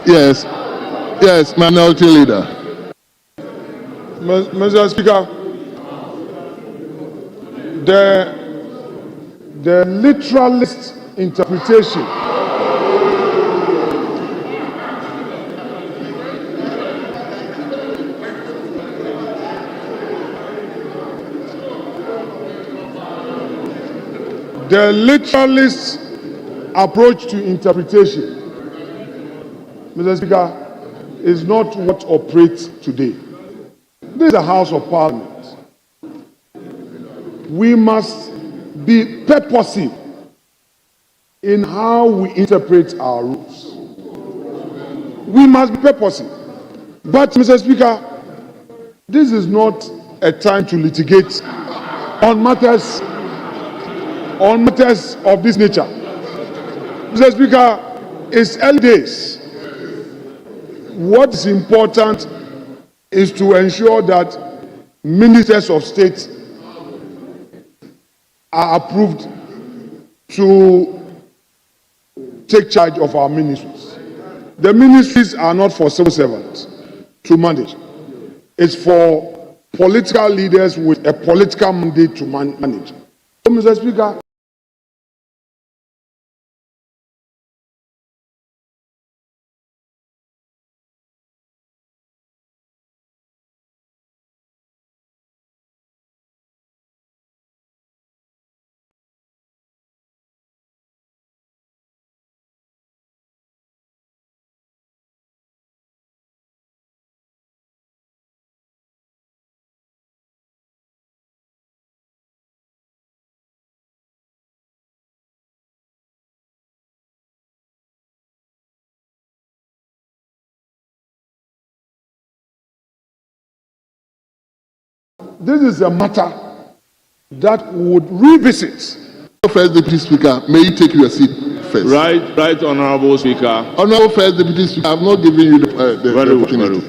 Yes, yes, minority leader. Mr. Speaker, the literalist interpretation approach to interpretation, Mr. Speaker, is not what operates today. This is a House of Parliament. We must be purposive in how we interpret our rules. We must be purposive. But, Mr. Speaker, this is not a time to litigate on matters of this nature. Mr. Speaker, it's early days. What is important is to ensure that ministers of state are approved to take charge of our ministries. The ministries are not for civil servants to manage. It's for political leaders with a political mandate to manage. So, Mr. Speaker, this is a matter that would revisit. First Deputy Speaker, may you take your seat first? Right, Honorable Speaker. Honorable First Deputy Speaker, I have not given you the opportunity.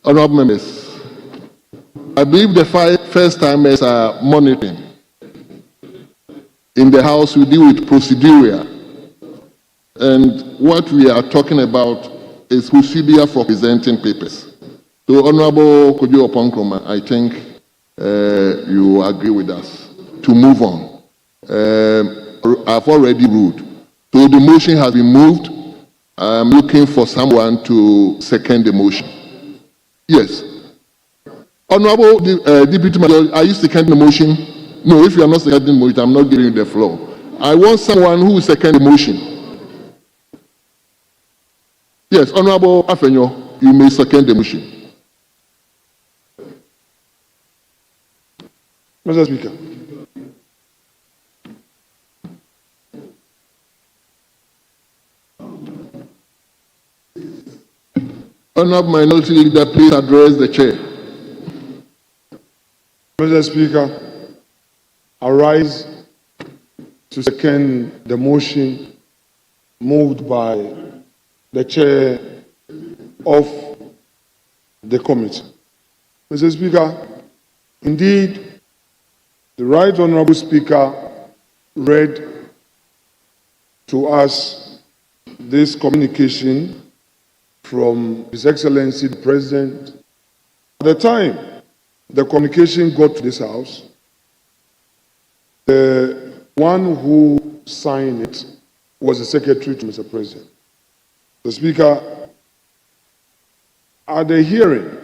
Honorable members, I believe the first timers are monitoring. In the House, we deal with procedural. And what we are talking about is procedure for presenting papers. So, Honorable Kojo Oponkroma, I think you agree with us to move on. I've already ruled. So the motion has been moved. I'm looking for someone to second the motion. Yes. Honorable Deputy Majority, are you seconding the motion? No, if you are not seconding the motion, I'm not giving you the floor. I want someone who will second the motion. Yes, Honorable Afenyo, you may second the motion. Mr. Speaker. Honorable Minority Leader, please address the chair. Mr. Speaker, I rise to second the motion moved by the chair of the committee. Mr. Speaker, indeed, the Right Honorable Speaker read to us this communication from His Excellency the President. At the time the communication got to this House, the one who signed it was the Secretary to Mr. President. The Speaker, at the hearing,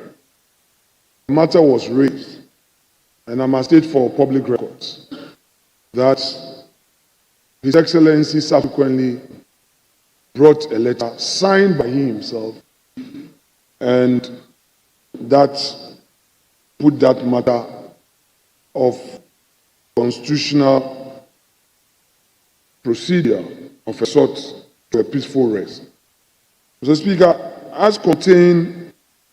the matter was raised, and I must state for public records that His Excellency subsequently brought a letter signed by him himself, and that put that matter of constitutional procedure of a sort to a peaceful rest. Mr. Speaker, as contained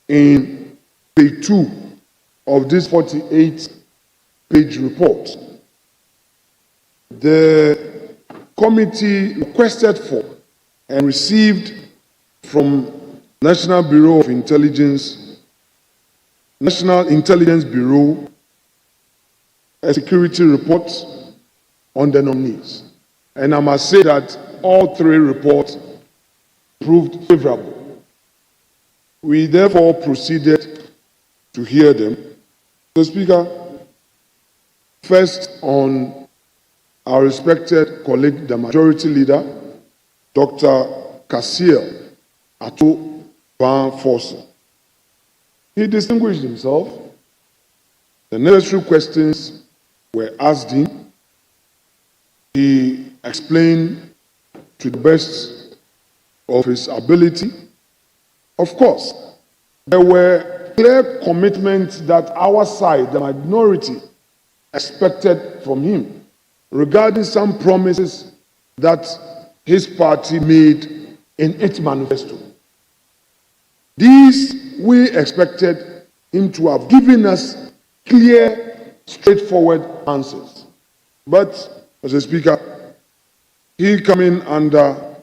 in page 2 of this 48-page report, the committee requested for and received from National Bureau of Intelligence, National Intelligence Bureau, a security report on the nominees. And I must say that all three reports proved favorable. We therefore proceeded to hear them. Mr. Speaker, first on our respected colleague, the Majority Leader, Dr. Kassiel Ato Van Forsen. He distinguished himself. The necessary questions were asked him. He explained to the best of his ability. Of course, there were clear commitments that our side, the minority, expected from him regarding some promises that his party made in its manifesto. These we expected him to have given us clear, straightforward answers. But, Mr. Speaker, he coming under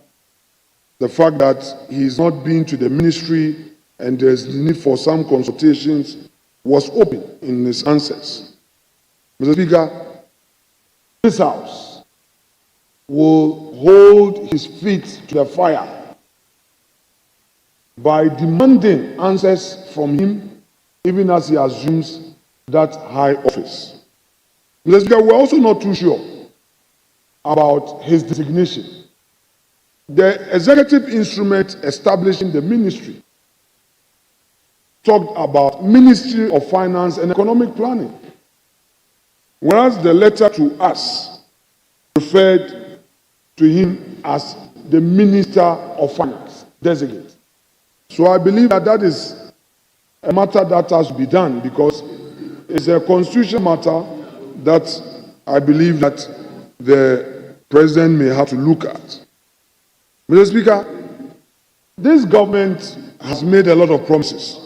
the fact that he's not been to the ministry and there's need for some consultations was open in his answers. Mr. Speaker, this House will hold his feet to the fire by demanding answers from him even as he assumes that high office. Mr. Speaker, we're also not too sure about his designation. The executive instrument establishing the ministry talked about Ministry of Finance and Economic Planning, whereas the letter to us referred to him as the Minister of Finance designate. So I believe that that is a matter that has to be done because it's a constitutional matter that I believe that the President may have to look at. Mr. Speaker, this government has made a lot of promises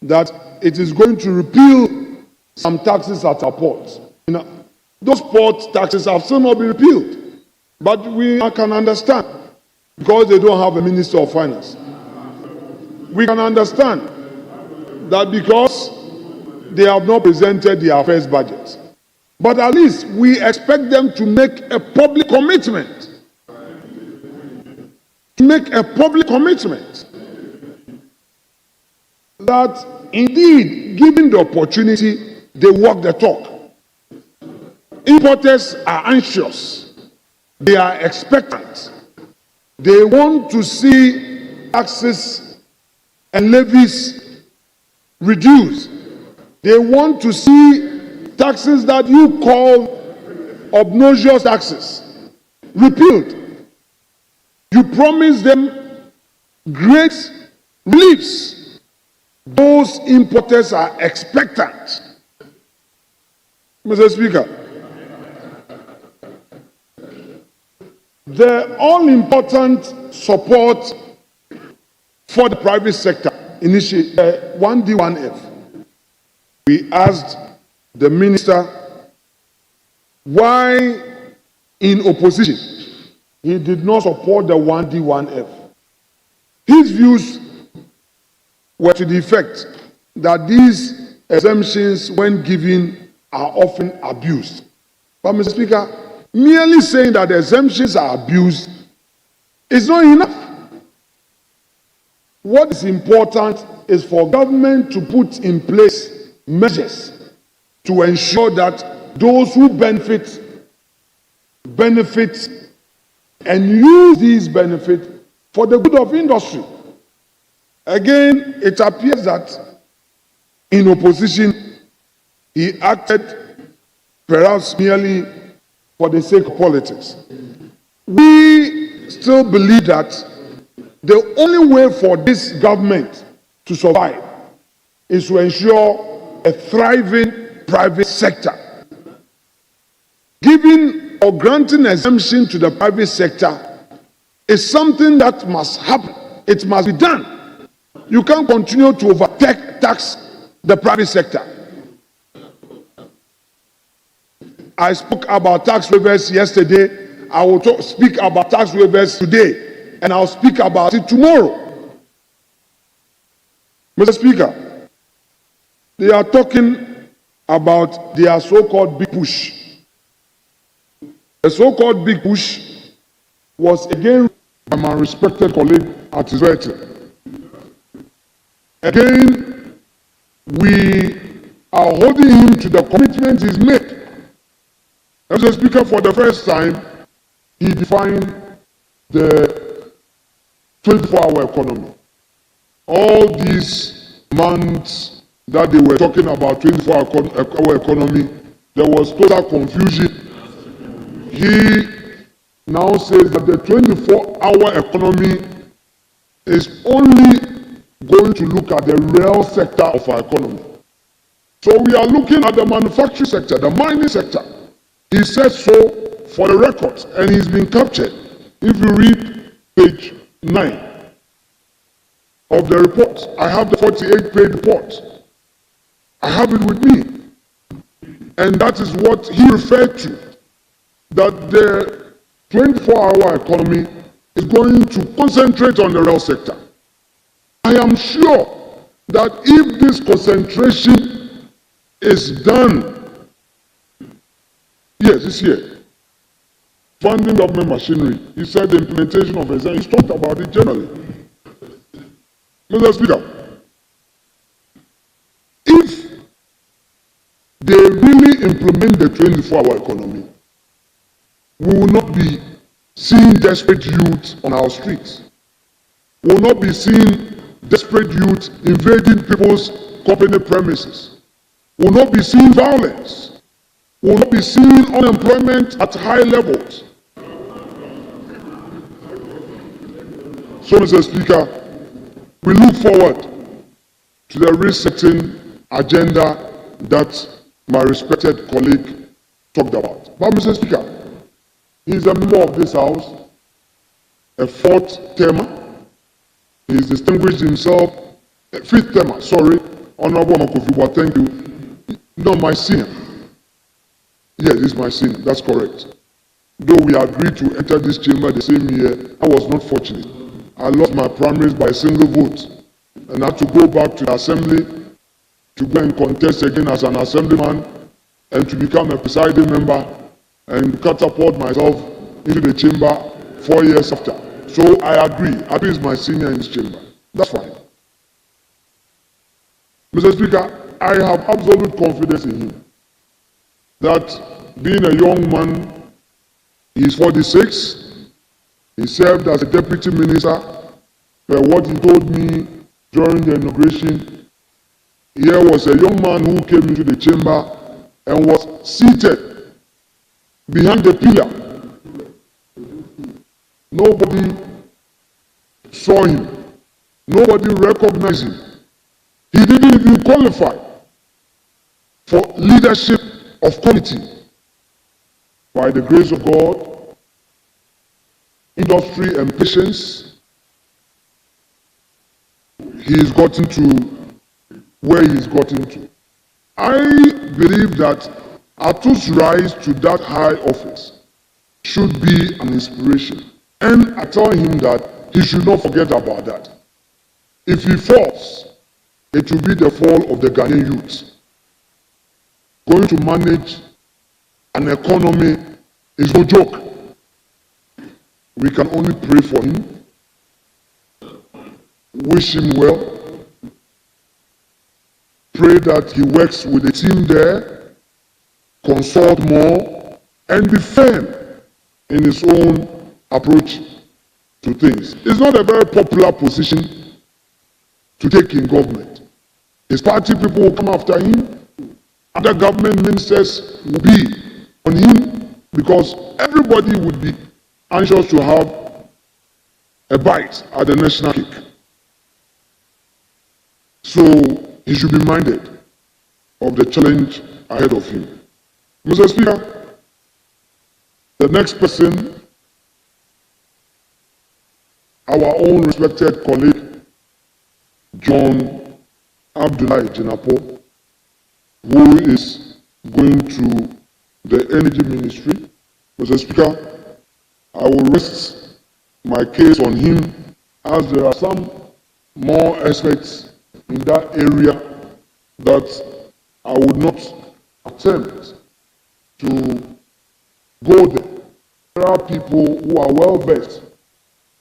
that it is going to repeal some taxes at our ports. You know, those port taxes have still not been repealed, but we can understand because they don't have a Minister of Finance. We can understand that because they have not presented their first budget. But at least we expect them to make a public commitment. To make a public commitment that indeed, given the opportunity, they walk the talk. Importers are anxious. They are expectant. They want to see taxes and levies reduced. They want to see taxes that you call obnoxious taxes repealed. You promise them great reliefs. Those importers are expectant. Mr. Speaker, the all-important support for the private sector initiative, 1D1F. We asked the minister why, in opposition, he did not support the 1D1F. His views were to the effect that these exemptions, when given, are often abused. But, Mr. Speaker, merely saying that the exemptions are abused is not enough. What is important is for government to put in place measures to ensure that those who benefit and use these benefits for the good of industry. Again, it appears that in opposition, he acted perhaps merely for the sake of politics. We still believe that the only way for this government to survive is to ensure a thriving private sector. Giving or granting exemption to the private sector is something that must happen. It must be done. You can't continue to overtax the private sector. I spoke about tax waivers yesterday. I will speak about tax waivers today, and I'll speak about it tomorrow. Mr. Speaker, they are talking about their so-called big push The so-called big push was again by my respected colleague Atisvete. Again, we are holding him to the commitment he's made. As a speaker, for the first time, he defined the 24-hour economy. All these months that they were talking about 24-hour economy, there was total confusion. He now says that the 24-hour economy is only going to look at the real sector of our economy. So we are looking at the manufacturing sector, the mining sector. He said so for the record, and he's been captured. If you read page 9 of the report, I have the 48-page report. I have it with me. And that is what he referred to, that the 24-hour economy is going to concentrate on the real sector. I am sure that if this concentration is done, yes, this year, funding government machinery, he said the implementation of it, he's talked about it generally. Mr. Speaker, if they really implement the 24-hour economy, we will not be seeing desperate youth on our streets. We will not be seeing desperate youth invading people's company premises. We will not be seeing violence. We will not be seeing unemployment at high levels. So, Mr. Speaker, we look forward to the resetting agenda that my respected colleague talked about. But, Mr. Speaker, he is a member of this House, a fourth termer. He has distinguished himself, fifth termer, sorry, Honorable Makofi, thank you. No, my senior. Yes, he's my senior, that's correct. Though we agreed to enter this chamber the same year, I was not fortunate. I lost my primaries by a single vote and had to go back to the assembly to go and contest again as an assemblyman and to become a presiding member and catapult myself into the chamber 4 years after. So I agree. Abi is my senior in this chamber. That's fine. Mr. Speaker, I have absolute confidence in him that being a young man, he is 46, he served as a deputy minister, but what he told me during the inauguration, here was a young man who came into the chamber and was seated behind the pillar. Nobody saw him. Nobody recognized him. He didn't even qualify for leadership of committee. By the grace of God, industry and patience, he's gotten to where he's gotten to. I believe that Atu's rise to that high office should be an inspiration. And I tell him that he should not forget about that. If he falls, it will be the fall of the Ghanaian youth. Going to manage an economy is no joke. We can only pray for him, wish him well, pray that he works with the team there, consult more, and be firm in his own approach to things. It's not a very popular position to take in government. His party people will come after him. Other government ministers will be on him because everybody would be anxious to have a bite at the national cake. So he should be minded of the challenge ahead of him. Mr. Speaker, the next person, our own respected colleague, John Abdullahi Jinapo, who is going to the Energy Ministry. Mr. Speaker, I will rest my case on him as there are some more aspects in that area that I would not attempt to go there. there are people who are well versed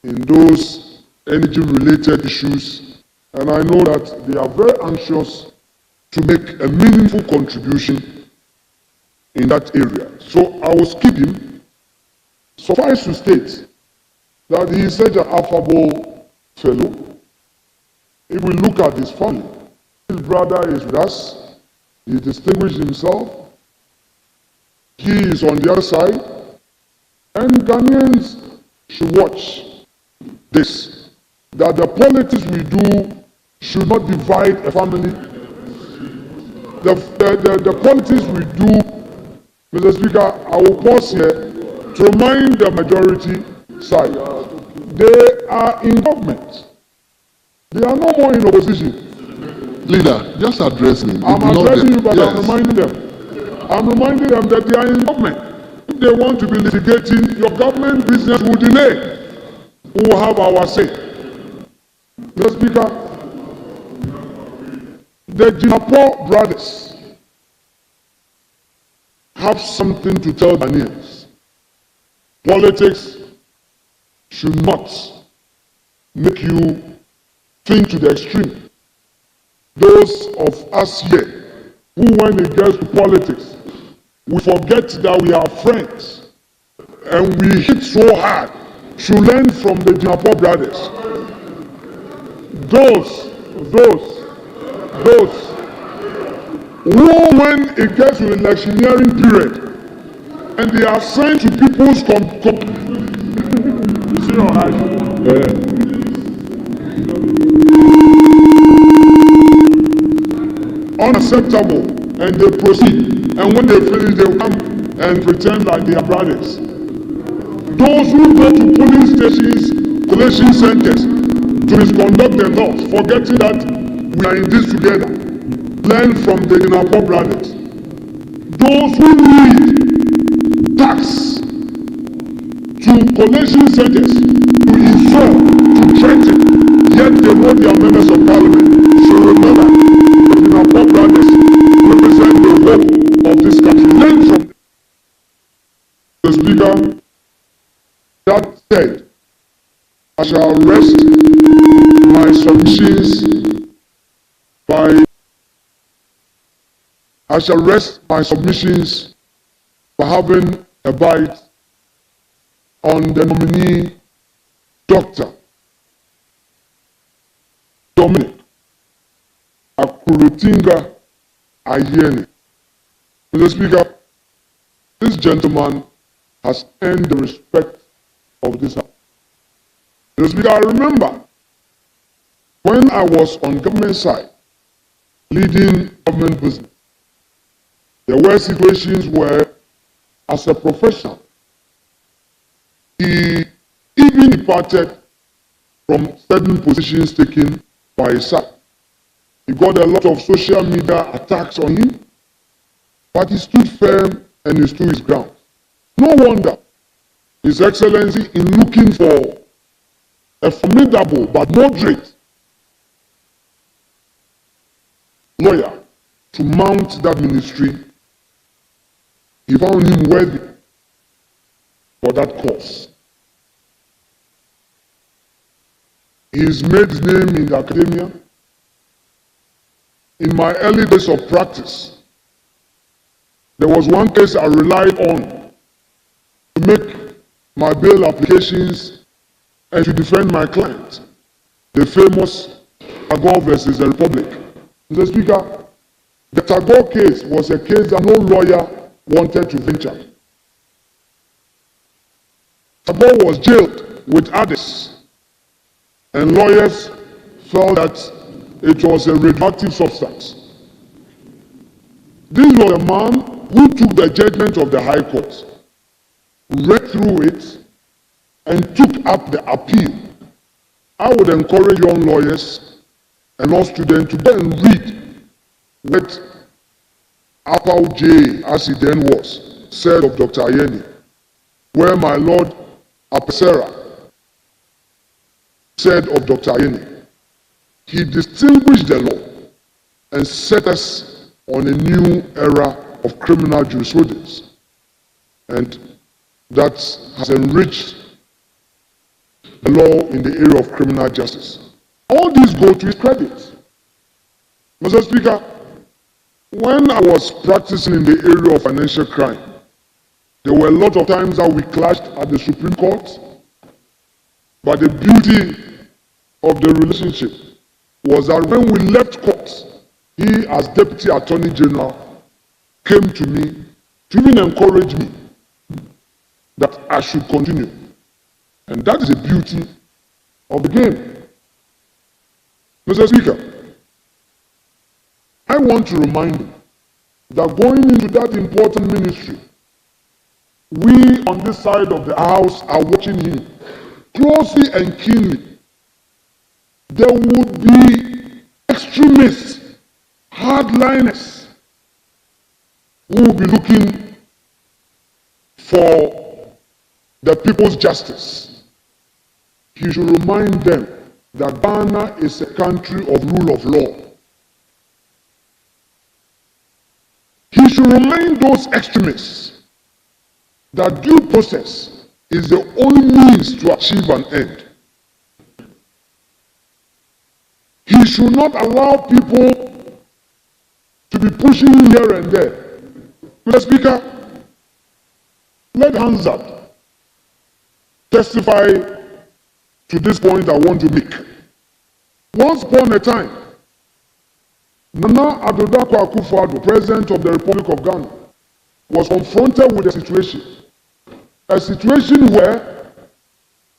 in those energy-related issues, and I know that they are very anxious to make a meaningful contribution in that area. So I will skip him. Suffice to state that he is such an affable fellow. If we look at his family, his brother is with us. He distinguished himself. He is on the other side. And Ghanaians should watch this, that the politics we do should not divide a family. The politics we do, Mr. Speaker, I will pause here to remind the majority side. They are in government. They are no more in opposition. Leader, just address me. I'm addressing you, but yes. I'm reminding them. I'm reminding them that they are in government. If they want to be litigating, your government business will delay. We will have our say. Mr. Speaker, the Jinapor brothers have something to tell Ghanaians. Politics should not make you think to the extreme. Those of us here who, when it gets to politics, we forget that we are friends and we hit so hard, should learn from the Jinapor brothers. Those who, when it gets to electioneering period, and they are sent to people's you see your eyes? Unacceptable, and they proceed, and when they finish, they come and pretend like they are brothers. Those who go to police stations, collection centers to misconduct the laws, forgetting that we are in this together, learn from the Jinapor brothers. Those who need tax to collection centers to insult, to threaten, yet they know they are members of parliament, should remember the Jinapor brothers represent the hope of this country. Learn from the Speaker. That said, I shall rest my submissions by having a bite on the nominee, Dr. Dominic Akurutinga Ayeni. Mr. Speaker, this gentleman has earned the respect of this house. Mr. Speaker, I remember when I was on government side, leading government business, there were situations where, as a professional, he even departed from certain positions taken by his side. He got a lot of social media attacks on him, but he stood firm and he stood his ground. No wonder His Excellency, in looking for a formidable but moderate lawyer to mount that ministry, he found him worthy for that cause. He's made his name in the academia. In my early days of practice, there was one case I relied on to make my bail applications and to defend my client, the famous Tagore versus the Republic. Mr. Speaker, the Tagore case was a case that no lawyer wanted to venture. Tagore was jailed with others, and lawyers felt that it was a radioactive substance. This was a man who took the judgment of the High Court, read through it, and took up the appeal. I would encourage young lawyers and law students to go and read what Apau J, as he then was, said of Dr. Ayeni, where my Lord Apesera said of Dr. Ayeni. He distinguished the law and set us on a new era of criminal jurisprudence. And that has enriched the law in the area of criminal justice. All these go to his credit. Mr. Speaker, when I was practicing in the area of financial crime, there were a lot of times that we clashed at the Supreme Court, but the beauty of the relationship was that when we left court, he, as Deputy Attorney General, came to me to even encourage me that I should continue. And that is the beauty of the game. Mr. Speaker, I want to remind you that going into that important ministry, we on this side of the house are watching him closely and keenly. There would be extremists, hardliners, who will be looking for the people's justice. He should remind them that Ghana is a country of rule of law. He should remind those extremists that due process is the only means to achieve an end. He should not allow people to be pushing him here and there. Mr. Speaker, let Hansard testify to this point I want to make. Once upon a time, Nana Addo Dankwa Akufo-Addo, President of the Republic of Ghana, was confronted with a situation where,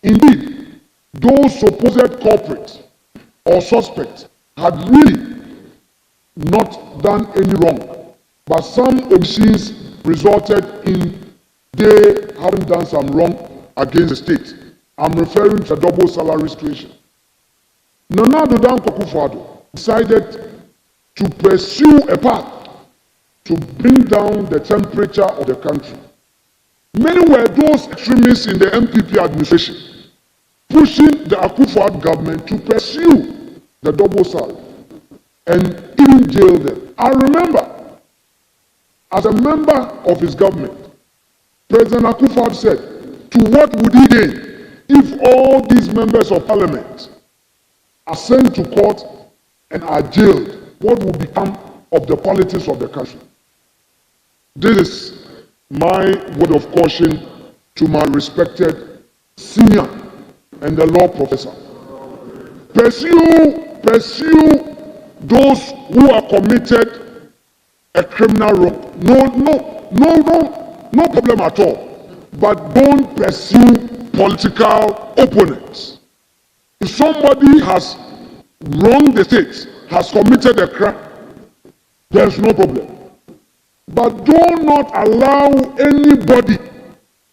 indeed, those supposed culprits or suspects had really not done any wrong, but some omissions resulted in they having done some wrong against the state. I'm referring to a double salary situation. Nana Addo Dankwa Akufo-Addo decided to pursue a path to bring down the temperature of the country. Many were those extremists in the MPP administration pushing the Akufo-Addo government to pursue the double salary and even jail them. I remember, as a member of his government, President Akufo-Addo said, to what would he gain if all these members of parliament are sent to court and are jailed? What will become of the politics of the country? This is my word of caution to my respected senior and the law professor. Pursue those who are committed a criminal wrong. No problem at all. But don't pursue political opponents. If somebody has wronged the state, has committed a crime, there's no problem. But do not allow anybody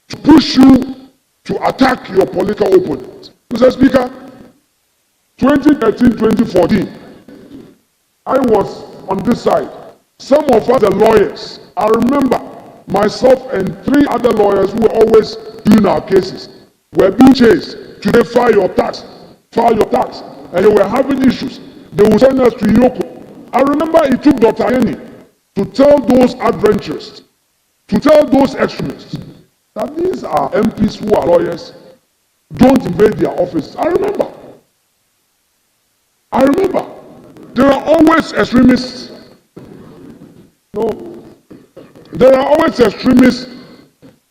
to push you to attack your political opponent. Mr. Speaker, 2013-2014, I was on this side. Some of us, the lawyers, I remember myself and 3 other lawyers who were always doing our cases, were being chased. Today, file your tax. And they were having issues. They would send us to Yoko. I remember it took Dr. Ayeni to tell those adventurers, to tell those extremists, that these are MPs who are lawyers, don't invade their offices. I remember. There are always extremists. No. There are always extremists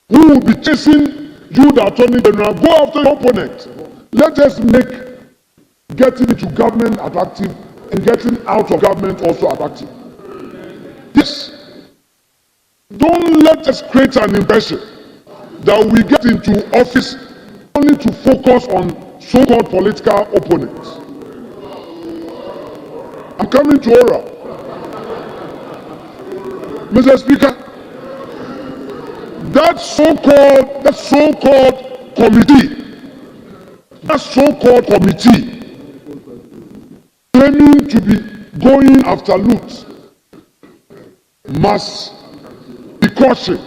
who will be chasing you, the Attorney General. Go after your opponent. Let us make getting into government attractive and getting out of government also attractive. Yes. Don't let us create an impression that we get into office only to focus on so-called political opponents. I'm coming to oral. Mr. Speaker, that so-called committee claiming to be going after loot must be cautioned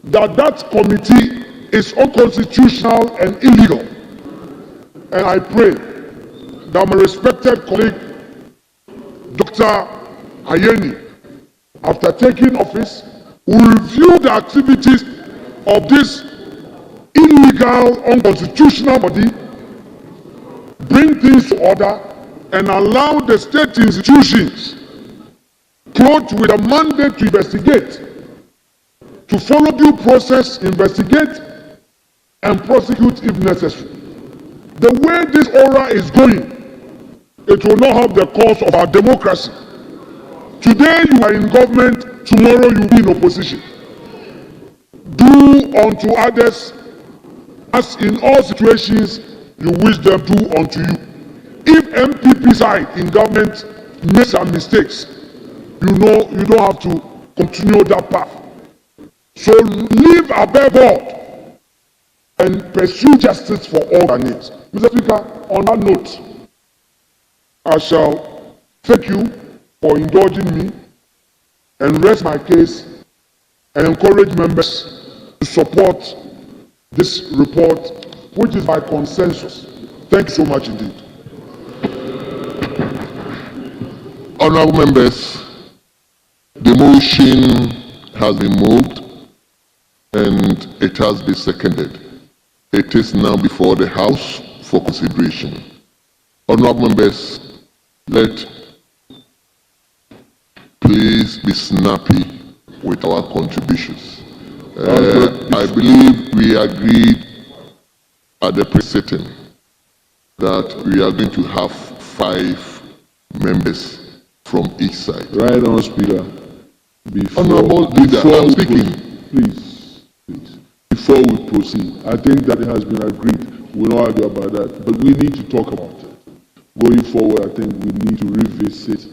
that committee is unconstitutional and illegal. And I pray that my respected colleague, Dr. Ayeni, after taking office, will review the activities of this illegal, unconstitutional body, bring things to order, and allow the state institutions, clothed with a mandate to investigate, to follow due process, investigate, and prosecute if necessary. The way this aura is going, it will not help the cause of our democracy. Today you are in government, tomorrow you will be in opposition. Do unto others as in all situations you wish them do unto you. If MPP side in government makes some mistakes, you know you don't have to continue that path. So leave above board and pursue justice for all our needs. Mr. Speaker, on that note, I shall thank you for indulging me and rest my case and encourage members to support this report, which is by consensus. Thank you so much indeed. Honorable members, the motion has been moved and it has been seconded. It is now before the House for consideration. Honorable members, let please be snappy with our contributions. I believe we agreed at the pre-sitting that we are going to have 5 members from each side. Right on, Speaker. Honorable Leader, I'm speaking. Please. Before we proceed, I think that it has been agreed. We'll not argue about that, but we need to talk about it. Going forward, I think we need to revisit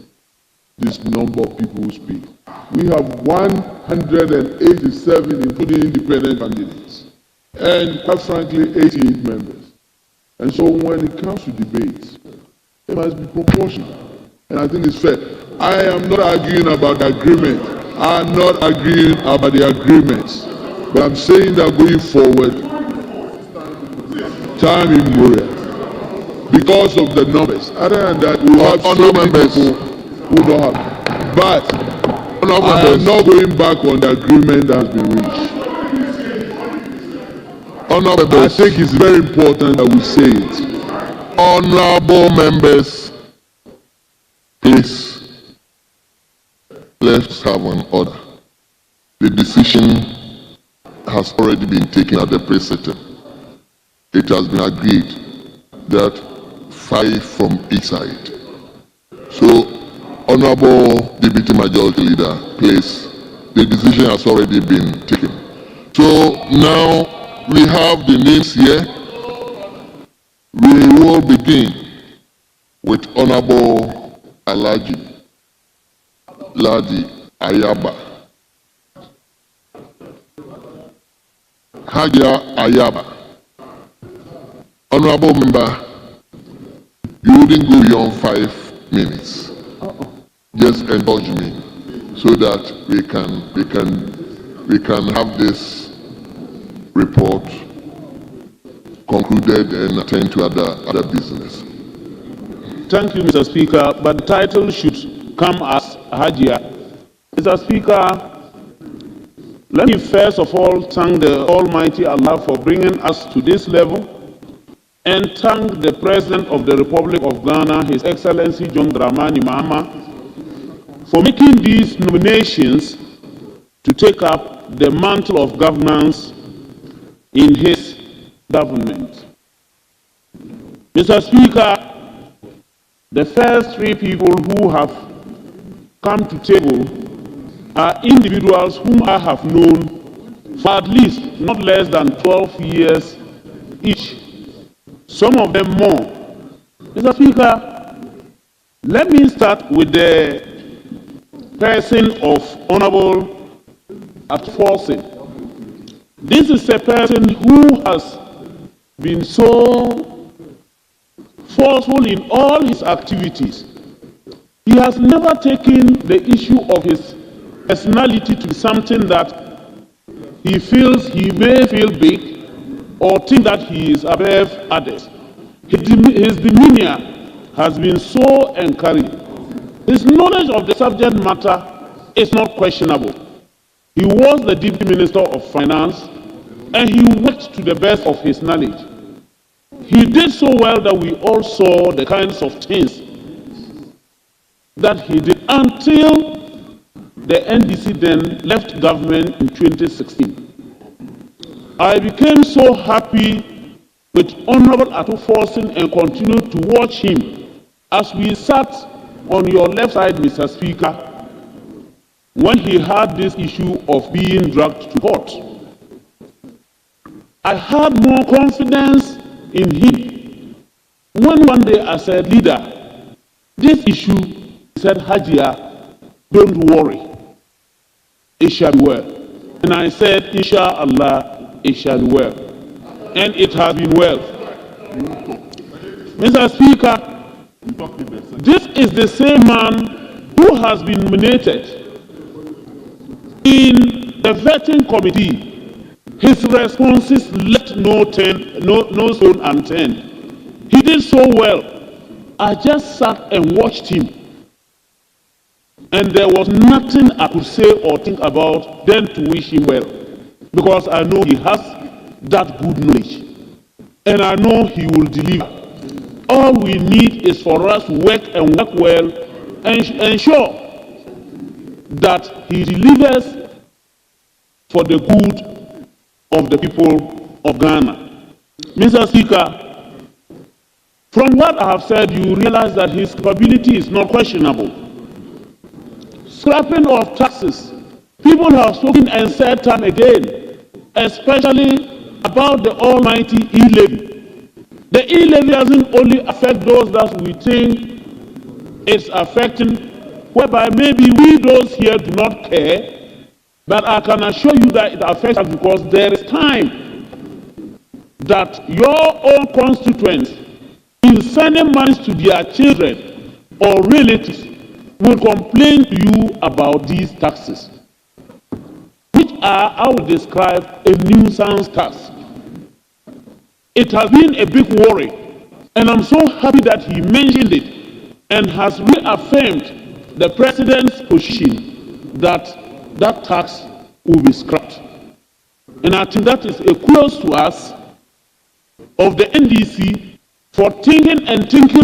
this number of people who speak. We have 187, including independent candidates, and quite frankly, 88 members. And so when it comes to debates, it must be proportional. And I think it's fair. I am not arguing about the agreement. I'm not arguing about the agreements. But I'm saying that going forward, time immemorial, because of the numbers. Other than that, we have so many people who don't have. But I am not going back on the agreement that has been reached. I think it's very important that we say it. Honorable members, please, let's have an order. The decision has already been taken at the pre-sitting. It has been agreed that 5 from each side. So, Honorable Deputy Majority Leader, please, the decision has already been taken. So now we have the names here. We will begin with Honorable Alhaji Ladi Ayaba. Haja Ayaba. Honorable Member, you wouldn't go beyond 5 minutes. Just indulge me so that we can have this report concluded and attend to other business. Thank you, Mr. Speaker, but the title should come as Hajia. Mr. Speaker, let me first of all thank the Almighty Allah for bringing us to this level and thank the President of the Republic of Ghana, His Excellency John Dramani Mahama, for making these nominations to take up the mantle of governance in his government. Mr. Speaker, the first 3 people who have come to table are individuals whom I have known for at least not less than 12 years each, some of them more. Mr. Speaker, let me start with the person of Honorable Atforson. This is a person who has been so forceful in all his activities. He has never taken the issue of his personality to be something that he feels he may feel big or think that he is above others. His demeanor has been so encouraging. His knowledge of the subject matter is not questionable. He was the Deputy Minister of Finance. and he worked to the best of his knowledge. He did so well that we all saw the kinds of things that he did until the NDC then left government in 2016. I became so happy with Honorable Ato-Forson and continued to watch him as we sat on your left side, Mr. Speaker, when he had this issue of being dragged to court. I had more confidence in him when one day I said, leader, this issue, he said, Hajia, don't worry, it shall be well. And I said, Inshallah, it shall be well. And it has been well. Mr. Speaker, this is the same man who has been nominated in the vetting committee. His responses left no stone unturned. He did so well. I just sat and watched him. And there was nothing I could say or think about than to wish him well. Because I know he has that good knowledge. And I know he will deliver. All we need is for us to work and work well and ensure that he delivers for the good of the people of Ghana. Mr. Speaker, from what I have said, you realize that his capability is not questionable. Scrapping of taxes, people have spoken and said time again, especially about the almighty e-levy. The e-levy doesn't only affect those that we think it's affecting, whereby maybe we those here do not care, but I can assure you that it affects us because there is time that your own constituents, in sending money to their children or relatives, will complain to you about these taxes, which are, I would describe, a nuisance tax. It has been a big worry, and I'm so happy that he mentioned it and has reaffirmed the president's position that that tax will be scrapped. And I think that is a kudos to us of the NDC for thinking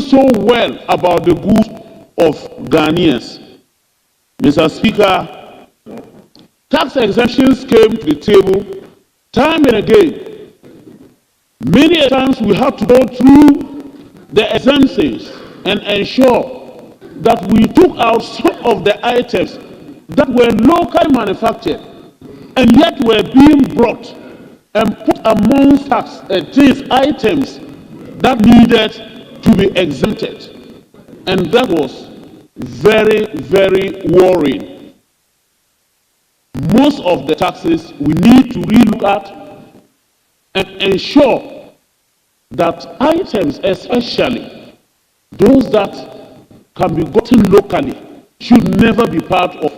so well about the good of Ghanaians. Mr. Speaker, tax exemptions came to the table time and again. Many times we have to go through the exemptions and ensure that we took out some of the items that were locally manufactured and yet were being brought and put amongst these items that needed to be exempted. And that was very, very worrying. Most of the taxes we need to relook at and ensure that items, especially those that can be gotten locally, should never be part of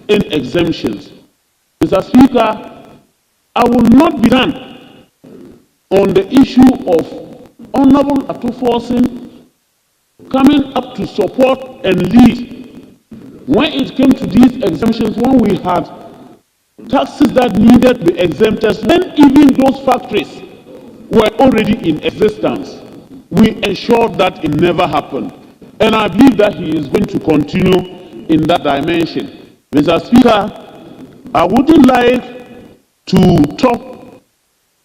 any exemptions. Mr. Speaker, I will not be done on the issue of Honorable Ato-Forson coming up to support and lead when it came to these exemptions, when we had taxes that needed to be exempted, when even those factories were already in existence. We ensured that it never happened. And I believe that he is going to continue in that dimension. Mr. Speaker, I wouldn't like to talk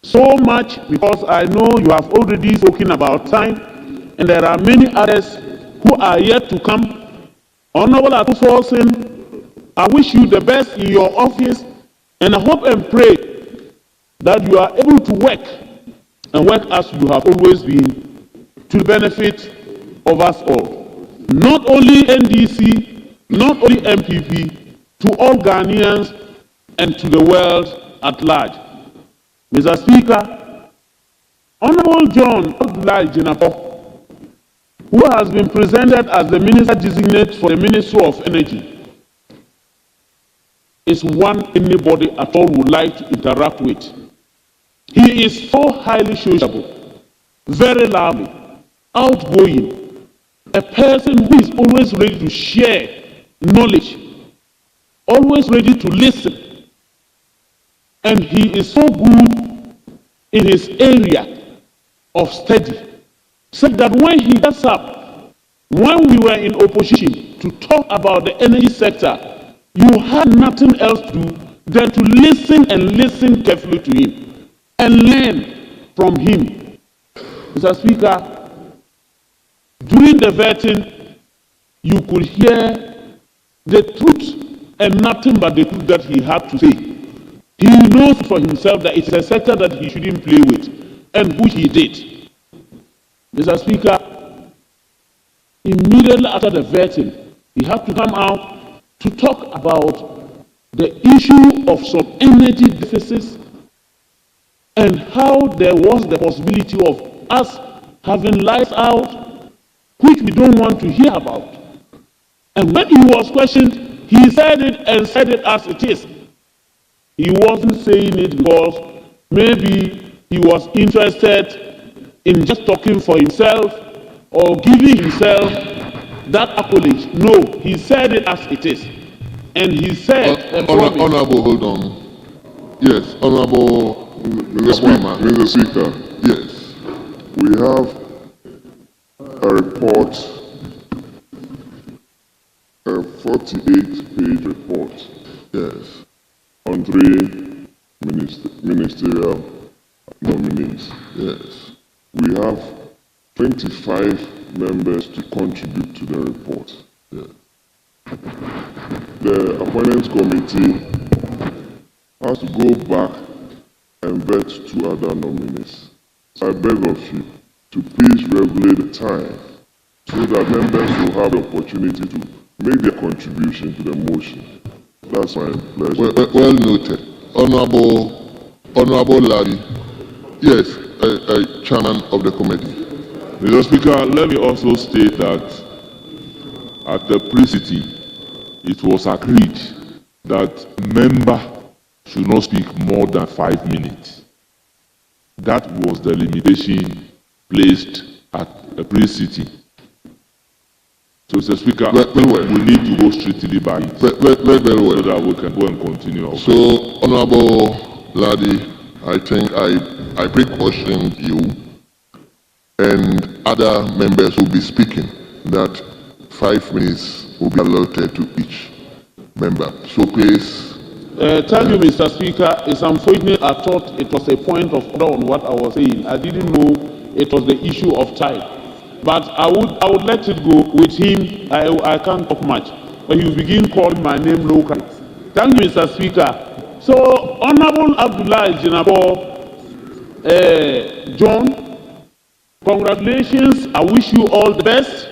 so much because I know you have already spoken about time, and there are many others who are yet to come. Honorable Ato-Forson, I wish you the best in your office, and I hope and pray that you are able to work and work as you have always been to the benefit of us all. Not only NDC, not only MPP, to all Ghanaians and to the world at large. Mr. Speaker, Honorable John Abdullahi Jinapor, who has been presented as the Minister Designate for the Ministry of Energy, is one anybody at all would like to interact with. He is so highly sociable, very lively, outgoing, a person who is always ready to share knowledge, always ready to listen. And he is so good in his area of study, said that when he gets up, when we were in opposition to talk about the energy sector, you had nothing else to do than to listen and listen carefully to him and learn from him. Mr. Speaker, during the vetting, you could hear the truth and nothing but the truth that he had to say. He knows for himself that it is a sector that he shouldn't play with, and which he did. Mr. Speaker, immediately after the vetting, he had to come out to talk about the issue of some energy deficits and how there was the possibility of us having lights out, which we don't want to hear about. And when he was questioned, he said it and said it as it is. He wasn't saying it because maybe he was interested in just talking for himself or giving himself that accolade. No, he said it as it is. And he said, Honorable, hold on. Yes, Honorable Mr. Speaker, Yes. we have a report, a 48-page report Yes. on 3 ministerial nominees. Yes. We have 25 members to contribute to the report. Yes. The appointments committee has to go back and vet 2 other nominees. I beg of you to please regulate the time so that members will have the opportunity to make their contribution to the motion. That's my pleasure. Well noted. Honorable Larry. Yes, Chairman of the committee. Mr. Speaker, let me also state that at the pre-sitting, it was agreed that member should not speak more than 5 minutes. That was the limitation placed at the pre-sitting. So, Mr. Speaker, we need to go strictly by it Very well. so that we can go and continue. So, Honorable Ladi, I think I pre-cautioned you and other members will be speaking that 5 minutes will be allotted to each member. So please. Thank you, Mr. Speaker. It's unfortunate. I thought it was a point of order on what I was saying. I didn't know it was the issue of time. But I would let it go with him. I can't talk much. But he will begin calling my name locally. Thank you, Mr. Speaker. So, Honorable Abdullah Jinabo, John, congratulations. I wish you all the best.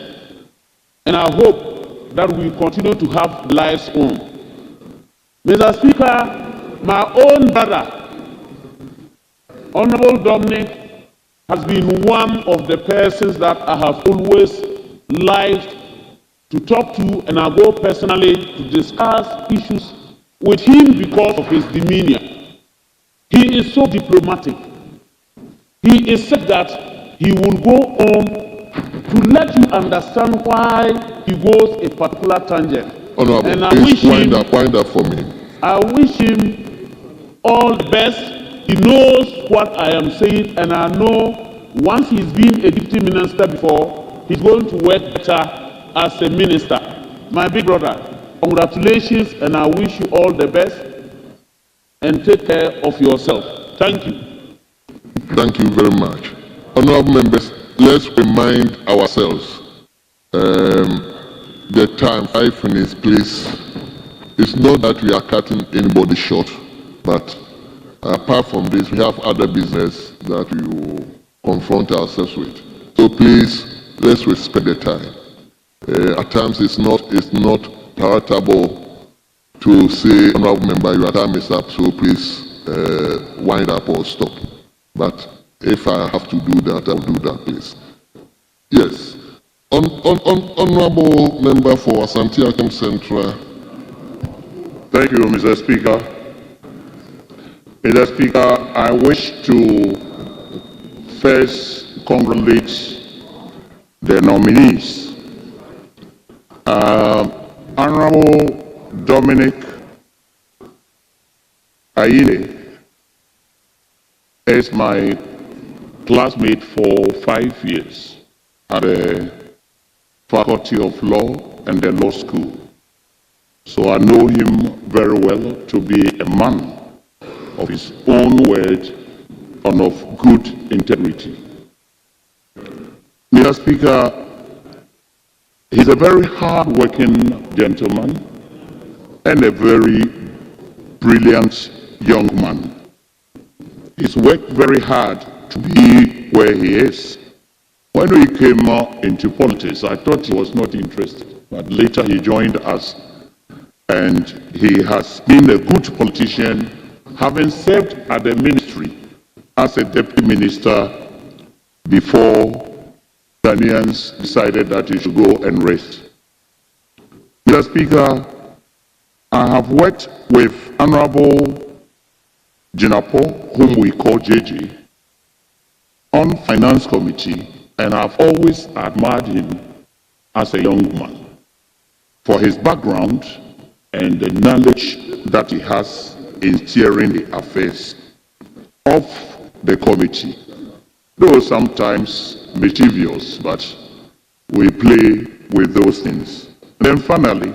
And I hope that we continue to have lives on. Mr. Speaker, my own brother, Honorable Dominic, has been one of the persons that I have always liked to talk to, and I go personally to discuss issues with him because of his demeanor. He is so diplomatic. He is said that he will go on to let you understand why he goes a particular tangent. Honorable, and I please wish wind up for me. I wish him all the best. He knows what I am saying, and I know once he's been a deputy minister before, he's going to work better as a minister. My big brother, congratulations, and I wish you all the best, and take care of yourself. Thank you. Thank you very much. Honorable members, let's remind ourselves the time, 5 minutes, please. It's not that we are cutting anybody short, but apart from this, we have other business that we will confront ourselves with. So please, let's respect the time. At times, it's not palatable to say, honorable member, your time is up, so please wind up or stop. But if I have to do that, I'll do that, please. Yes. Honorable member for Asante Akem Central. Thank you, Mr. Speaker. Mr. Speaker, I wish to first congratulate the nominees. Honorable Dominic Ayine is my classmate for 5 years at the Faculty of Law and the Law School. So I know him very well to be a man of his own word and of good integrity. Mr. Speaker, he's a very hard-working gentleman and a very brilliant young man. He's worked very hard to be where he is. When we came into politics, I thought he was not interested, but later he joined us, and he has been a good politician, having served at the ministry as a deputy minister before Ghanaians decided that he should go and rest. Mr. Speaker, I have worked with Honorable Jinapo, whom we call JJ, on Finance Committee, and I've always admired him as a young man for his background and the knowledge that he has in steering the affairs of the committee. Though sometimes mischievous, but we play with those things. And then finally,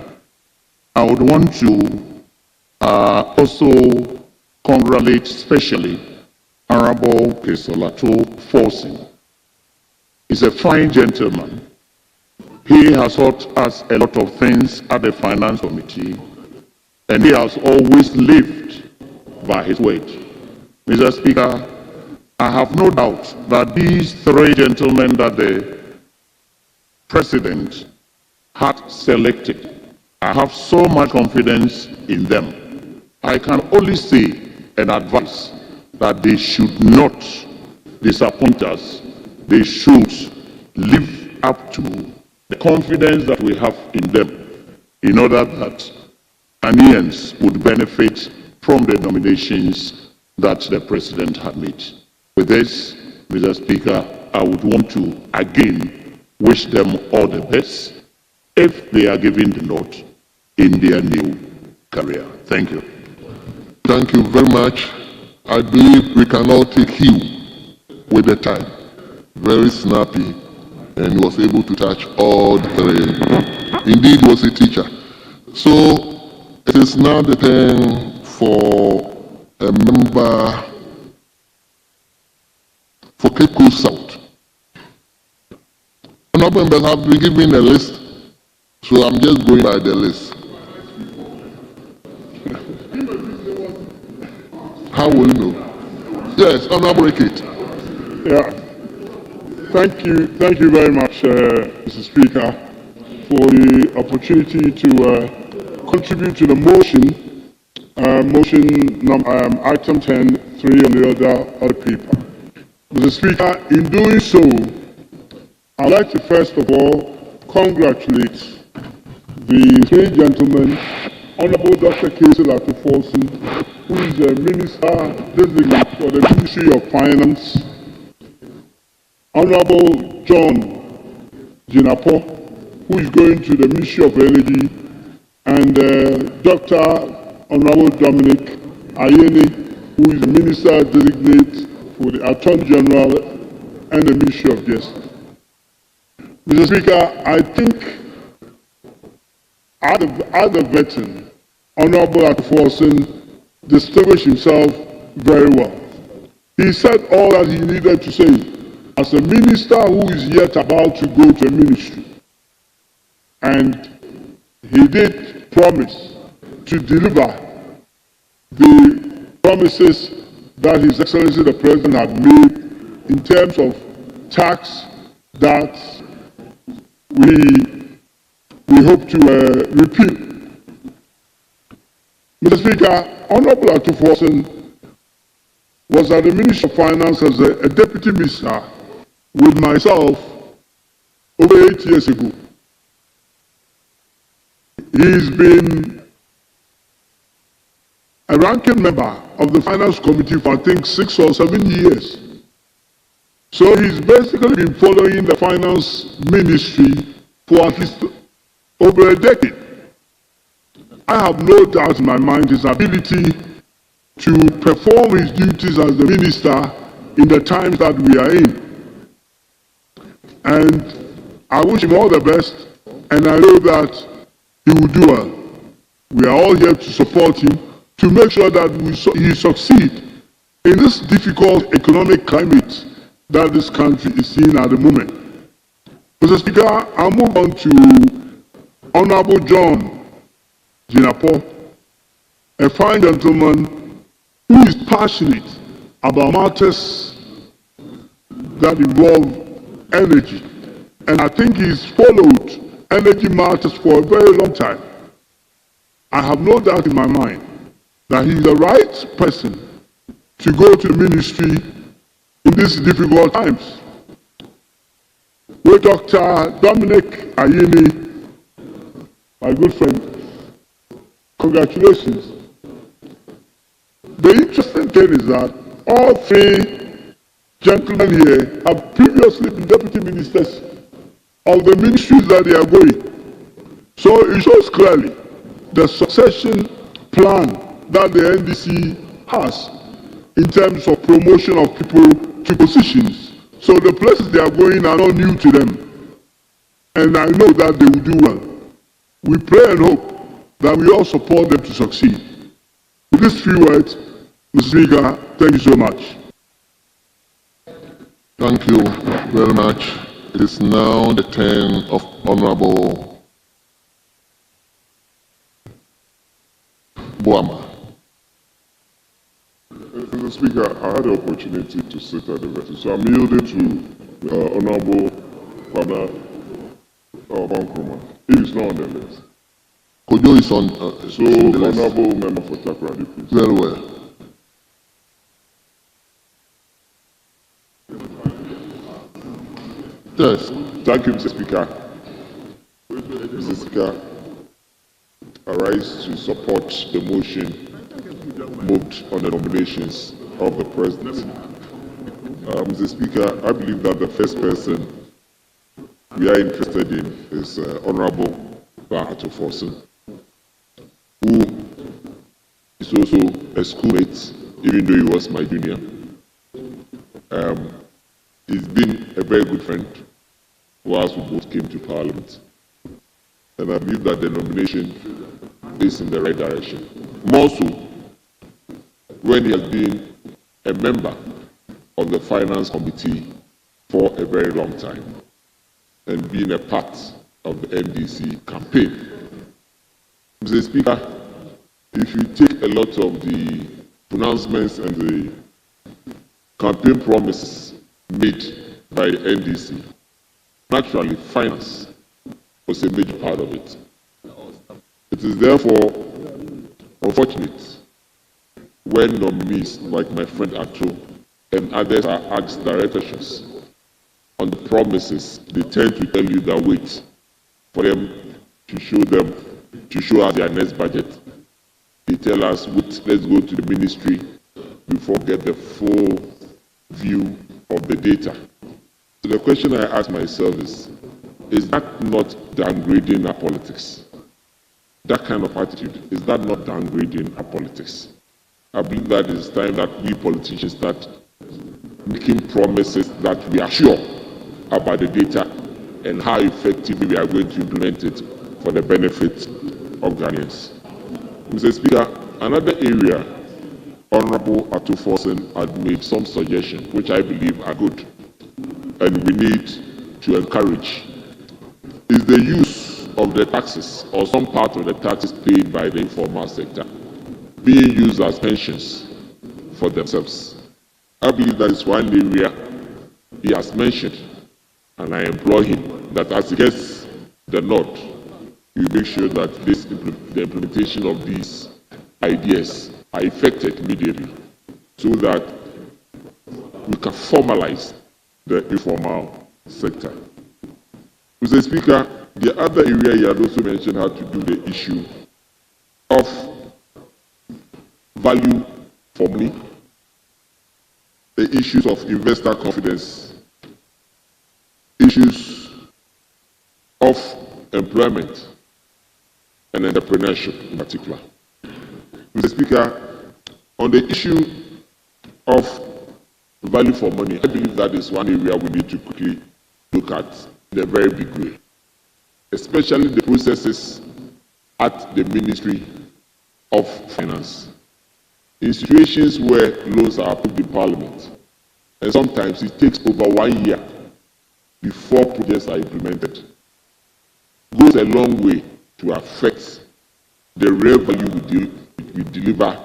I would want to also congratulate especially Honorable Kesolato Forcing. He's a fine gentleman. He has taught us a lot of things at the Finance Committee, and he has always lived by his word. Mr. Speaker, I have no doubt that these three gentlemen that the President had selected, I have so much confidence in them. I can only say and advise that they should not disappoint us. They should live up to the confidence that we have in them in order that Ghanaians would benefit from the nominations that the President had made. With this, Mr. Speaker, I would want to again wish them all the best if they are given the nod in their new career. Thank you. Thank you very much. I believe we can all take heed with the time. Very snappy, and he was able to touch all the three. Indeed, was a teacher. So it is now the turn for a member for Cape Coast South. Honorable members have been given a list, so I'm just going by the list. How will you know? Yes, Honorable Ekit. Yeah. Thank you very much, Mr. Speaker, for the opportunity to contribute to the motion, item 10, 3 on the other paper. Mr. Speaker, in doing so, I'd like to first of all congratulate the three gentlemen, Honorable Dr. Kesolato Forcing, who is the Minister Designate for the Ministry of Finance, Honorable John Jinapo, who is going to the Ministry of Energy, and Dr. Honorable Dominic Ayeni, who is the Minister Designate for the Attorney General and the Ministry of Justice. Mr. Speaker, I think as a veteran, Honorable Atforson distinguished himself very well. He said all that he needed to say as a minister who is yet about to go to a ministry. And he did promise to deliver the promises that His Excellency the President had made in terms of tax that we hope to repeal. Mr. Speaker, Honorable Atforson was at the Ministry of Finance as a deputy minister with myself over 8 years ago. He's been a ranking member of the Finance Committee for I think 6 or 7 years. So he's basically been following the Finance Ministry for at least over a decade. I have no doubt in my mind his ability to perform his duties as the minister in the times that we are in. And I wish him all the best, and I know that he will do well. We are all here to support him, to make sure that he succeed in this difficult economic climate that this country is seeing at the moment. Mr. Speaker, I'll move on to Honorable John Jinapor, a fine gentleman who is passionate about matters that involve energy. And I think he's followed energy matters for a very long time. I have no doubt in my mind that he's the right person to go to the ministry in these difficult times. With Dr. Dominic Ayini, my good friend, congratulations. The interesting thing is that all three gentlemen here have previously been deputy ministers of the ministries that they are going. So it shows clearly the succession plan that the NDC has in terms of promotion of people to positions. So the places they are going are not new to them. And I know that they will do well. We pray and hope that we all support them to succeed. With these few words, Mr. Speaker, thank you so much. Thank you very much. It is now the turn of Honorable Boama. Mr. Speaker, I had the opportunity to sit at the vessel, so I'm yielding to Honorable Kwabena Nkrumah. He is not on the list. Kojo is on, So, on the list. Honorable Member for Takoradi, please. Very well. Yes. Thank you, Mr. Speaker. Mr. Speaker, I rise to support the motion moved on the nominations of the President. Mr. Speaker, I believe that the first person we are interested in is Honorable Bah Attoh-Forson, who is also a schoolmate, even though he was my junior. He's been a very good friend whilst we both came to Parliament. And I believe that the nomination is in the right direction. More so when he has been a member of the Finance Committee for a very long time and being a part of the NDC campaign. Mr. Speaker, if you take a lot of the pronouncements and the campaign promises made by the NDC, naturally finance was a major part of it. It is therefore unfortunate when nominees like my friend Attoh and others are asked directions on the promises, they tend to tell you that wait for them to show us their next budget. They tell us, wait, let's go to the ministry before we get the full view of the data. So the question I ask myself is that not downgrading our politics? That kind of attitude, is that not downgrading our politics? I believe that it's time that we politicians start making promises that we are sure about the data and how effectively we are going to implement it for the benefit of Ghanaians. Mr. Speaker, another area Honorable Attoh-Forson had made some suggestions which I believe are good and we need to encourage is the use of the taxes or some part of the taxes paid by the informal sector being used as pensions for themselves. I believe that is one area he has mentioned, and I implore him that as he gets the nod, you make sure that the implementation of these ideas are effected immediately so that we can formalize the informal sector. Mr. Speaker, the other area he had also mentioned had to do the issue of value for money, the issues of investor confidence, issues of employment and entrepreneurship in particular. Mr. Speaker, on the issue of value for money, I believe that is one area we need to quickly look at in a very big way, especially the processes at the Ministry of Finance. In situations where laws are approved in Parliament, and sometimes it takes over 1 year before projects are implemented, goes a long way to affect the real value we deliver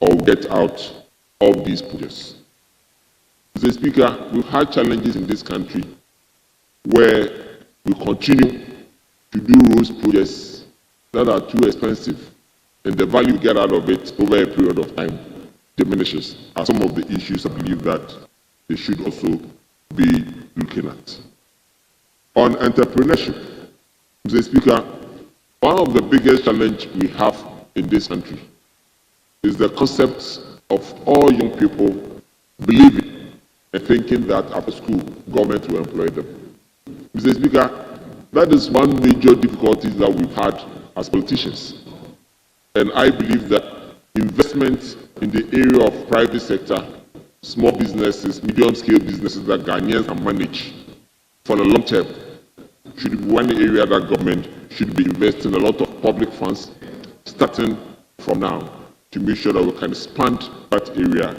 or get out of these projects. Mr. Speaker, we've had challenges in this country where we continue to do roads projects that are too expensive, and the value we get out of it over a period of time diminishes, are some of the issues I believe that they should also be looking at. On entrepreneurship, Mr. Speaker, one of the biggest challenges we have in this country is the concept of all young people believing and thinking that after school, government will employ them. Mr. Speaker, that is one major difficulty that we've had as politicians. And I believe that investment in the area of private sector, small businesses, medium-scale businesses that Ghanaians can manage for the long term should be one area that government should be investing a lot of public funds starting from now to make sure that we can expand that area,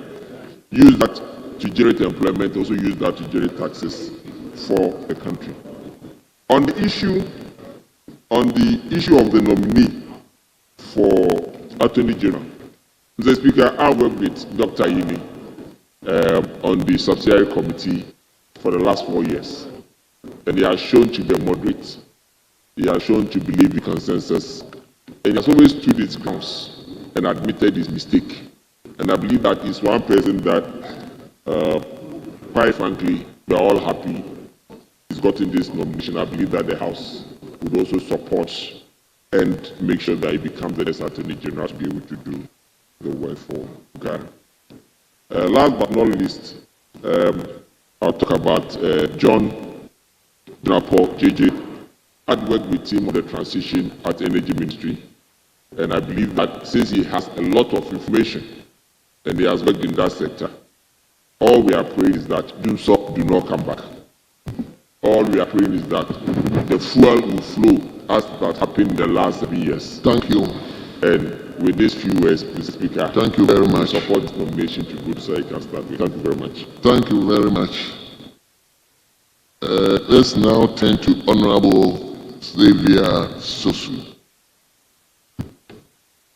use that to generate employment, also use that to generate taxes for the country. On the issue of the nominee for Attorney General, Mr. Speaker, I worked with Dr. Yini on the subsidiary committee for the last 4 years, and he has shown to be moderate. He has shown to believe in consensus, and he has always stood his grounds and admitted his mistake. And I believe that is one person that, quite frankly, we are all happy he's gotten this nomination. I believe that the House would also support and make sure that he becomes the next Attorney General to be able to do the work for Ghana. Last but not least, I'll talk about John Paul JJ. I'd worked with him on the transition at Energy Ministry, and I believe that since he has a lot of information and he has worked in that sector, all we are praying is that do not come back. All we are praying is that the fuel will flow as that happened in the last 7 years. Thank you. And with these few words, Mr. Speaker, Thank you very much. I support this nomination to go so I can start with. Thank you very much. Thank you very much. Let's now turn to Honorable Xavier Sosu.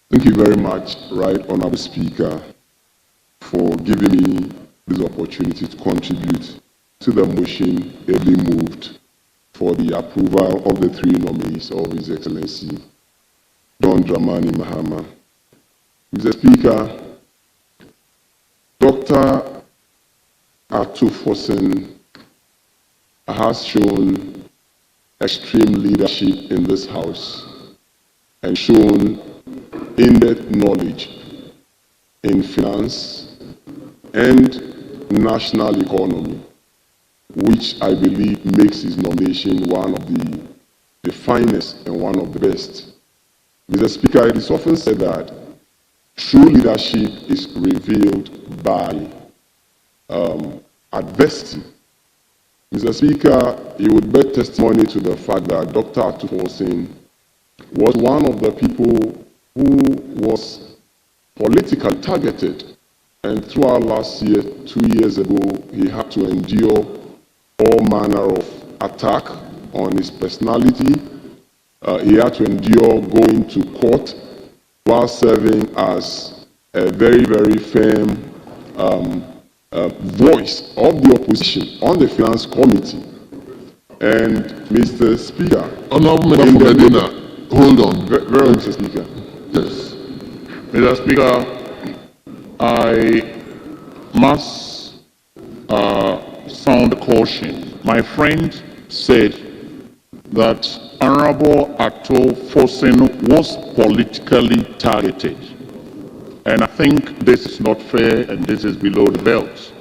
Thank you very much, Right Honorable Speaker, for giving me this opportunity to contribute to the motion ably moved for the approval of the 3 nominees of His Excellency John Dramani Mahama. Mr. Speaker, Dr. Ato Forson has shown extreme leadership in this House and shown in-depth knowledge in finance and national economy, which I believe makes his nomination one of the finest and one of the best. Mr. Speaker, it is often said that true leadership is revealed by adversity. Mr. Speaker, you would bear testimony to the fact that Dr. Ato Forson was one of the people who was politically targeted, and throughout last year, 2 years ago, he had to endure all manner of attack on his personality. He had to endure going to court while serving as a very, very firm voice of the opposition on the Finance Committee. And Mr. Speaker, Honorable Member for Medina, hold on. very well, Mr. Speaker. Yes. Mr. Speaker, I must sound caution. My friend said that Honorable Ato Forson was politically targeted. And I think this is not fair, and this is below the belt.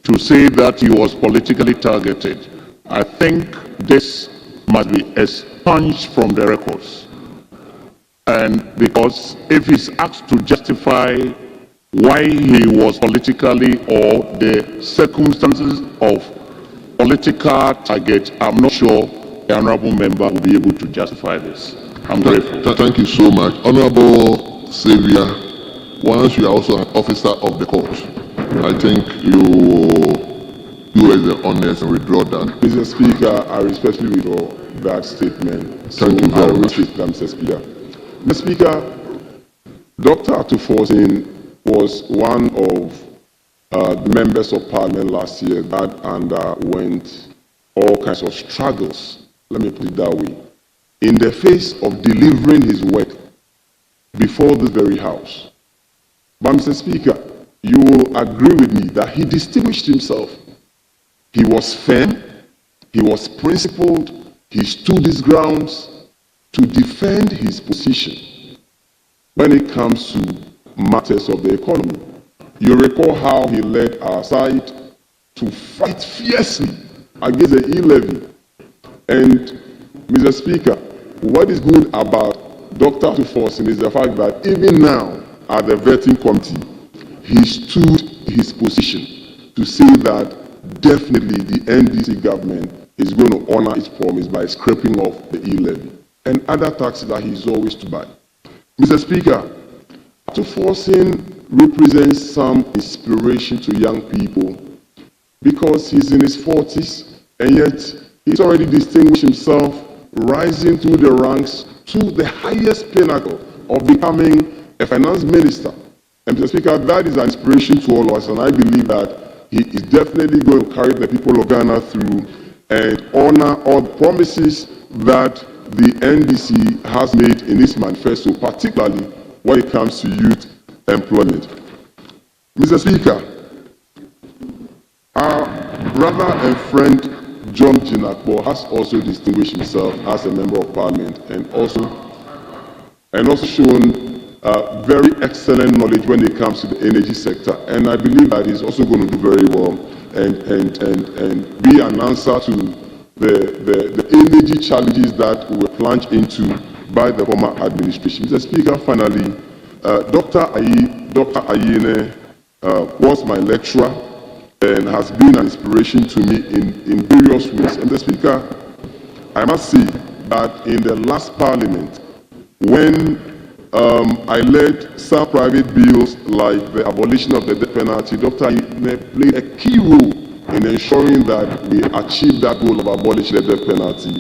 To say that he was politically targeted, I think this must be expunged from the records. And because if he's asked to justify why he was politically or the circumstances of political target, I'm not sure the honorable member will be able to justify this. I'm grateful. Thank you so much. Honorable Xavier, once you are also an officer of the court, I think you do as the honors and withdraw that. Mr. Speaker, I respectfully withdraw that statement. Thank you very much. Mr. Speaker. Mr. Speaker, Dr. Atuforsin was one of the members of parliament last year that underwent all kinds of struggles, let me put it that way, in the face of delivering his work before this very house. But Mr. Speaker, you will agree with me that he distinguished himself. He was firm, he was principled, he stood his grounds to defend his position when it comes to matters of the economy. You recall how he led our side to fight fiercely against the e-levy. And Mr. Speaker, what is good about Dr. Atuforsin is the fact that even now at the vetting committee, he stood his position to say that definitely the NDC government is going to honor its promise by scraping off the e-levy and other taxes that he's always to buy. Mr. Speaker, Atuforsin represents some inspiration to young people because he's in his 40s and yet he's already distinguished himself, rising through the ranks to the highest pinnacle of becoming a finance minister. And Mr. Speaker, that is an inspiration to all of us, and I believe that he is definitely going to carry the people of Ghana through and honor all the promises that the NDC has made in its manifesto, particularly when it comes to youth employment. Mr. Speaker, our brother and friend John Jinakbo has also distinguished himself as a member of parliament and also shown very excellent knowledge when it comes to the energy sector. And I believe that he's also going to do very well and be an answer to the energy challenges that we were plunged into by the former administration. Mr. Speaker, finally, Dr. Ayine was my lecturer and has been an inspiration to me in various ways. And Mr. Speaker, I must say that in the last parliament, when I led some private bills like the abolition of the death penalty, Dr. Ayine played a key role in ensuring that we achieve that goal of abolishing the death penalty,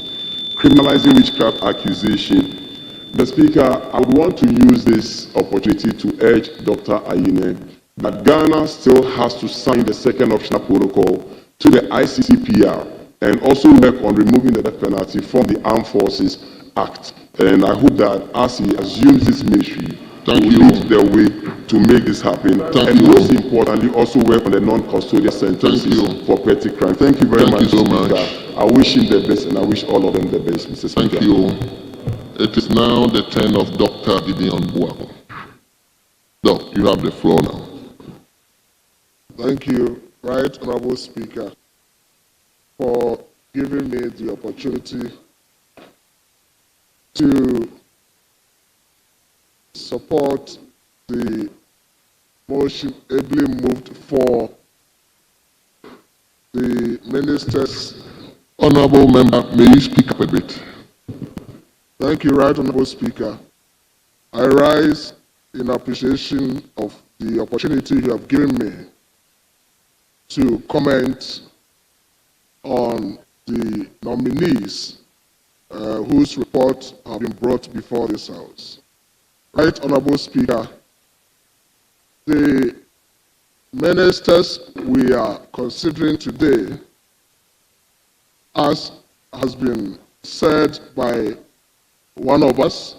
criminalizing witchcraft accusation. Mr. Speaker, I would want to use this opportunity to urge Dr. Ayine that Ghana still has to sign the second optional protocol to the ICCPR and also work on removing the death penalty from the Armed Forces Act. And I hope that as he assumes this ministry, he will lead the way to make this happen. Most importantly, also work on the non-custodial sentences for petty crime. Thank you very much, so much. I wish him the best and I wish all of them the best, Mr. Speaker. Thank you. It is now the turn of Dr. Gideon Buako. Doc, you have the floor now. Thank you, Right Honorable Speaker, for giving me the opportunity to support the motion ably moved for the ministers. Honorable member, may you speak up a bit? Thank you, Right Honorable Speaker. I rise in appreciation of the opportunity you have given me to comment on the nominees whose reports have been brought before this House. Right Honorable Speaker, the ministers we are considering today, as has been said by one of us,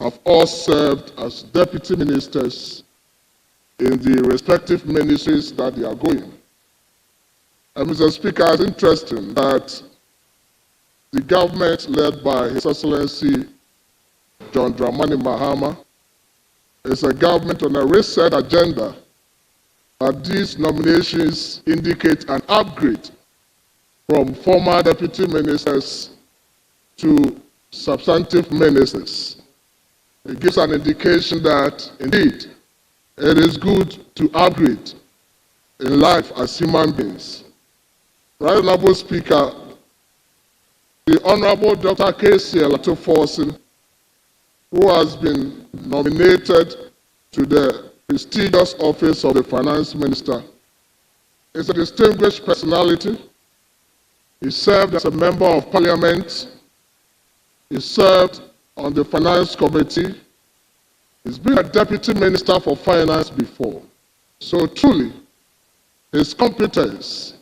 have all served as deputy ministers in the respective ministries that they are going. And Mr. Speaker, it's interesting that the government led by His Excellency John Dramani Mahama is a government on a reset agenda, that these nominations indicate an upgrade from former deputy ministers to substantive ministers. It gives an indication that, indeed, it is good to upgrade in life as human beings. Right Honorable Speaker, the Honorable Dr. K.C. Elato-Forson, who has been nominated to the prestigious office of the Finance Minister, is a distinguished personality. He served as a member of Parliament. He served on the Finance Committee. He's been a Deputy Minister for Finance before. So truly, his competence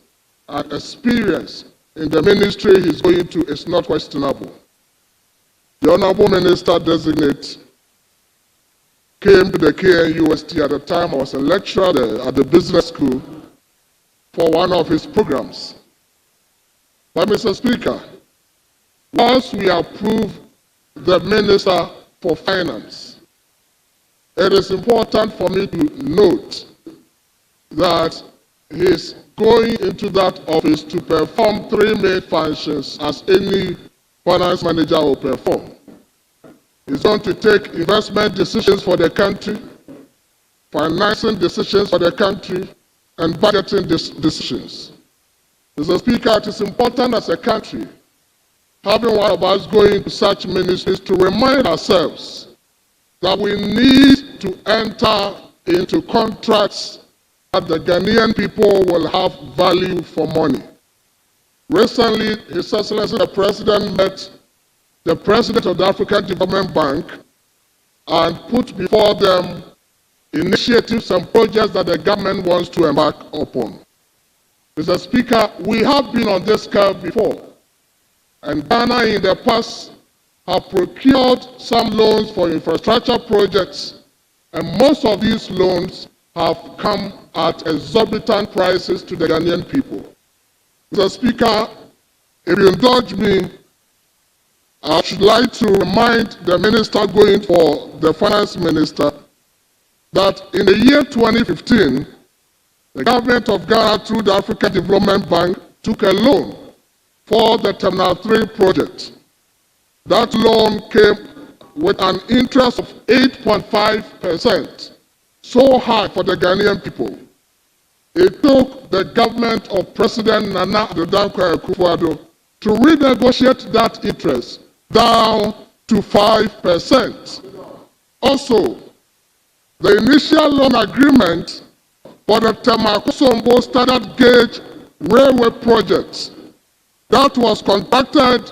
and experience in the ministry he's going to is not questionable. The Honorable Minister-designate came to the KNUST at the time I was a lecturer there at the business school for one of his programs. But Mr. Speaker, once we approve the Minister for Finance, it is important for me to note that he is going into that office to perform three main functions as any finance manager will perform. He's going to take investment decisions for the country, financing decisions for the country, and budgeting decisions. Mr. Speaker, it is important as a country, having one of us going to such ministries, to remind ourselves that we need to enter into contracts that the Ghanaian people will have value for money. Recently, His Excellency the President met the President of the African Development Bank and put before them initiatives and projects that the government wants to embark upon. Mr. Speaker, we have been on this curve before, and Ghana in the past have procured some loans for infrastructure projects, and most of these loans have come at exorbitant prices to the Ghanaian people. Mr. Speaker, if you indulge me, I should like to remind the minister going for the finance minister that in the year 2015, the government of Ghana, through the African Development Bank, took a loan for the Terminal 3 project. That loan came with an interest of 8.5%, so high for the Ghanaian people. It took the government of President Nana Addo Dankwa Akufo-Addo to renegotiate that interest down to 5%. Also, the initial loan agreement for the Tema-Akosombo Standard Gauge Railway project that was contracted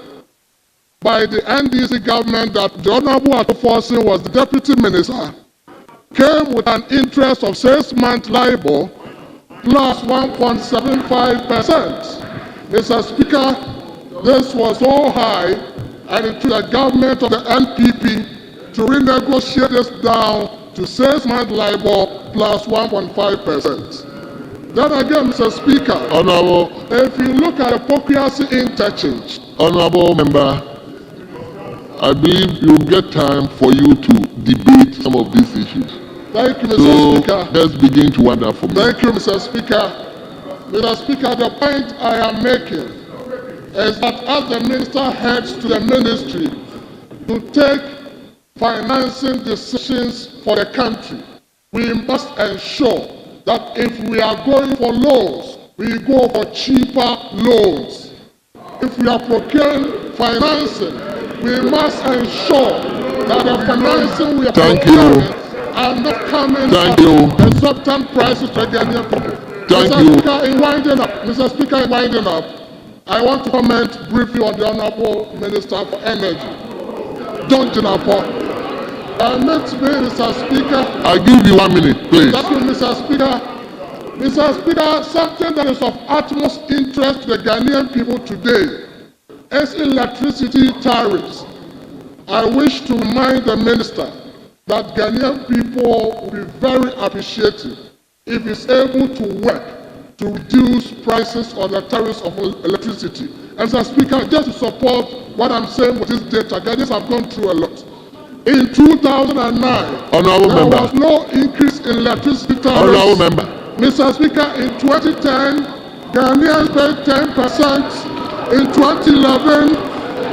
by the NDC government that the Honorable Elato-Forson was the Deputy Minister came with an interest of 6-month LIBOR plus 1.75%. Mr. Speaker, this was so high, and it took the government of the NPP to renegotiate this down to 6-month LIBOR plus 1.5%. Then again, Mr. Speaker, Honorable, if you look at the Pokuase interchange, Honorable Member, I believe you'll get time for you to debate some of these issues. thank you, Mr. So Speaker. let's begin to wonder for me. Thank you, Mr. Speaker. Mr. Speaker, the point I am making is that as the minister heads to the ministry to take financing decisions for the country, we must ensure that if we are going for loans, we go for cheaper loans. If we are procuring financing, we must ensure that the financing we are Thank procuring you. are not coming Thank at you. exorbitant prices to the Ghanaian people. Thank Mr. you. Speaker, in winding up, I want to comment briefly on the Honorable Minister for Energy, John Jinapor. Permit me, Mr. Speaker. I'll give you 1 minute, please. Thank you, Mr. Speaker. Mr. Speaker, something that is of utmost interest to the Ghanaian people today is electricity tariffs. I wish to remind the minister that Ghanaian people will be very appreciative if he's able to work to reduce prices on the tariffs of electricity. And Mr. Speaker, just to support what I'm saying with this data, Ghanaians have gone through a lot. In 2009, Honorable there Member. was no increase in electricity tariffs. Honorable Member. Mr. Speaker, in 2010, Ghanaians paid 10%. In 2011,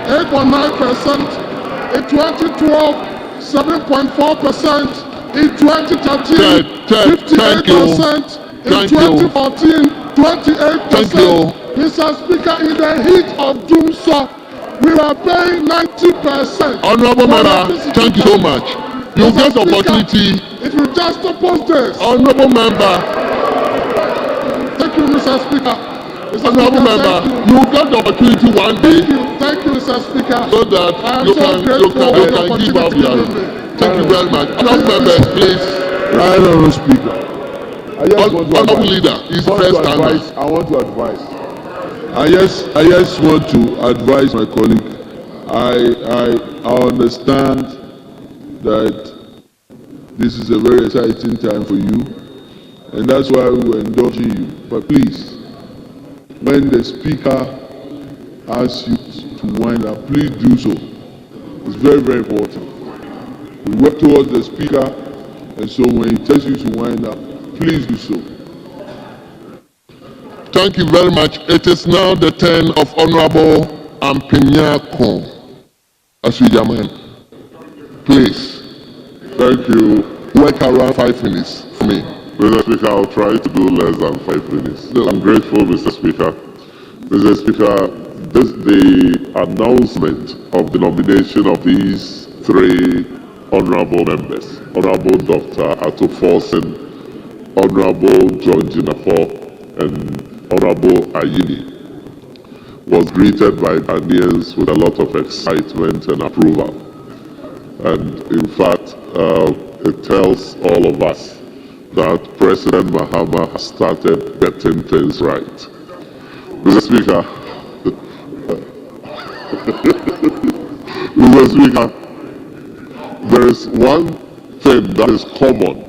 8.9%. In 2012, 7.4%. In 2013, Thank you. 58%. In Thank you. 2014, 28%. Thank you. Mr. Speaker, in the heat of doomsday, we were paying 90%. Honorable member, thank you so much. You get the opportunity. It will just oppose this. Honorable member, Thank you, Mr. Speaker. honorable member, Thank you get the opportunity one day Thank you, Mr. Speaker. so that I am you so can grateful for the give up opportunity your. given me. Thank you very much. Honorable members, please. Right, Honorable Speaker. I just want to Honorable advise. leader, is I want first to timer. advise. I want to advise. I just want to advise my colleague. I understand that this is a very exciting time for you, and that's why we were indulging you. But please, when the speaker asks you to wind up, please do so. It's very, very important. We work towards the speaker, and so when he tells you to wind up, please do so. Thank you very much. It is now the turn of Honorable Ampenyako Asujaman. Please. Thank you, Work around 5 minutes for me. Mr. Speaker. I'll try to do less than 5 minutes. No. I'm grateful, Mr. Speaker. Mr. Speaker, the announcement of the nomination of these 3 honorable members, Honorable Dr. Ato Forson, Honorable John Jinapor, and Honorable Ayini, was greeted by Ghanaians with a lot of excitement and approval. And in fact, it tells all of us that President Mahama has started getting things right. Mr. Speaker, Mr. Speaker, there is one thing that is common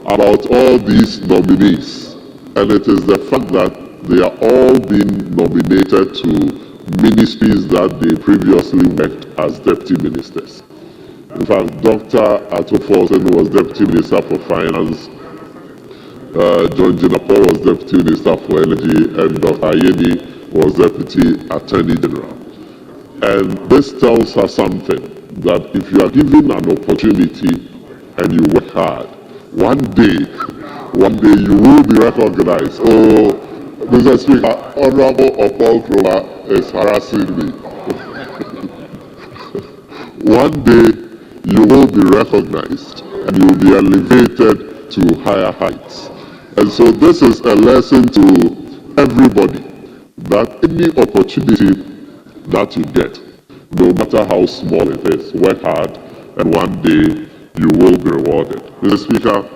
about all these nominees, and it is the fact that they are all being nominated to ministries that they previously worked as deputy ministers. In fact, Dr. Ato Forson was Deputy Minister for Finance, John Jinapor was Deputy Minister for Energy, and Dr. Ayeni was Deputy Attorney General. And this tells us something, that if you are given an opportunity and you work hard, one day you will be recognized. Oh, Mr. Speaker, Honorable Opal Kroma is harassing me. One day, you will be recognized and you will be elevated to higher heights. And so this is a lesson to everybody that any opportunity that you get, no matter how small it is, work hard and one day you will be rewarded. Mr. Speaker,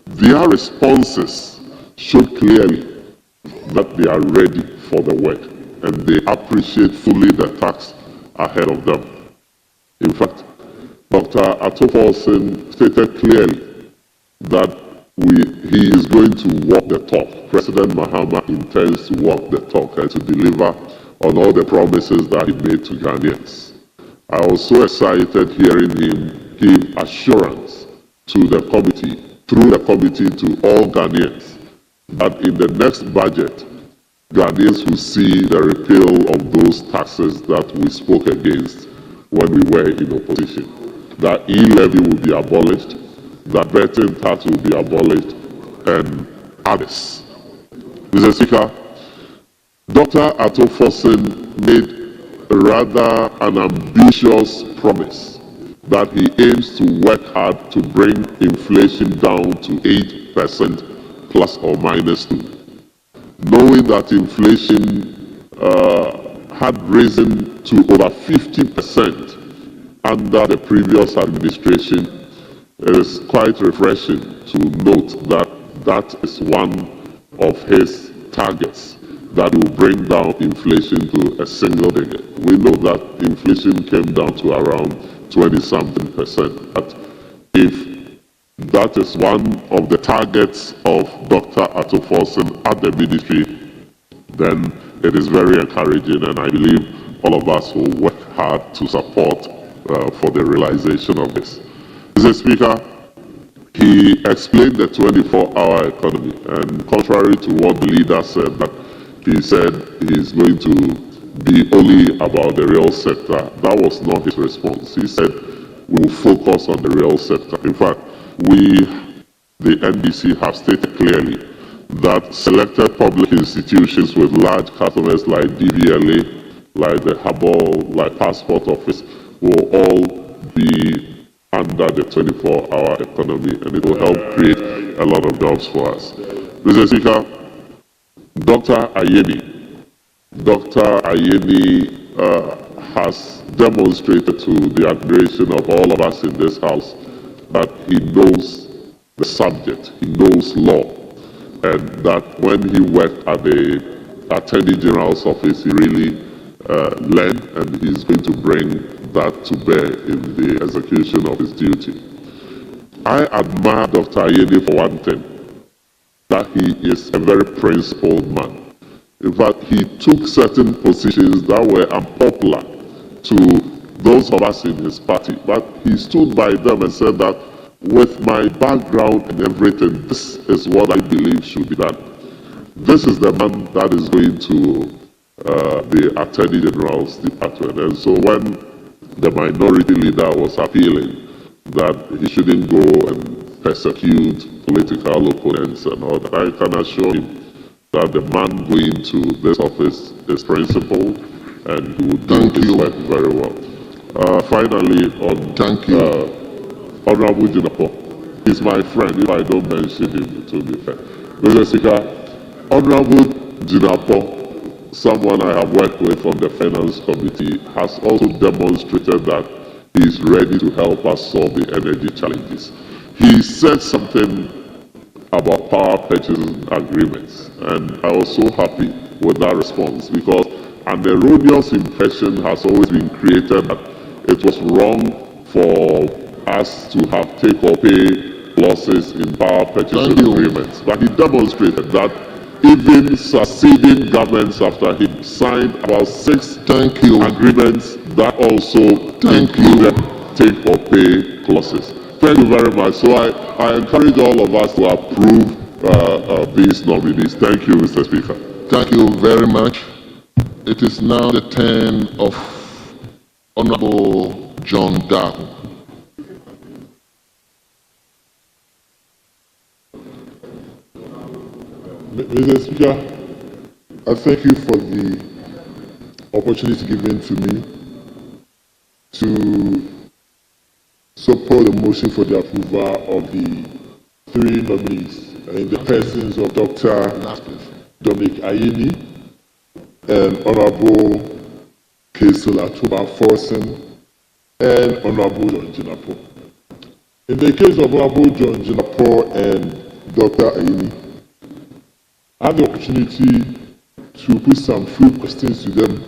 their responses showed clearly that they are ready for the work and they appreciate fully the task ahead of them. In fact, Dr. Ato Forson stated clearly that he is going to walk the talk. President Mahama intends to walk the talk and to deliver on all the promises that he made to Ghanaians. I was so excited hearing him give assurance to the committee, through the committee to all Ghanaians, that in the next budget, Ghanaians will see the repeal of those taxes that we spoke against when we were in opposition. That e-levy will be abolished, that betting tax will be abolished, and others. Mr. Speaker, Dr. Ato Forson made rather an ambitious promise that he aims to work hard to bring inflation down to 8% plus or minus 2. Knowing that inflation had risen to over 50% under the previous administration, it is quite refreshing to note that that is one of his targets that will bring down inflation to a single digit. We know that inflation came down to around 20-something%. But if that is one of the targets of Dr. Ato Forson at the ministry, then it is very encouraging, and I believe all of us will work hard to support for the realization of this. Mr. Speaker, he explained the 24-hour economy, and contrary to what the leader said, that he said he is going to be only about the real sector, that was not his response. He said we will focus on the real sector. In fact, we, the NDC, have stated clearly that selected public institutions with large customers like DVLA, like the Harbour, like Passport Office, will all be under the 24-hour economy, and it will help create a lot of jobs for us. Mr. Speaker, Dr. Ayeni has demonstrated to the admiration of all of us in this House that he knows the subject, he knows law, and that when he worked at the Attorney General's office, he really learned, and he's going to bring that to bear in the execution of his duty. I admire Dr. Ayeni for one thing, that he is a very principled man. In fact, he took certain positions that were unpopular to those of us in his party, but he stood by them and said that with my background and everything, this is what I believe should be done. This is the man that is going to the Attorney General's department. And so when the minority leader was appealing that he shouldn't go and persecute political opponents and all that, I can assure him that the man going to this office is principled and he will do his work very well. Finally, on Honorable Jinapor, he's my friend. If I don't mention him, it will be fair. Mr. Speaker, Honorable Jinapor, someone I have worked with from the Finance Committee, has also demonstrated that he is ready to help us solve the energy challenges. He said something about power purchase agreements, and I was so happy with that response, because an erroneous impression has always been created that it was wrong for us to have take-or-pay clauses in power purchase agreements. But he demonstrated that even succeeding governments after him signed about 6 agreements that also included take-or-pay clauses. Thank you very much. So I encourage all of us to approve these nominees. Thank you, Mr. Speaker. Thank you very much. It is now the turn of Honorable John Dahu. Mr. Speaker, I thank you for the opportunity given to me to support the motion for the approval of the 3 nominees in the persons of Dr. Dominic Ayeni and Honorable Kesula Tuba-Forson and Honorable John Jinapor. In the case of Honorable John Jinapor and Dr. Ayeni, I had the opportunity to put some few questions to them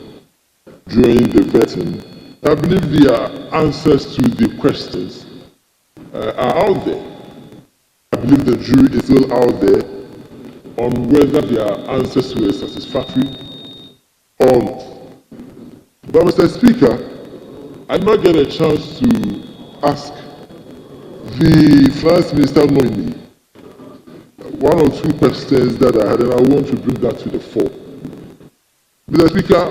during the vetting. I believe their answers to the questions are out there. I believe the jury is still out there on whether their answers were satisfactory or not. But Mr. Speaker, I did not get a chance to ask the Finance Minister nominee 1 or 2 questions that I had, and I want to bring that to the fore. Mr. Speaker,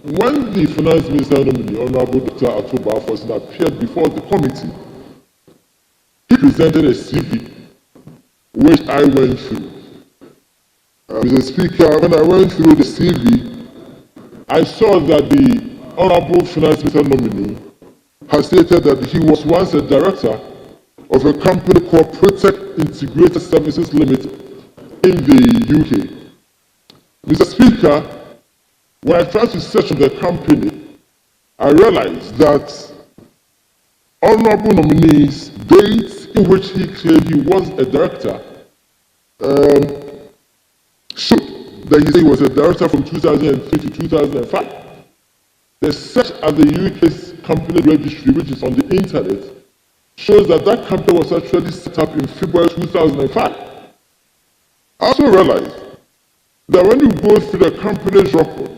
when the Finance Minister nominee, Honorable Dr. Atuba-Forson, appeared before the committee, he presented a CV which I went through. Mr. Speaker, when I went through the CV, I saw that the Honorable Finance Minister nominee has stated that he was once a director of a company called Protect Integrated Services Limited in the UK. Mr. Speaker, when I tried to search on the company, I realized that honorable nominee's dates in which he claimed he was a director showed that he said he was a director from 2003 to 2005. The search at the UK's company registry, which is on the internet, shows that that company was actually set up in February 2005. I also realized that when you go through the company's record,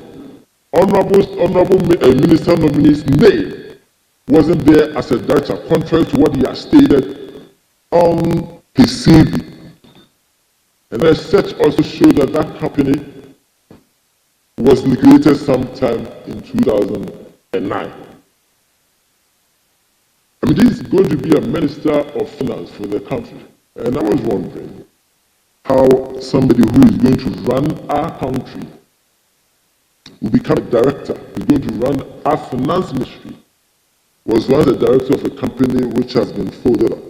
Honorable Minister nominee's name wasn't there as a director, contrary to what he has stated on his CV. And the search also showed that that company was liquidated sometime in 2009. I mean, this is going to be a minister of finance for the country. And I was wondering how somebody who is going to run our country will become a director, who's going to run our finance ministry, was once the director of a company which has been folded up.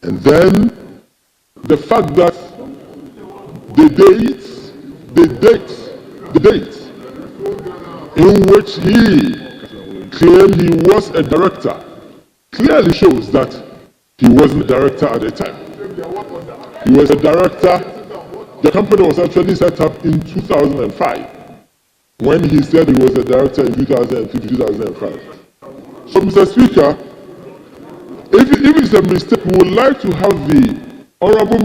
And then the fact that the date in which he claimed he was a director clearly shows that he wasn't a director at the time. He was a director. The company was actually set up in 2005 when he said he was a director in 2003-2005. So, Mr. Speaker, if it's a mistake, we would like to have the Honorable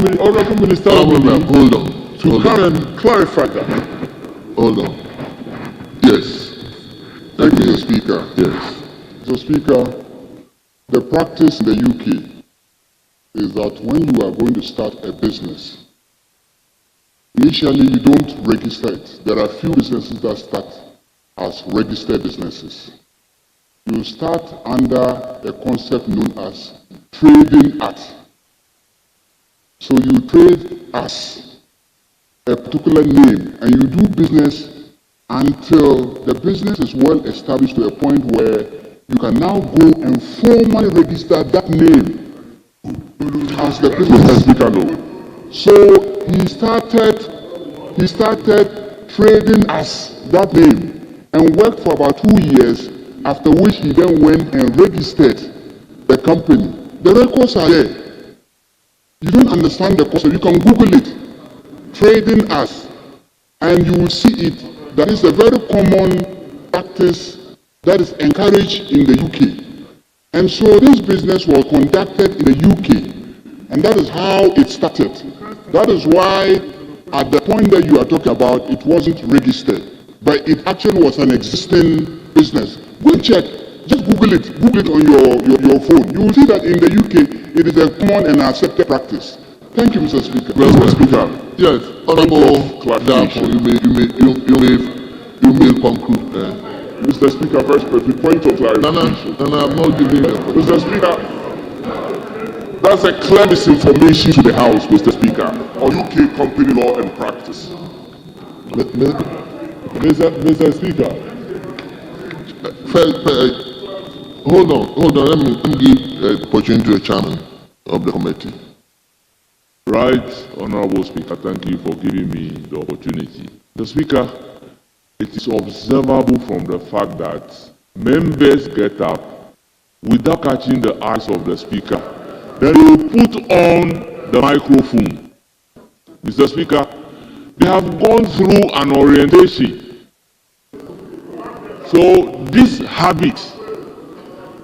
Minister to come and clarify that. Hold on. Yes. Thank you, Mr. Speaker. Yes. So, Speaker, the practice in the UK is that when you are going to start a business, initially you don't register it. There are few businesses that start as registered businesses. You start under a concept known as trading as. So you trade as a particular name and you do business until the business is well established to a point where you can now go and formally register that name as the business. Speaker, no. So he started trading as that name and worked for about 2 years, after which he then went and registered the company. The records are there. You don't understand the concept, you can Google it. Trading as, and you will see it. That is a very common practice that is encouraged in the UK. And so this business was conducted in the UK. And that is how it started. That is why at the point that you are talking about, it wasn't registered. But it actually was an existing business. Go and check. Just Google it. Google it on your phone. You will see that in the UK, it is a common and accepted practice. Thank you, Mr. Speaker. Mr. Speaker. Yes, Honorable Darko, you may conclude. Mr. Speaker, first, but the point of clarification. No, I'm not giving you a question. Mr. Speaker, that's a clear misinformation to the House, Mr. Speaker, on UK company law and practice. Mr. Speaker. Hold on. Let me give the opportunity to the chairman of the committee. Right, Honorable Speaker, thank you for giving me the opportunity. The Speaker, it is observable from the fact that members get up without catching the eyes of the Speaker. Then they will put on the microphone. Mr. Speaker, they have gone through an orientation. So this habit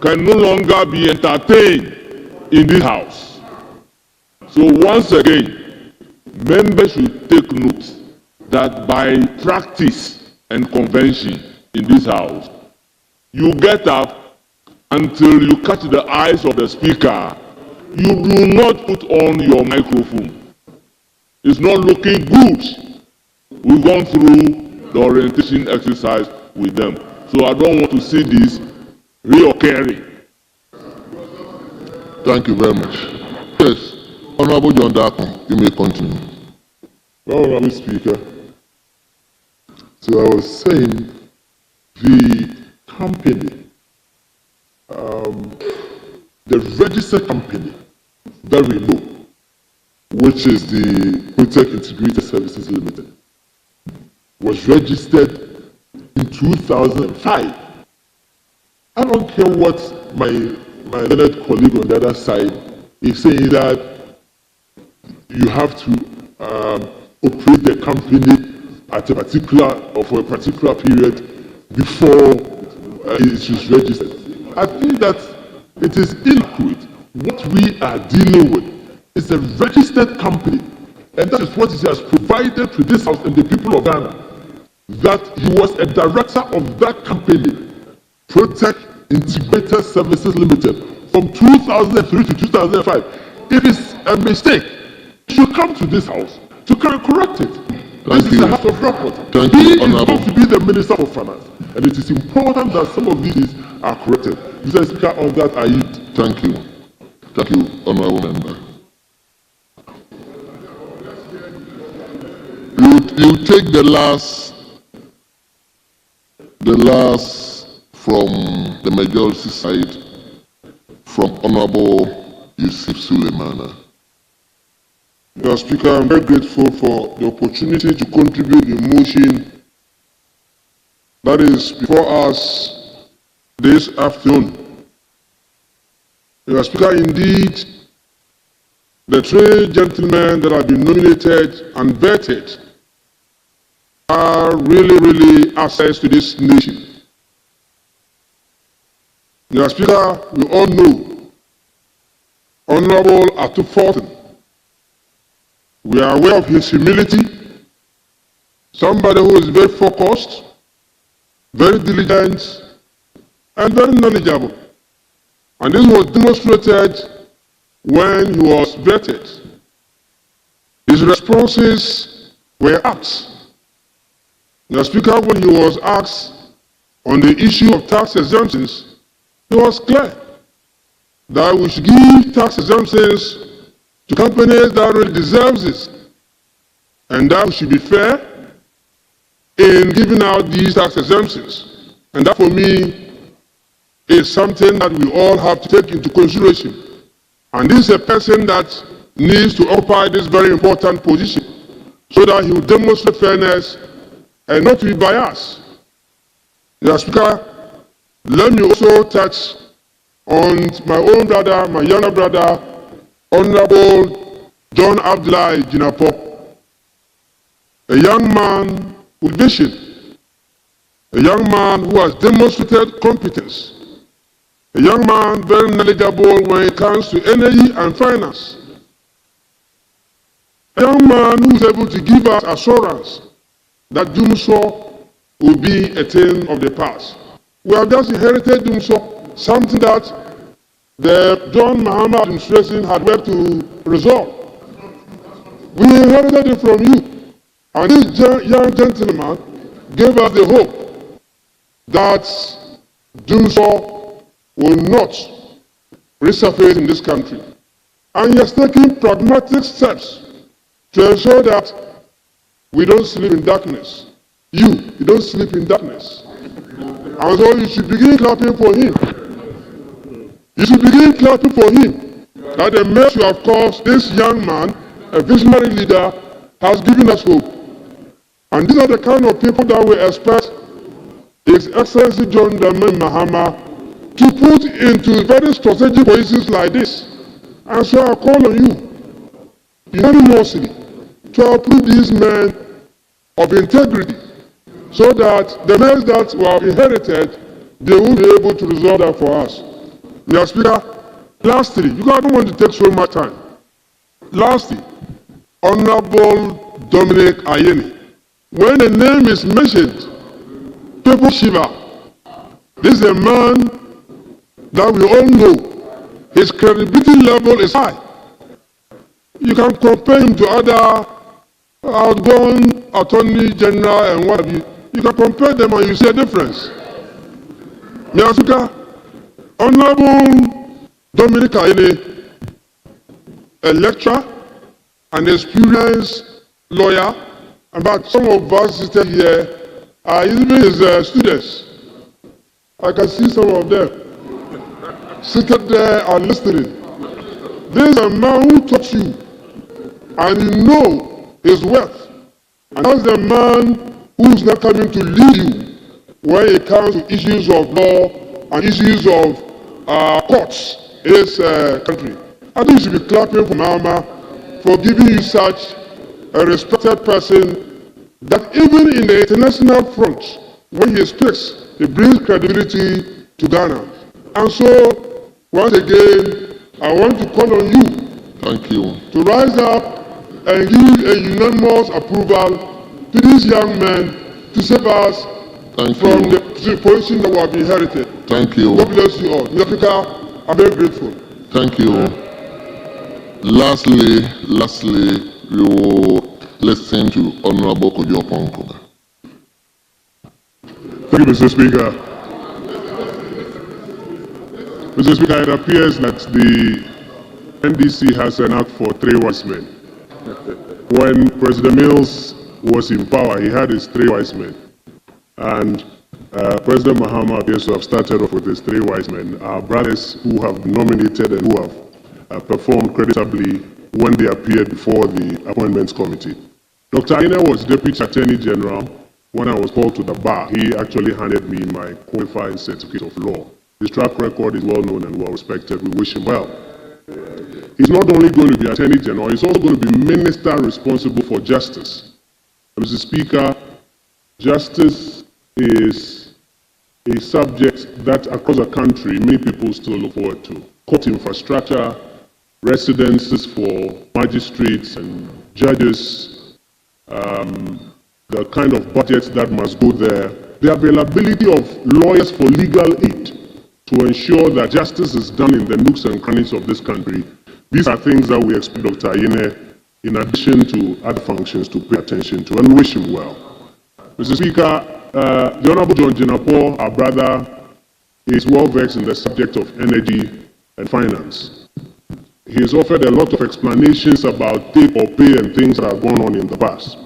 can no longer be entertained in this House. So once again, members should take note that by practice and convention in this House, you get up until you catch the eyes of the Speaker. You do not put on your microphone. It's not looking good. We've gone through the orientation exercise with them. So I don't want to see this reoccurring. Thank you very much. Yes, Honorable John Darko, you may continue. Honorable Speaker, so I was saying the company, the registered company that we know, which is the Protect Integrated Services Limited, was registered in 2005. I don't care what my learned colleague on the other side is saying, that you have to operate the company at a particular or for a particular period before it is registered. I think that it is inaccurate. What we are dealing with is a registered company, and that is what he has provided to this House and the people of Ghana, that he was a director of that company, Protect Integrated Services Limited, from 2003 to 2005. It is a mistake. You should come to this House to correct it. This is a House of record. He is going to be the Minister of Finance, and it is important that some of these are corrected. Mr. Speaker, on that I yield. Thank you. Thank you, Honorable Member. You take the last from the majority side, from Honorable Yusuf Suleimana. Mr. Speaker, I'm very grateful for the opportunity to contribute the motion that is before us this afternoon. Mr. Speaker, indeed, the three gentlemen that have been nominated and vetted are really assets to this nation. Mr. Speaker, we all know Honorable Atu Fortin. We are aware of his humility, somebody who is very focused, very diligent, and very knowledgeable. And this was demonstrated when he was vetted. His responses were asked. The Speaker, when he was asked on the issue of tax exemptions, it was clear that we should give tax exemptions to companies that really deserve this, and that we should be fair in giving out these tax exemptions. And that, for me, is something that we all have to take into consideration. And this is a person that needs to occupy this very important position so that he will demonstrate fairness and not to be biased. Mr. Speaker, let me also touch on my own brother, my younger brother, Honorable John Abdullahi Jinapo, a young man with vision, a young man who has demonstrated competence, a young man very knowledgeable when it comes to energy and finance, a young man who is able to give us assurance that Dumso will be a thing of the past. We have just inherited Dumso, something that the John Mahama administration had worked to resolve. We inherited it from you. And this young gentleman gave us the hope that Dumso will not resurface in this country. And he has taken pragmatic steps to ensure that we don't sleep in darkness. You don't sleep in darkness. And so you should begin clapping for him. You should begin clapping for him. That the mess you have caused, this young man, a visionary leader, has given us hope. And these are the kind of people that we expect His Excellency John Dramani Mahama to put into very strategic positions like this. And so I call on you unanimously to approve these men of integrity so that the men that were inherited, they will be able to resolve that for us. Mr. Speaker, lastly, I don't want to take so much time. Lastly, Honorable Dominic Ayeni. When the name is mentioned, people shiver. This is a man that we all know. His credibility level is high. You can compare him to other outgoing attorney general and what have you. You can compare them and you see a difference. Mr. Speaker, Honorable Dominic Ayeni, a lecturer, an experienced lawyer, but some of us seated here are even his students. I can see some of them seated there and listening. This is a man who taught you, and you know his worth. And that's the man who's not coming to lead you when it comes to issues of law and issues of courts in this country. I think you should be clapping for Mama for giving you such a respected person that even in the international front, when he speaks, he brings credibility to Ghana. And so, once again, I want to call on you. Thank you. To rise up and give a unanimous approval to these young men to save us from the position that we have inherited. Thank you. God bless you all. In Africa, I'm very grateful. Thank you. Lastly, we will listen to Honorable Kojo Oponko. Thank you, Mr. Speaker. Mr. Speaker, it appears that the NDC has an act for 3 wise men. When President Mills was in power, he had his 3 wise men. And President Mahama appears to have started off with his 3 wise men, our brothers who have been nominated and who have performed creditably when they appeared before the Appointments Committee. Dr. Aina was Deputy Attorney General. When I was called to the bar, he actually handed me my qualifying certificate of law. His track record is well known and well respected. We wish him well. He's not only going to be Attorney General, he's also going to be Minister responsible for justice. Mr. Speaker, justice is a subject that across the country many people still look forward to. Court infrastructure, residences for magistrates and judges, the kind of budgets that must go there, the availability of lawyers for legal aid to ensure that justice is done in the nooks and crannies of this country. These are things that we expect Dr. Ayine, in addition to other functions, to pay attention to, and wish him well. Mr. Speaker, the Honorable John Jinapor, our brother, is well versed in the subject of energy and finance. He has offered a lot of explanations about take or pay and things that have gone on in the past.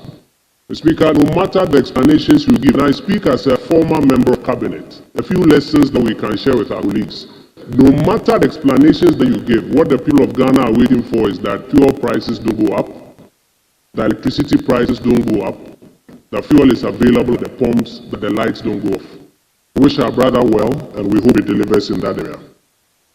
Mr. Speaker, no matter the explanations you give, and I speak as a former member of cabinet, a few lessons that we can share with our colleagues. No matter the explanations that you give, what the people of Ghana are waiting for is that fuel prices don't go up, the electricity prices don't go up, the fuel is available at the pumps, but the lights don't go off. We wish our brother well, and we hope he delivers in that area.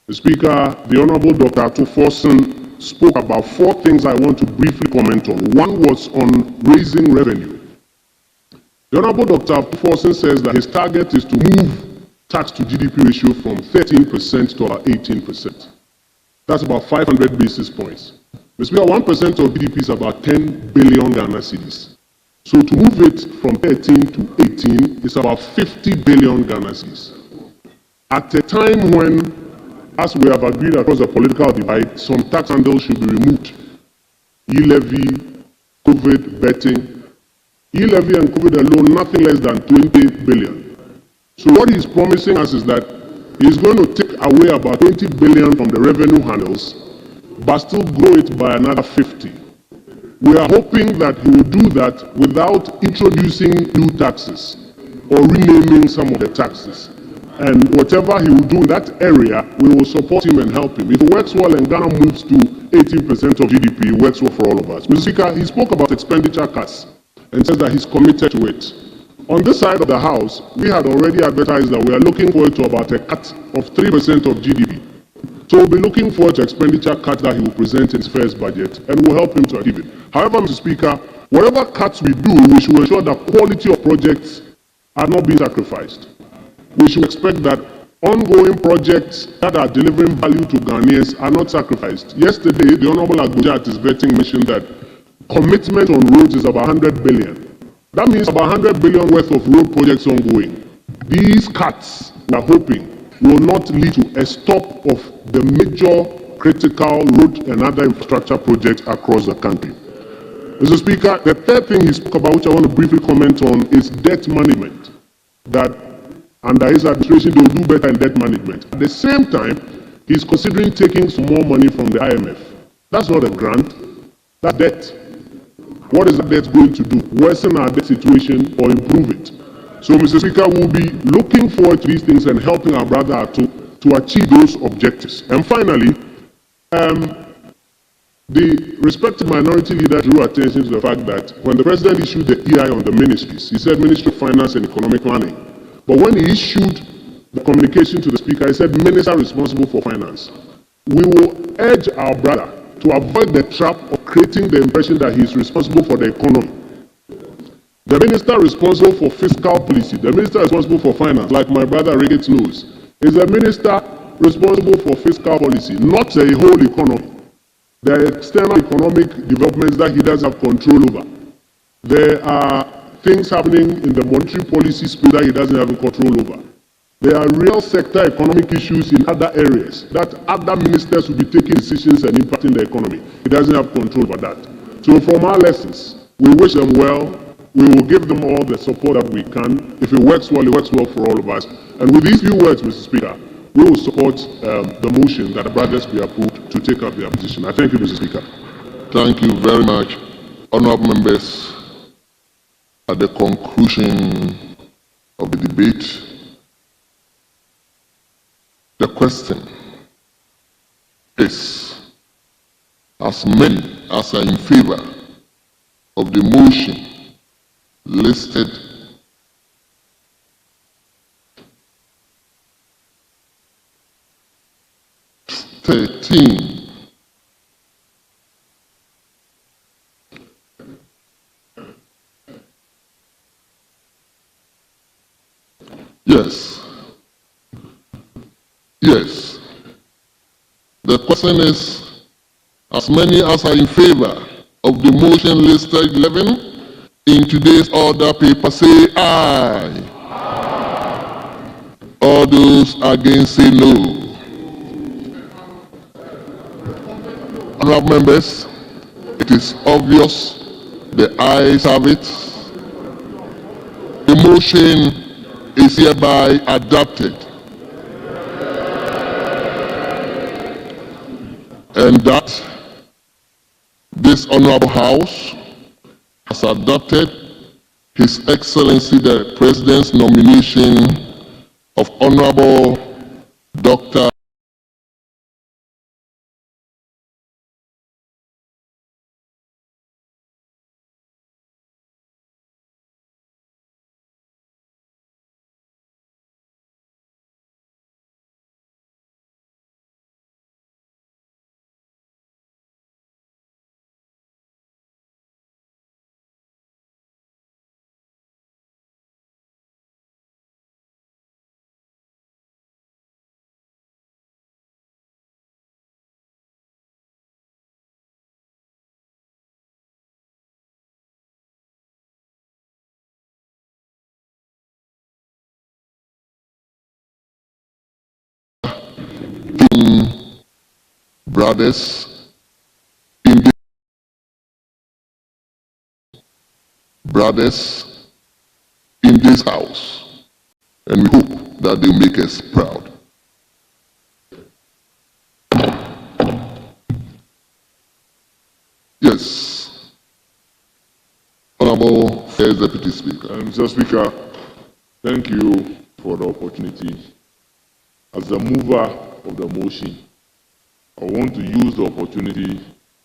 Mr. Speaker, the Honorable Dr. Atuforson spoke about 4 things I want to briefly comment on. One was on raising revenue. The Honorable Dr. Atuforson says that his target is to move tax to GDP ratio from 13% to about 18%. That's about 500 basis points. Mr. Speaker, 1% of GDP is about 10 billion Ghana cedis. So to move it from 13 to 18 is about 50 billion Ghana cedis. At a time when, as we have agreed across the political divide, some tax handles should be removed. E-levy, COVID, betting. E-levy and COVID alone, nothing less than 20 billion. So what he's promising us is that he's going to take away about 20 billion from the revenue handles, but still grow it by another 50. We are hoping that he will do that without introducing new taxes or renaming some of the taxes. And whatever he will do in that area, we will support him and help him. If it works well and Ghana moves to 18% of GDP, it works well for all of us. Mr. Speaker, he spoke about expenditure cuts and says that he's committed to it. On this side of the House, we had already advertised that we are looking forward to about a cut of 3% of GDP. So we'll be looking forward to expenditure cuts that he will present in his first budget, and we'll help him to achieve it. However, Mr. Speaker, whatever cuts we do, we should ensure that quality of projects are not being sacrificed. We should expect that ongoing projects that are delivering value to Ghanaians are not sacrificed. Yesterday, the Honorable Agboja at his vetting mentioned that commitment on roads is about 100 billion. That means about 100 billion worth of road projects ongoing. These cuts, we are hoping, will not lead to a stop of the major critical road and other infrastructure projects across the country. Mr. Speaker, the third thing he spoke about, which I want to briefly comment on, is debt management. That under his administration, they will do better in debt management. At the same time, he's considering taking some more money from the IMF. That's not a grant, that's debt. What is that debt going to do? Worsen our debt situation or improve it? So, Mr. Speaker, we'll be looking forward to these things and helping our brother to achieve those objectives. And finally, the respected minority leader drew attention to the fact that when the president issued the EI on the ministries, he said Ministry of Finance and Economic Planning. But when he issued the communication to the speaker, he said Minister responsible for finance. We will urge our brother to avoid the trap of creating the impression that he is responsible for the economy. The minister responsible for fiscal policy, the minister responsible for finance, like my brother Riggett knows, is the minister responsible for fiscal policy, not the whole economy. There are external economic developments that he doesn't have control over. There are things happening in the monetary policy space that he doesn't have control over. There are real sector economic issues in other areas that other ministers will be taking decisions and impacting the economy. He doesn't have control over that. So from our lessons, we wish them well. We will give them all the support that we can. If it works well for all of us. And with these few words, Mr. Speaker, we will support the motion that the brothers be approved to take up their position. I thank you, Mr. Speaker. Thank you very much. Honorable members, at the conclusion of the debate, the question is, as many as are in favor of the motion listed (13) Yes. Yes. The question is, as many as are in favor of the motion listed 11 in today's order paper, say aye. All those against, say no. Honorable members, it is obvious the ayes have it. The motion is hereby adopted. And that this Honorable House has adopted His Excellency the President's nomination of Honorable Dr. brothers in this house, and we hope that they make us proud. Yes. Honorable First Deputy Speaker. Mr. Speaker, thank you for the opportunity. As the mover of the motion, I want to use the opportunity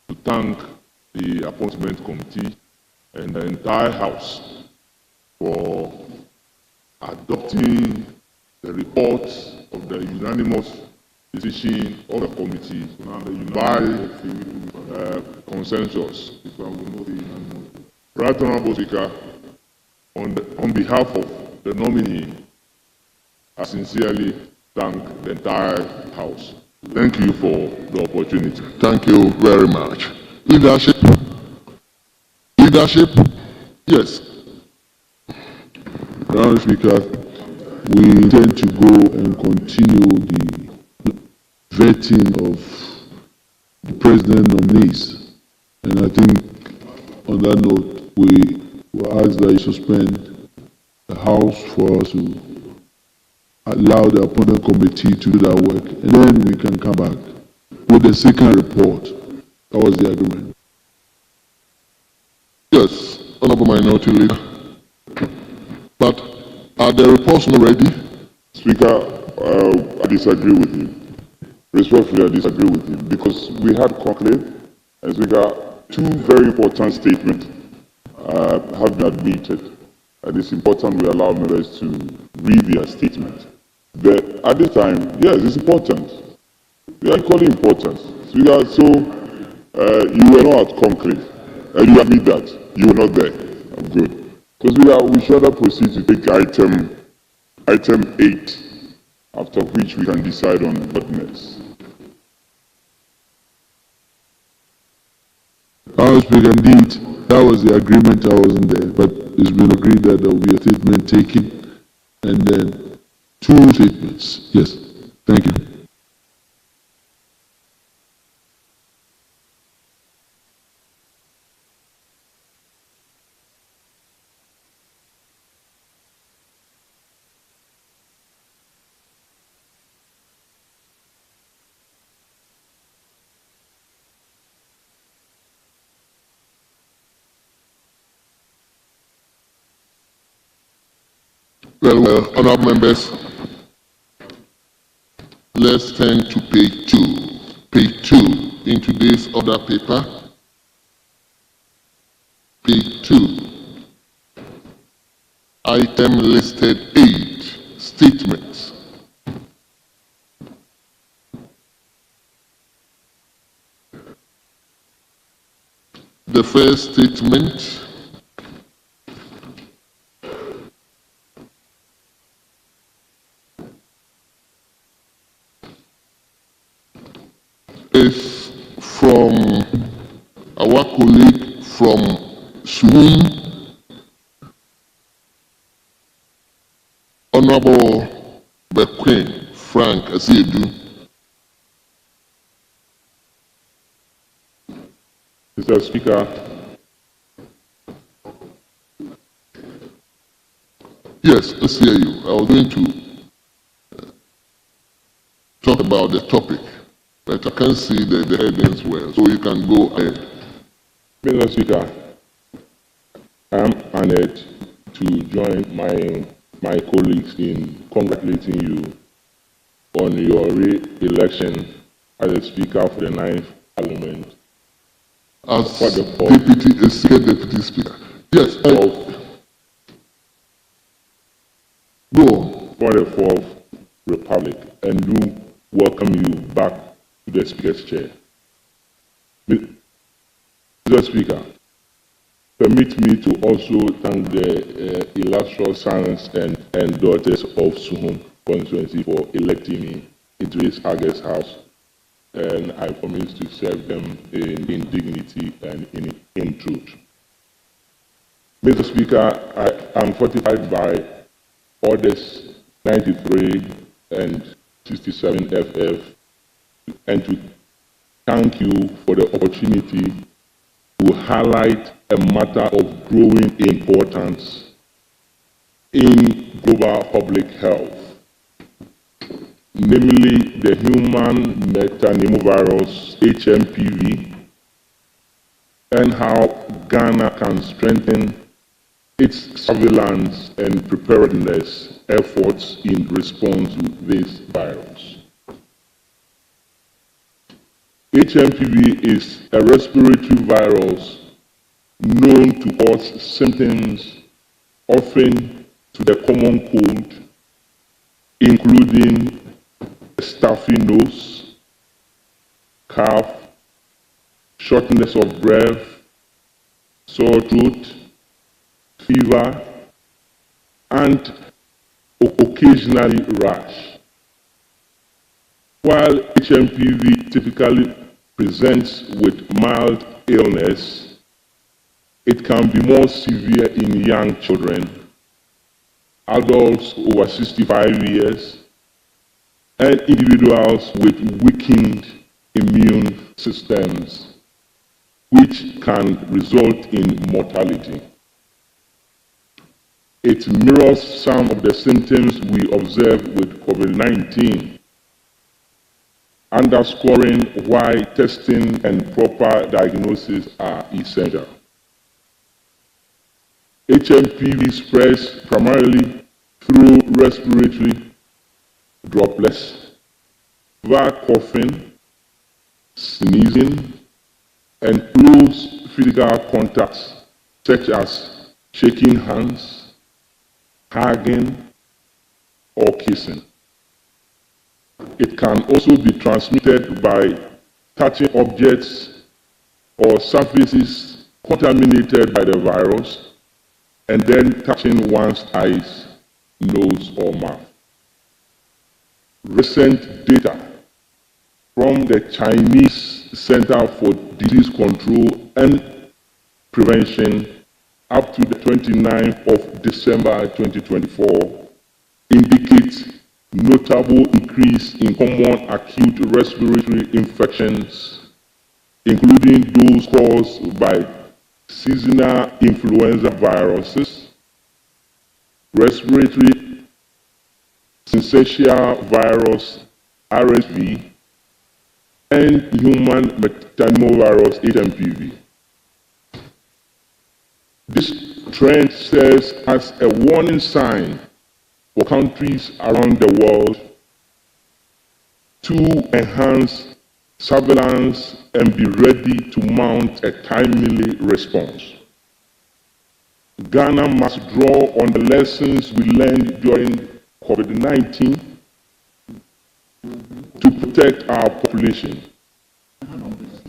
to thank the appointment committee and the entire House for adopting the report of the unanimous decision of the committee by consensus. Right Honorable Speaker, on behalf of the nominee, I sincerely thank the entire House. Thank you for the opportunity. Thank you very much. Leadership. Leadership. Yes. Madam Speaker, we intend to go and continue the vetting of the president nominees. And I think on that note, we will ask that you suspend the House for us to allow the appointment committee to do that work. And then we can come back with the second report. That was the agreement. Yes, Honorable Minority Leader. But are the reports not ready? Speaker, I disagree with you. Respectfully, I disagree with you because we had conclave, and Speaker, two very important statements have been admitted. And it's important we allow members to read their statement. At this time, yes, it's important. They are equally important. Speaker, so you were not at conclave, and you admit that. You were not there. I'm good. Because we should proceed to take item 8, after which we can decide on what next. Madam Speaker, indeed, that was the agreement. I wasn't there, but it's been agreed that there will be a statement taken, and then 2 statements. Yes, thank you. Well, honorable members, let's turn to page 2. Page 2 in today's order paper. Page 2. Item listed 8, statements. The first statement is from our colleague from Suhum, Honorable Bequin Frank Asiedu. Mr. Speaker, Yes, let's hear you. I was going to talk about the topic, but I can't see the headings well, so you can go ahead. Mr. Speaker, I am honored to join my colleagues in congratulating you on your re-election as a Speaker for the 9th Parliament As For the fourth. Deputy Speaker. Yes, of go on. for the 4th Republic, and do welcome you back to the Speaker's chair. Mr. Speaker, permit me to also thank the illustrious sons and daughters of Suhum constituency for electing me into this August House, and I promise to serve them in dignity and in truth. Mr. Speaker, I am fortified by Orders 93 and 67 FF, and to thank you for the opportunity to highlight a matter of growing importance in global public health, namely the human metapneumovirus HMPV, and how Ghana can strengthen its surveillance and preparedness efforts in response to this virus. HMPV is a respiratory virus known to cause symptoms often to the common cold, including a stuffy nose, cough, shortness of breath, sore throat, fever, and occasionally rash. While HMPV typically presents with mild illness, it can be more severe in young children, adults over 65 years, and individuals with weakened immune systems, which can result in mortality. It mirrors some of the symptoms we observe with COVID-19, underscoring why testing and proper diagnosis are essential. HMPV spreads primarily through respiratory droplets, via coughing, sneezing, and close physical contacts such as shaking hands, hugging, or kissing. It can also be transmitted by touching objects or surfaces contaminated by the virus, and then touching one's eyes, nose, or mouth. Recent data from the Chinese Center for Disease Control and Prevention up to the 29th of December 2024 indicates notable increase in common acute respiratory infections, including those caused by seasonal influenza viruses, respiratory syncytial virus RSV, and human metapneumovirus HMPV. This trend serves as a warning sign for countries around the world to enhance surveillance and be ready to mount a timely response. Ghana must draw on the lessons we learned during COVID-19 to protect our population.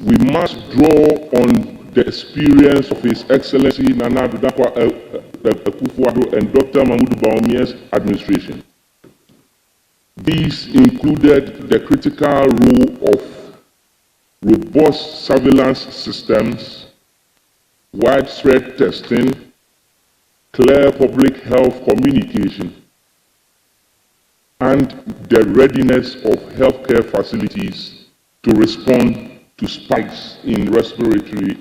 We must draw on the experience of His Excellency Nana Addo Dankwa Akufo-Addo and Dr. Mahmoud Bawumia's administration. These included the critical role of robust surveillance systems, widespread testing, clear public health communication, and the readiness of healthcare facilities to respond to spikes in respiratory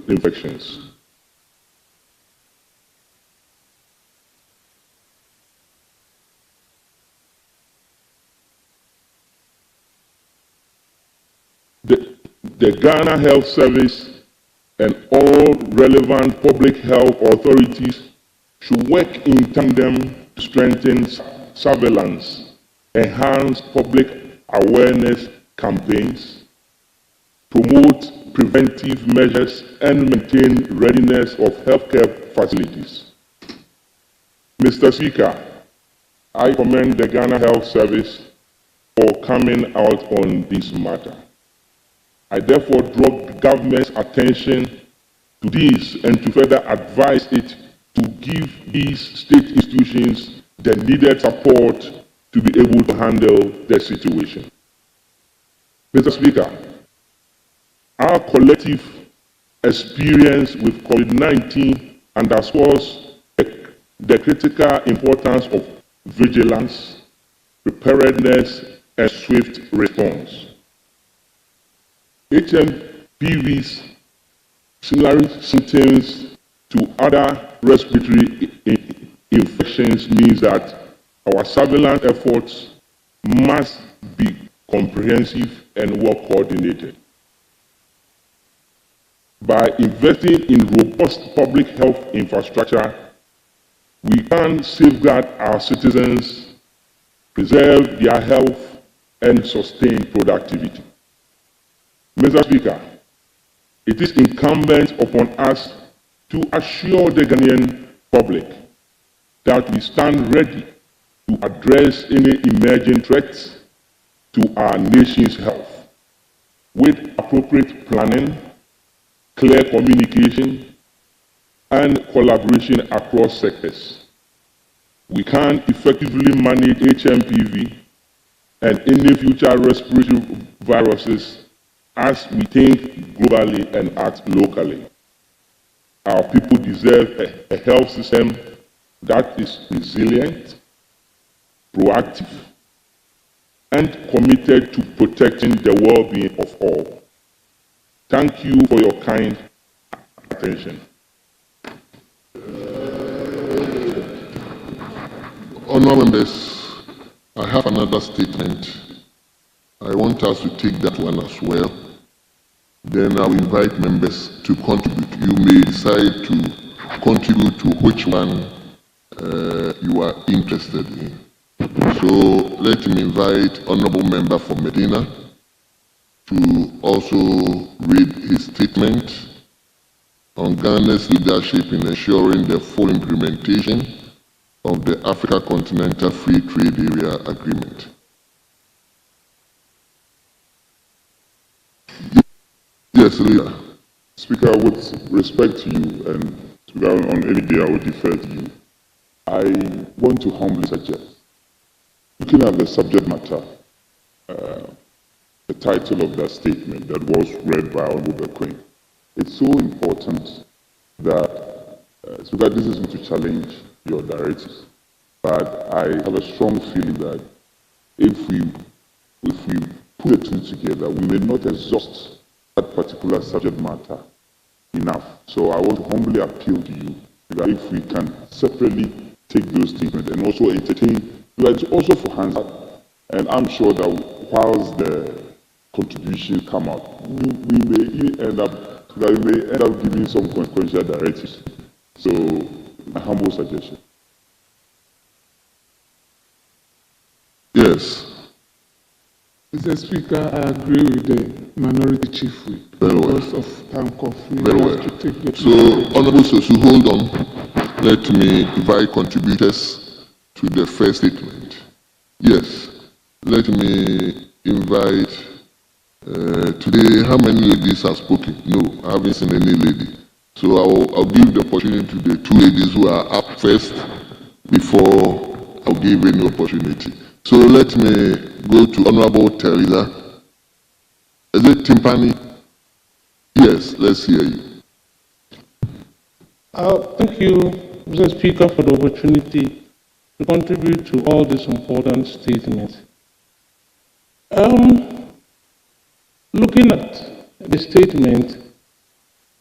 infections. The Ghana Health Service and all relevant public health authorities should work in tandem to strengthen surveillance, enhance public awareness campaigns, promote preventive measures, and maintain readiness of healthcare facilities. Mr. Speaker, I commend the Ghana Health Service for coming out on this matter. I therefore draw government's attention to this and to further advise it to give these state institutions the needed support to be able to handle the situation. Mr. Speaker, our collective experience with COVID-19 underscores the critical importance of vigilance, preparedness, and swift response. HMPV's similar symptoms to other respiratory infections means that our surveillance efforts must be comprehensive and well coordinated. By investing in robust public health infrastructure, we can safeguard our citizens, preserve their health, and sustain productivity. Mr. Speaker, it is incumbent upon us to assure the Ghanaian public that we stand ready to address any emerging threats to our nation's health with appropriate planning, clear communication, and collaboration across sectors. We can effectively manage HMPV and any future respiratory viruses as we think globally and act locally. Our people deserve a health system that is resilient, proactive, and committed to protecting the well-being of all. Thank you for your kind attention. Honourable members, I have another statement. I want us to take that one as well. Then I'll invite members to contribute. You may decide to contribute to which one you are interested in. So let me invite Honourable Member for Medina to also read his statement on Ghana's leadership in ensuring the full implementation of the Africa Continental Free Trade Area Agreement. Yes, leader. Speaker, with respect to you, and Speaker, on any day I will defer to you, I want to humbly suggest, looking at the subject matter, the title of that statement that was read by Honorable Bekwai, it's so important that, Speaker, this is not to challenge your directives, but I have a strong feeling that if we put the two together, we may not exhaust that particular subject matter enough. So I want to humbly appeal to you that if we can separately take those statements and also entertain, it's also for hands up. And I'm sure that whilst the contributions come out, we may end up giving some consequential directives. So, my humble suggestion. Honourable Member for Medina. Speaker, with respect to you, and Speaker, on any day I will defer to you, I want to humbly suggest, looking at the subject matter, the title of that statement that was read by Honorable Bekwai, it's so important that, Speaker, this is not to challenge your directives, but I have a strong feeling that if we put the two together, we may not exhaust that particular subject matter enough. So I want to humbly appeal to you that if we can separately take those statements and also entertain, it's also for hands up. And I'm sure that whilst the contributions come out, we may end up giving some consequential directives. So, my humble suggestion. Yes, Mr. Speaker, I agree with the minority chief whip. Very well. Because of time conflict, very we well. have to take the So, Honorable Sosu, hold on. Let me invite contributors to the first statement. Yes, let me invite, today, how many ladies have spoken? No, I haven't seen any lady. So I'll give the opportunity to the two ladies who are up first before I'll give any opportunity. So let me go to Honorable Teresa. Is it Timpani? Yes, let's hear you. Thank you, Mr. Speaker, for the opportunity to contribute to all these important statements. Looking at the statement,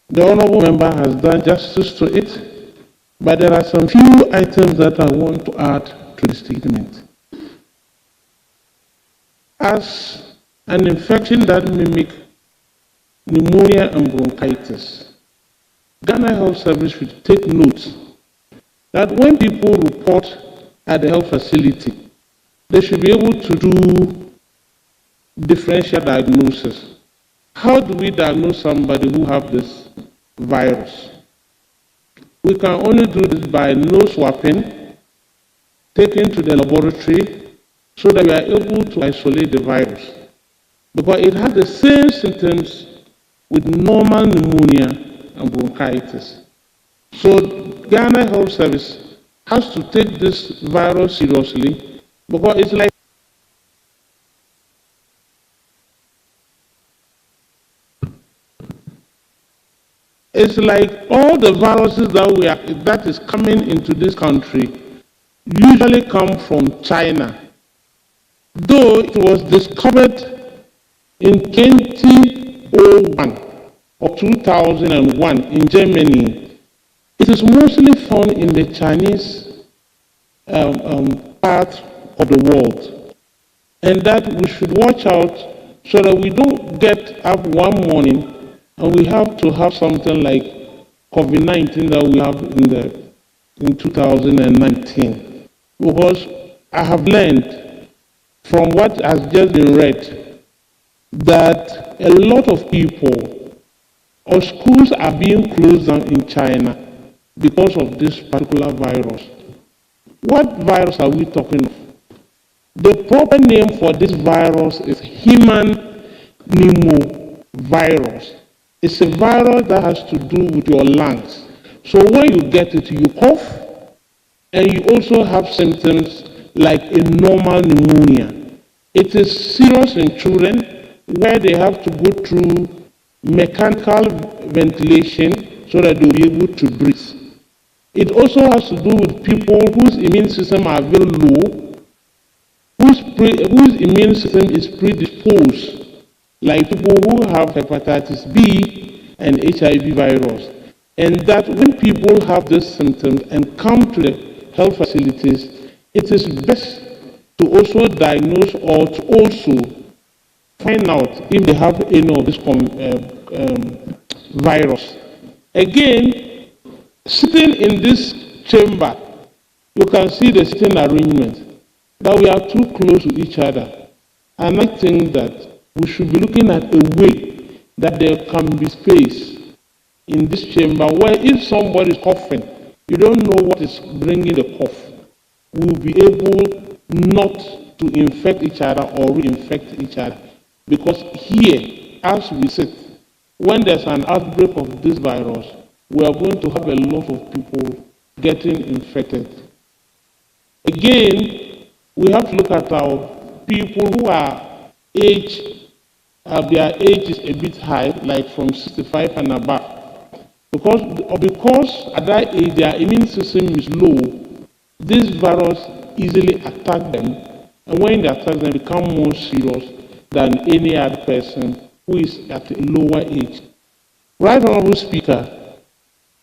the honorable member has done justice to it, but there are some few items that I want to add to the statement. As an infection that mimics pneumonia and bronchitis, Ghana Health Service should take note that when people report at the health facility, they should be able to do differential diagnosis. How do we diagnose somebody who have this virus? We can only do this by nose swabbing, taken to the laboratory, so that we are able to isolate the virus. Because it has the same symptoms with normal pneumonia and bronchitis. So Ghana Health Service has to take this virus seriously, because it's like all the viruses that is coming into this country usually come from China. Though it was discovered in 2001 or 2001 in Germany, it is mostly found in the Chinese part of the world. And that we should watch out so that we don't get up one morning and we have to have something like COVID-19 that we have in 2019. Because I have learned from what has just been read that a lot of people or schools are being closed down in China because of this particular virus. What virus are we talking of? The proper name for this virus is human pneumovirus. It's a virus that has to do with your lungs. So when you get it, you cough, and you also have symptoms like a normal pneumonia. It is serious in children where they have to go through mechanical ventilation so that they'll be able to breathe. It also has to do with people whose immune system are very low, whose immune system is predisposed, like people who have hepatitis B and HIV virus. And that when people have these symptoms and come to the health facilities, it is best to also diagnose or to also find out if they have any of this virus. Again, sitting in this chamber, you can see the sitting arrangement, that we are too close to each other. And I think that we should be looking at a way that there can be space in this chamber where if somebody is coughing, you don't know what is bringing the cough. We will be able not to infect each other or reinfect each other. Because here, as we sit, when there's an outbreak of this virus, we are going to have a lot of people getting infected. Again, we have to look at our people who are their age is a bit high, like from 65 and above. Because at that age their immune system is low, this virus easily attacks them, and when they attack them, they become more serious than any other person who is at a lower age. Right Honorable Speaker,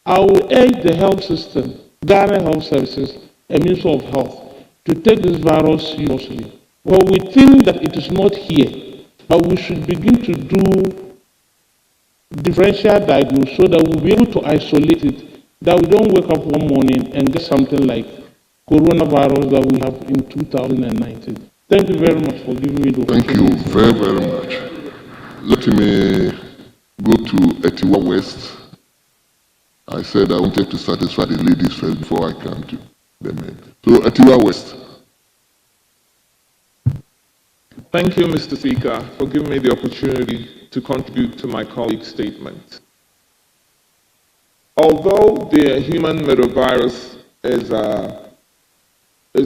I will urge the health system, Ghana Health Services, and Ministry of Health to take this virus seriously. Well, we think that it is not here, but we should begin to do differential diagnosis so that we'll be able to isolate it, that we don't wake up one morning and get something like coronavirus that we have in 2019. Thank you very much for giving me the Thank you opportunity. very, very much. Let me go to Etiwa West. I said I wanted to satisfy the ladies first before I come to the men. So Etiwa West. Thank you, Mr. Speaker, for giving me the opportunity to contribute to my colleague's statement. Although the human metavirus is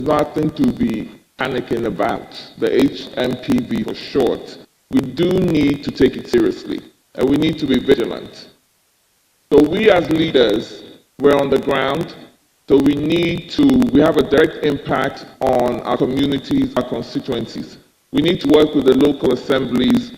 nothing to be panicking about, the HMPV for short, we do need to take it seriously, and we need to be vigilant. So we as leaders, we're on the ground, so we have a direct impact on our communities, our constituencies. We need to work with the local assemblies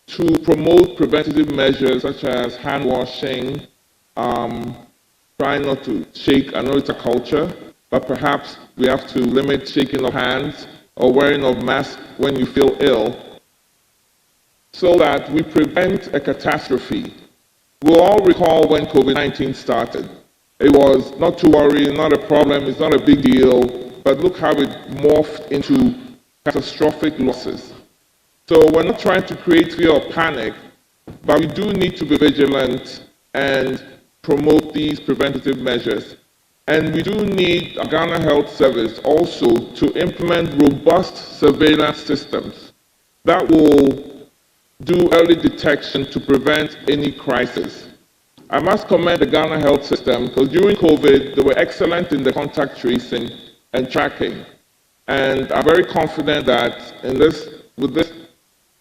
to promote preventative measures such as hand washing, trying not to shake. I know it's a culture, but perhaps we have to limit shaking of hands or wearing of masks when you feel ill so that we prevent a catastrophe. We'll all recall when COVID-19 started. It was not to worry, not a problem, it's not a big deal, but look how it morphed into catastrophic losses. So we're not trying to create fear or panic, but we do need to be vigilant and promote these preventative measures. And we do need a Ghana Health Service also to implement robust surveillance systems that will do early detection to prevent any crisis. I must commend the Ghana Health System because during COVID, they were excellent in the contact tracing and tracking. And I'm very confident that with this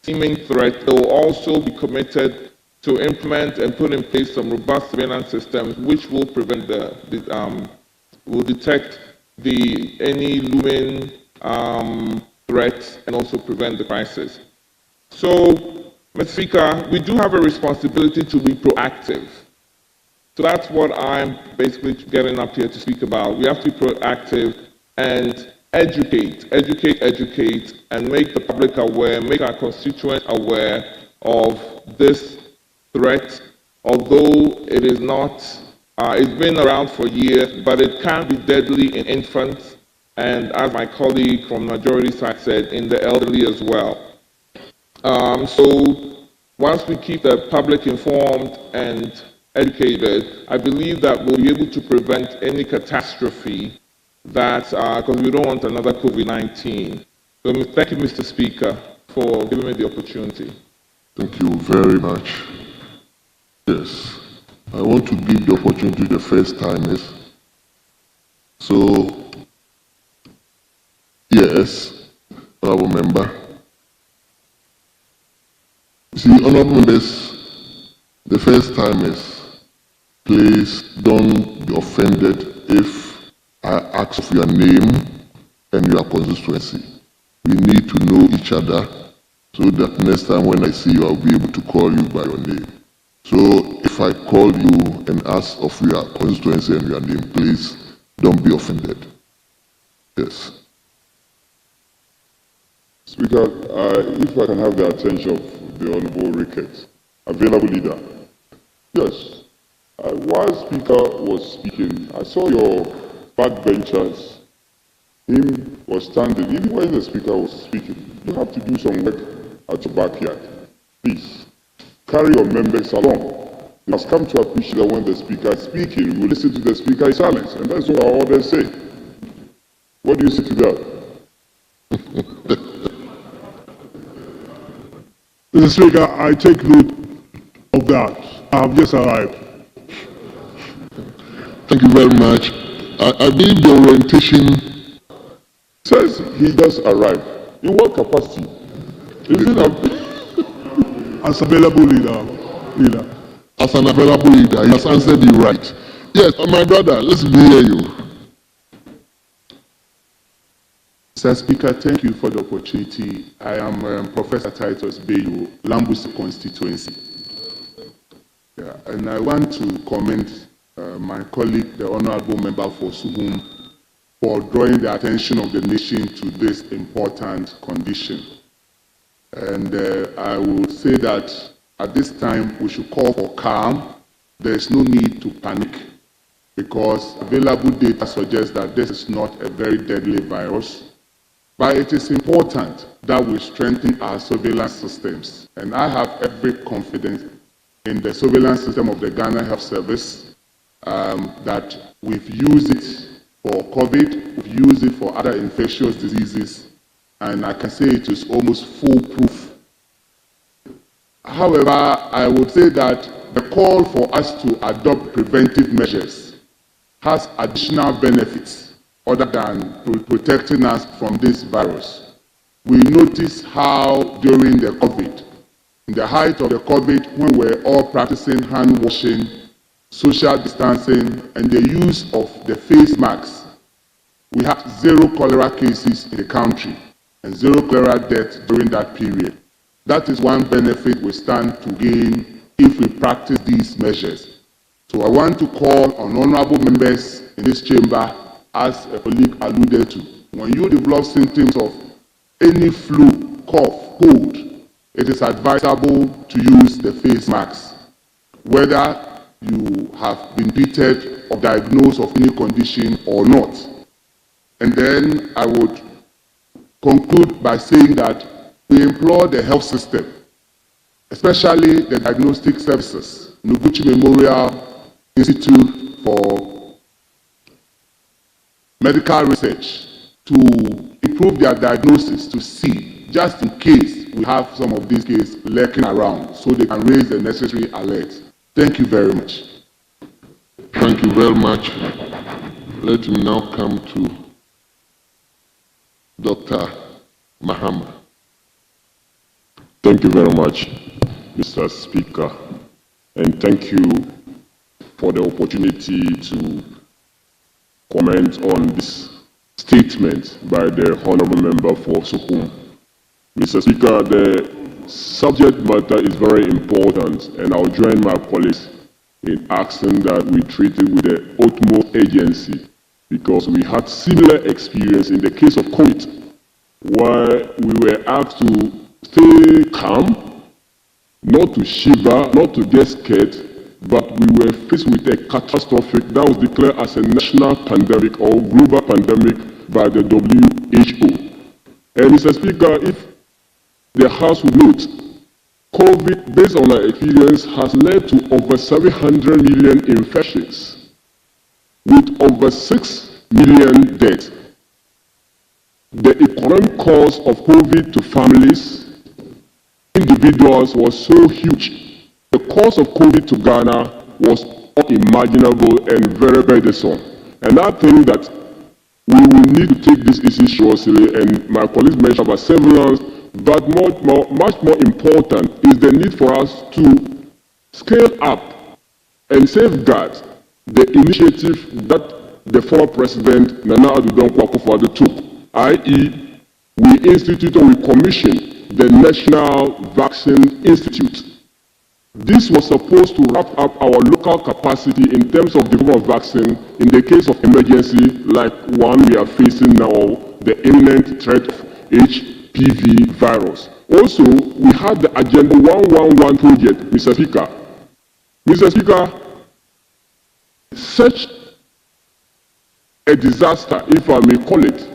seeming threat, they will also be committed to implement and put in place some robust surveillance systems which will prevent will detect any looming threats and also prevent the crisis. So, Mr. Speaker, we do have a responsibility to be proactive. So that's what I'm basically getting up here to speak about. We have to be proactive and educate, and make the public aware, make our constituents aware of this threat, although it is not, it's been around for years, but it can be deadly in infants, and as my colleague from the majority side said, in the elderly as well. So once we keep the public informed and educated, I believe that we'll be able to prevent any catastrophe that, because we don't want another COVID-19. So thank you, Mr. Speaker, for giving me the opportunity. Thank you very much. Yes, I want to give the opportunity to the first timers. So, yes, honorable member. See, honorable members, the first timers, please don't be offended if I ask for your name and your constituency. We need to know each other so that next time when I see you, I'll be able to call you by your name. So if I call you and ask of your constituency and your name, please don't be offended. Yes. Speaker, if I can have the attention of the Honorable Ricketts, available leader. Yes. While Speaker was speaking, I saw your backbenchers. Him was standing, even when the Speaker was speaking. You have to do some work at your backyard. Please, carry your members along. You must come to appreciate that when the Speaker is speaking, you listen to the Speaker in silence, and that's what our orders say. What do you say to that? Mr. Speaker, I take note of that. I have just arrived. Thank you very much. I believe the orientation Says he just arrived. In what capacity? Is it a... As available leader. as an available leader, he has answered you right. Yes, my brother, let's hear you. Mr. Speaker, thank you for the opportunity. I am Professor Titus Bayo, Lambus constituency. Yeah, and I want to commend my colleague, the Honorable Member for Suhum, for drawing the attention of the nation to this important condition. And I will say that at this time we should call for calm. There is no need to panic because available data suggests that this is not a very deadly virus. But it is important that we strengthen our surveillance systems. And I have every confidence in the surveillance system of the Ghana Health Service, that we've used it for COVID, we've used it for other infectious diseases, and I can say it is almost foolproof. However, I would say that the call for us to adopt preventive measures has additional benefits other than protecting us from this virus. We noticed how during the COVID, in the height of the COVID, when we were all practicing hand washing, social distancing, and the use of the face masks, we had 0 cholera cases in the country and 0 cholera deaths during that period. That is one benefit we stand to gain if we practice these measures. So I want to call on honorable members in this chamber, as a colleague alluded to. When you develop symptoms of any flu, cough, cold, it is advisable to use the face mask, whether you have been treated or diagnosed of any condition or not. And then I would conclude by saying that we implore the health system, especially the diagnostic services, Noguchi Memorial Institute for Medical Research, to improve their diagnosis to see, just in case we have some of these cases lurking around, so they can raise the necessary alert. Thank you very much. Thank you very much. Let me now come to Dr. Mahama. Thank you very much, Mr. Speaker, and thank you for the opportunity to comment on this statement by the Honorable Member for Sukum. Mr. Speaker, the subject matter is very important, and I'll join my colleagues in asking that we treat it with the utmost urgency, because we had similar experience in the case of COVID, where we were asked to stay calm, not to shiver, not to get scared, but we were faced with a catastrophe that was declared as a national pandemic or global pandemic by the WHO. And Mr. Speaker, if the House would note, COVID, based on our experience, has led to over 700 million infections, with over 6 million deaths. The economic cost of COVID to families, individuals, was so huge. The cost of COVID to Ghana was unimaginable and very burdensome. And I think that we will need to take this issue seriously, and my colleagues mentioned about surveillance, but much more important is the need for us to scale up and safeguard the initiative that the former President Nana Addo Dankwa Akufo-Addo took, i.e., we instituted or we commissioned the National Vaccine Institute. This was supposed to wrap up our local capacity in terms of development of vaccine in the case of emergency like one we are facing now, the imminent threat of HPV virus. Also, we had the Agenda 111 project, Mr. Speaker. Mr. Speaker, such a disaster, if I may call it,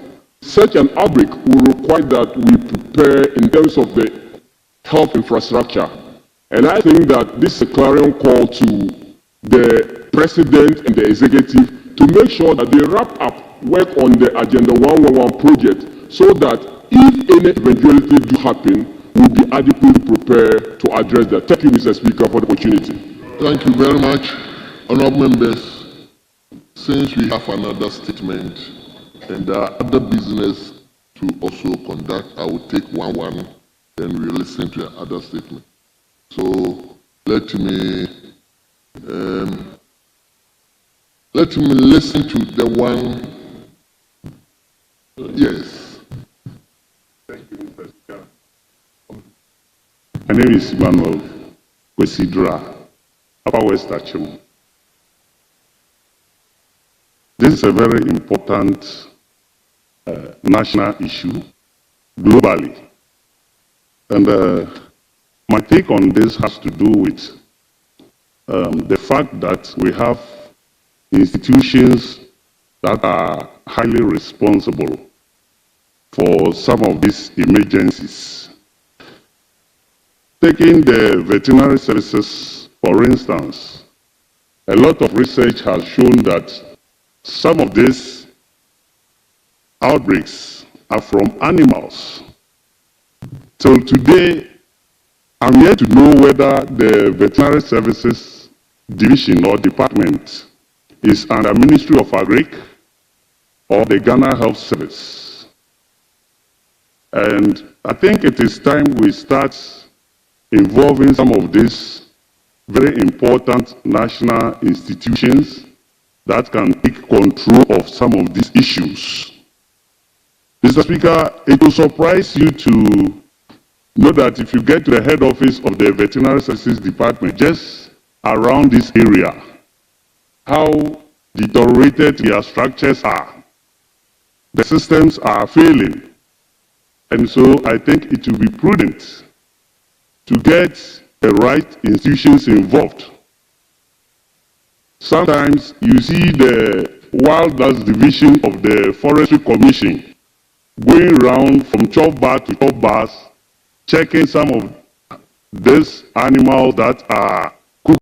such an outbreak will require that we prepare in terms of the health infrastructure. And I think that this is a clarion call to the President and the Executive to make sure that they wrap up work on the Agenda 111 project, so that if any eventuality do happen, we'll be adequately prepared to address that. Thank you, Mr. Speaker, for the opportunity. Thank you very much. Honorable members, since we have another statement and there are other business to also conduct, I will take one, then we'll listen to the other statement. So let me listen to the one. Yes. Thank you, Mr. Speaker. My name is Emmanuel Wesidra, Upper West Achim. This is a very important national issue globally. And my take on this has to do with the fact that we have institutions that are highly responsible for some of these emergencies. Taking the veterinary services, for instance, a lot of research has shown that some of these outbreaks are from animals. Till today, I'm yet to know whether the veterinary services division or department is under Ministry of Agric or the Ghana Health Service. And I think it is time we start involving some of these very important national institutions that can take control of some of these issues. Mr. Speaker, it will surprise you to know that if you get to the head office of the Veterinary Services Department, just around this area, how deteriorated their structures are. The systems are failing. And so I think it will be prudent to get the right institutions involved. Sometimes you see the Wildlife Division of the Forestry Commission going around from chop bar to chop bars, checking some of these animals that are cooked.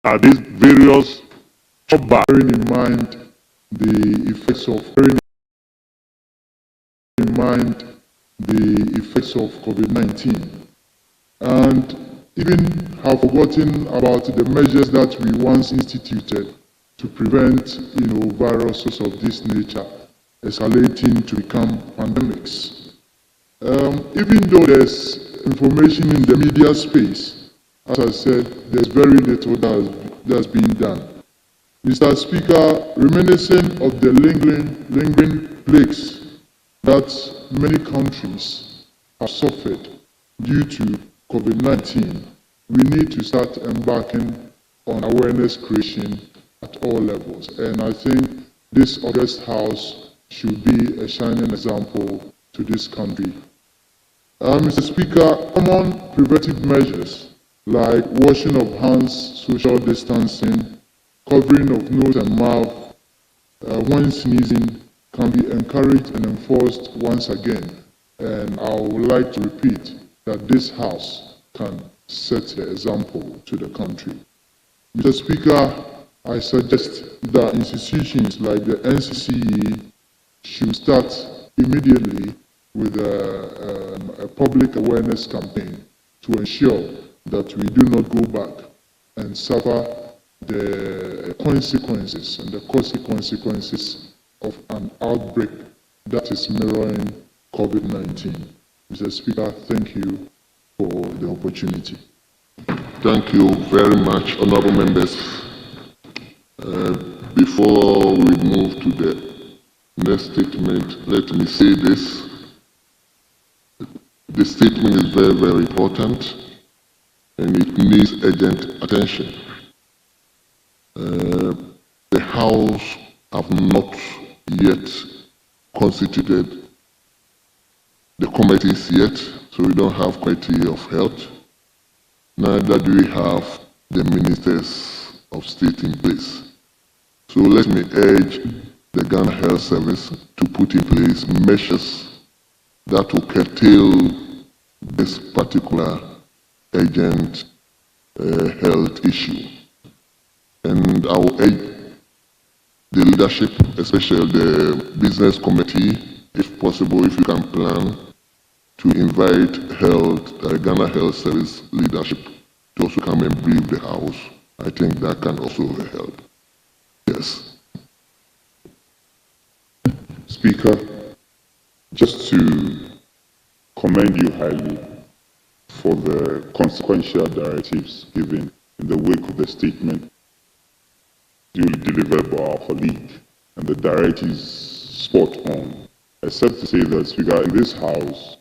Are these various chop bars? Bearing in mind the effects of COVID-19, and even have forgotten about the measures that we once instituted to prevent, viruses of this nature escalating to become pandemics. Even though there's information in the media space, as I said, there's very little that's being done. Mr. Speaker, reminiscent of the lingering plagues that many countries have suffered due to COVID-19, we need to start embarking on awareness creation at all levels. And I think this August House should be a shining example to this country. Mr. Speaker, common preventive measures like washing of hands, social distancing, covering of nose and mouth when sneezing can be encouraged and enforced once again. And I would like to repeat that this House can set the example to the country. Mr. Speaker, I suggest that institutions like the NCCE should start immediately with a public awareness campaign to ensure that we do not go back and suffer the consequences and the costly consequences of an outbreak that is mirroring COVID-19. Mr. Speaker, thank you for the opportunity. Thank you very much, honorable members. Before we move to the next statement, let me say this. The statement is very, very important, and it needs urgent attention. The House have not yet constituted the committees yet, so we don't have committee of health. Neither do we have the ministers of state in place. So let me urge the Ghana Health Service to put in place measures that will curtail this particular urgent health issue. And I will urge the leadership, especially the business committee, if possible, if you can plan to invite Ghana Health Service leadership to also come and brief the House. I think that can also help. Yes. Speaker, just to commend you highly for the consequential directives given in the wake of the statement duly delivered by our colleague, and the directives spot on, except to say that, Speaker, in this House,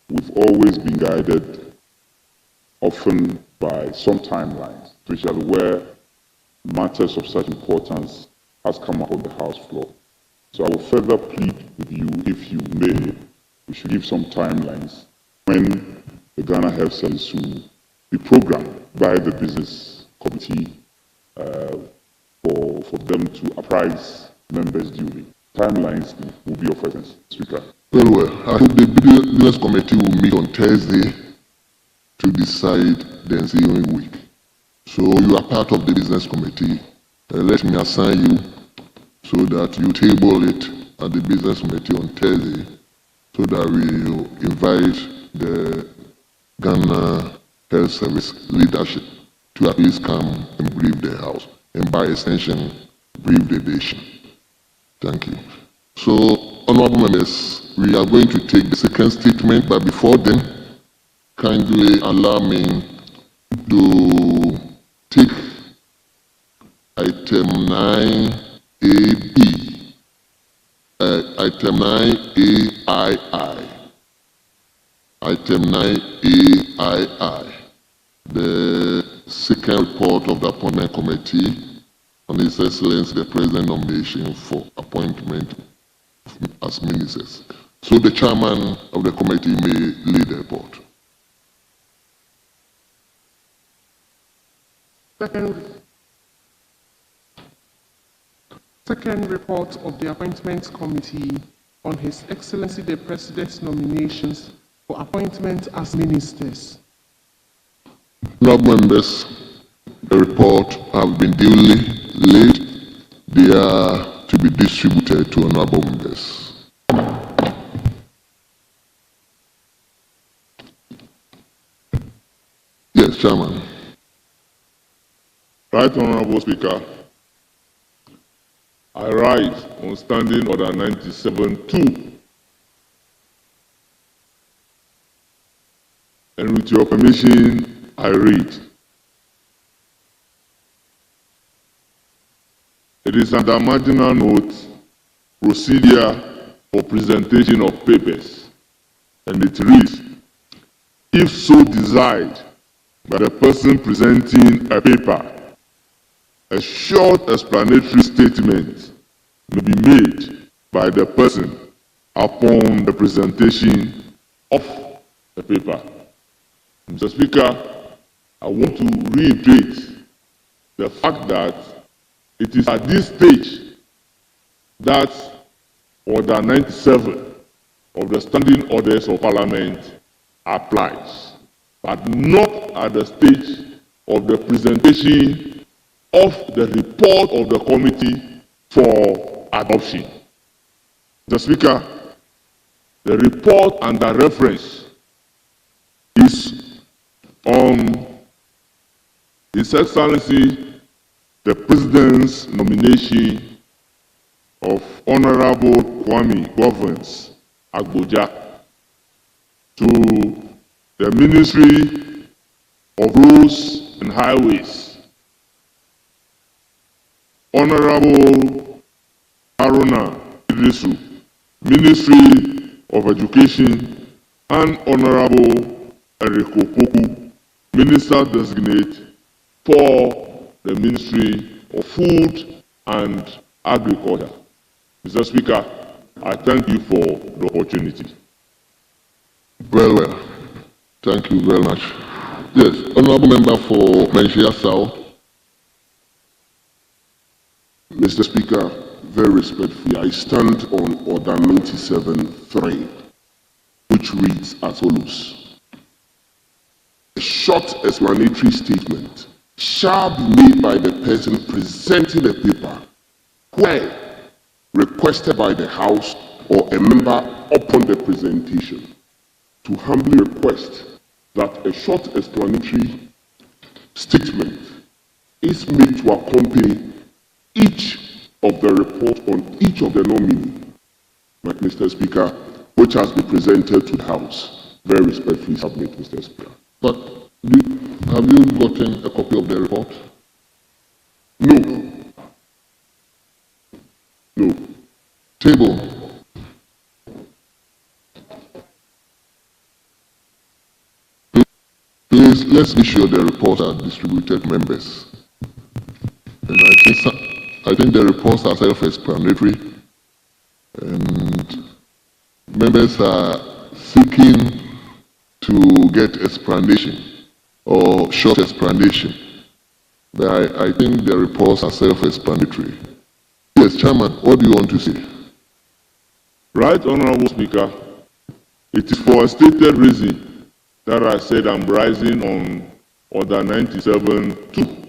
we've always been guided often by some timelines, especially where matters of such importance has come up on the House floor. So I will further plead with you, if you may, we should give some timelines when the Ghana Health Service will be programmed by the Business Committee for them to apprise members duly. Timelines will be of essence, Speaker. Very well. I hope the Business Committee will meet on Thursday to decide the ensuing week. So you are part of the Business Committee. Let me assign you so that you table it at the Business Committee on Thursday so that we will invite the Ghana Health Service leadership to at least come and brief the House, and by extension, brief the nation. Thank you. So, honorable members, we are going to take the second statement, but before then, kindly allow me to take item 9AB, item 9AII, item 9AII, the second report of the Appointment Committee on His Excellency the President nomination for appointment as ministers. So the chairman of the committee may lead the report. Second report of the Appointments Committee on His Excellency the President's nominations for appointment as ministers. Honourable members, the report have been duly laid. They are to be distributed to honourable members. Yes, Chairman. Right Honourable Speaker, I rise on Standing Order 97-2, and with your permission, I read. It is under marginal note, procedure for presentation of papers, and it reads, if so desired by the person presenting a paper, a short explanatory statement may be made by the person upon the presentation of the paper. Mr. Speaker, I want to reiterate the fact that it is at this stage that Order 97 of the Standing Orders of Parliament applies, but not at the stage of the presentation of the report of the committee for adoption. Mr. Speaker, the report under reference is on His Excellency the President's nomination of Honorable Kwame Governance Agboja to the Ministry of Roads and Highways. Honorable Haruna Idrisu, Ministry of Education, and Honorable Eriko Poku, Minister Designate for the Ministry of Food and Agriculture. Mr. Speaker, I thank you for the opportunity. Well. Thank you very much. Yes, honourable member for Menchia South. Mr. Speaker, very respectfully, I stand on Order 97-3, which reads as follows. A short explanatory statement shall be made by the person presenting the paper where requested by the House or a member upon the presentation. to humbly request that a short explanatory statement is made to accompany each of the reports on each of the nominees, Mr. Speaker, which has been presented to the House. Very respectfully submit, Mr. Speaker. But have you gotten a copy of the report? No. No. Table. Please, let's be sure the reports are distributed to members. And I think the reports are self-explanatory, and members are seeking to get explanation or short explanation. But I think the reports are self-explanatory. Yes, Chairman, what do you want to say? Right, Honorable Speaker, it is for a stated reason that I said I'm rising on Order 97-2.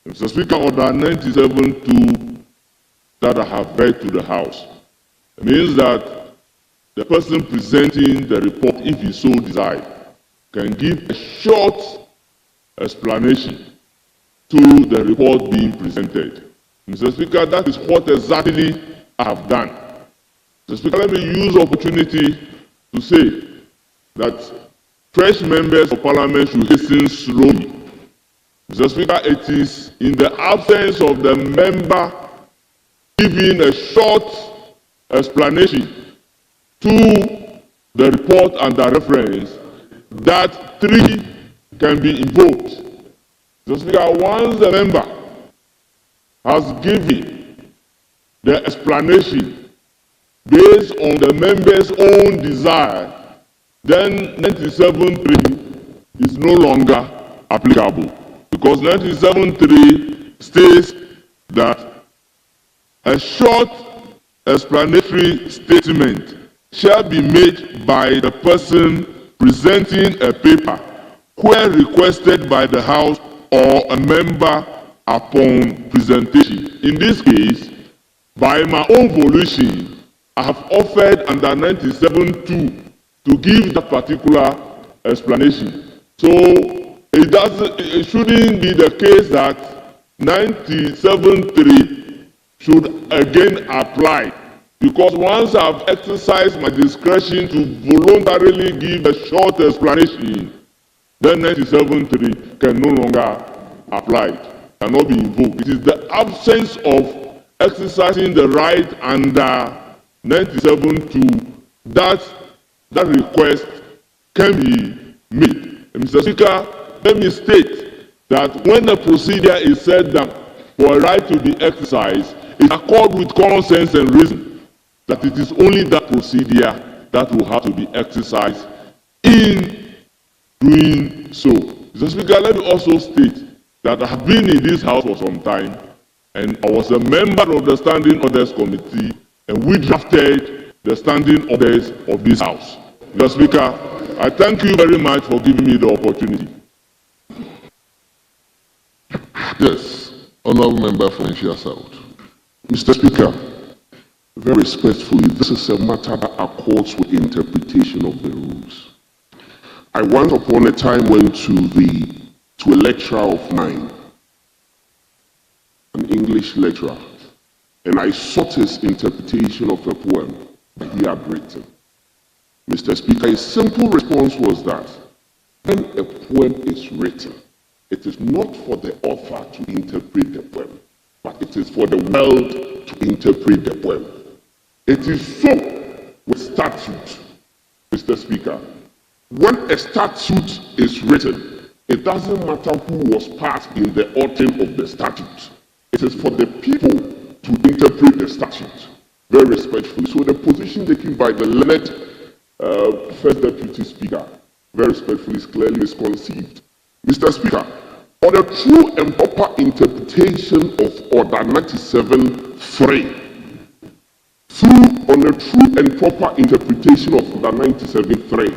Mr. Speaker, Order 97-2 that I have read to the House means that the person presenting the report, if he so desires, can give a short explanation to the report being presented. Mr. Speaker, that is what exactly I have done. Mr. Speaker, let me use the opportunity to say that fresh members of Parliament should hasten slowly. Mr. Speaker, it is in the absence of the member giving a short explanation to the report and the reference that 3 can be invoked. Mr. Speaker, once the member has given the explanation based on the member's own desire, then 97.3 is no longer applicable, because 97.3 states that a short explanatory statement shall be made by the person presenting a paper where requested by the House or a member upon presentation. In this case, by my own volition, I have offered under 97.2 to give that particular explanation. So it shouldn't be the case that 97.3 should again apply, because once I've exercised my discretion to voluntarily give a short explanation, then 97.3 can no longer apply, cannot be invoked. It is the absence of exercising the right under 97.2 that request can be made. And Mr. Speaker, let me state that when a procedure is set down for a right to be exercised, in accord with common sense and reason, that it is only that procedure that will have to be exercised in doing so. Mr. Speaker, let me also state that I have been in this House for some time, and I was a member of the Standing Orders Committee, and we drafted the standing orders of this House. Mr. Speaker, I thank you very much for giving me the opportunity. Yes, Honourable Member for Nhyia South. Mr. Speaker, very respectfully, this is a matter that accords with interpretation of the rules. I once upon a time went to a lecturer of mine, an English lecturer, and I sought his interpretation of a poem that he had written. Mr. Speaker, his simple response was that when a poem is written, it is not for the author to interpret the poem, but it is for the world to interpret the poem. It is so with statute, Mr. Speaker. When a statute is written, it doesn't matter who was part in the authoring of the statute. It is for the people to interpret the statute. Very respectfully. So the position taken by the learned First Deputy Speaker, very respectfully, is clearly misconceived. Mr. Speaker, on a true and proper interpretation of Order 97-3, on a true and proper interpretation of Order 97-3,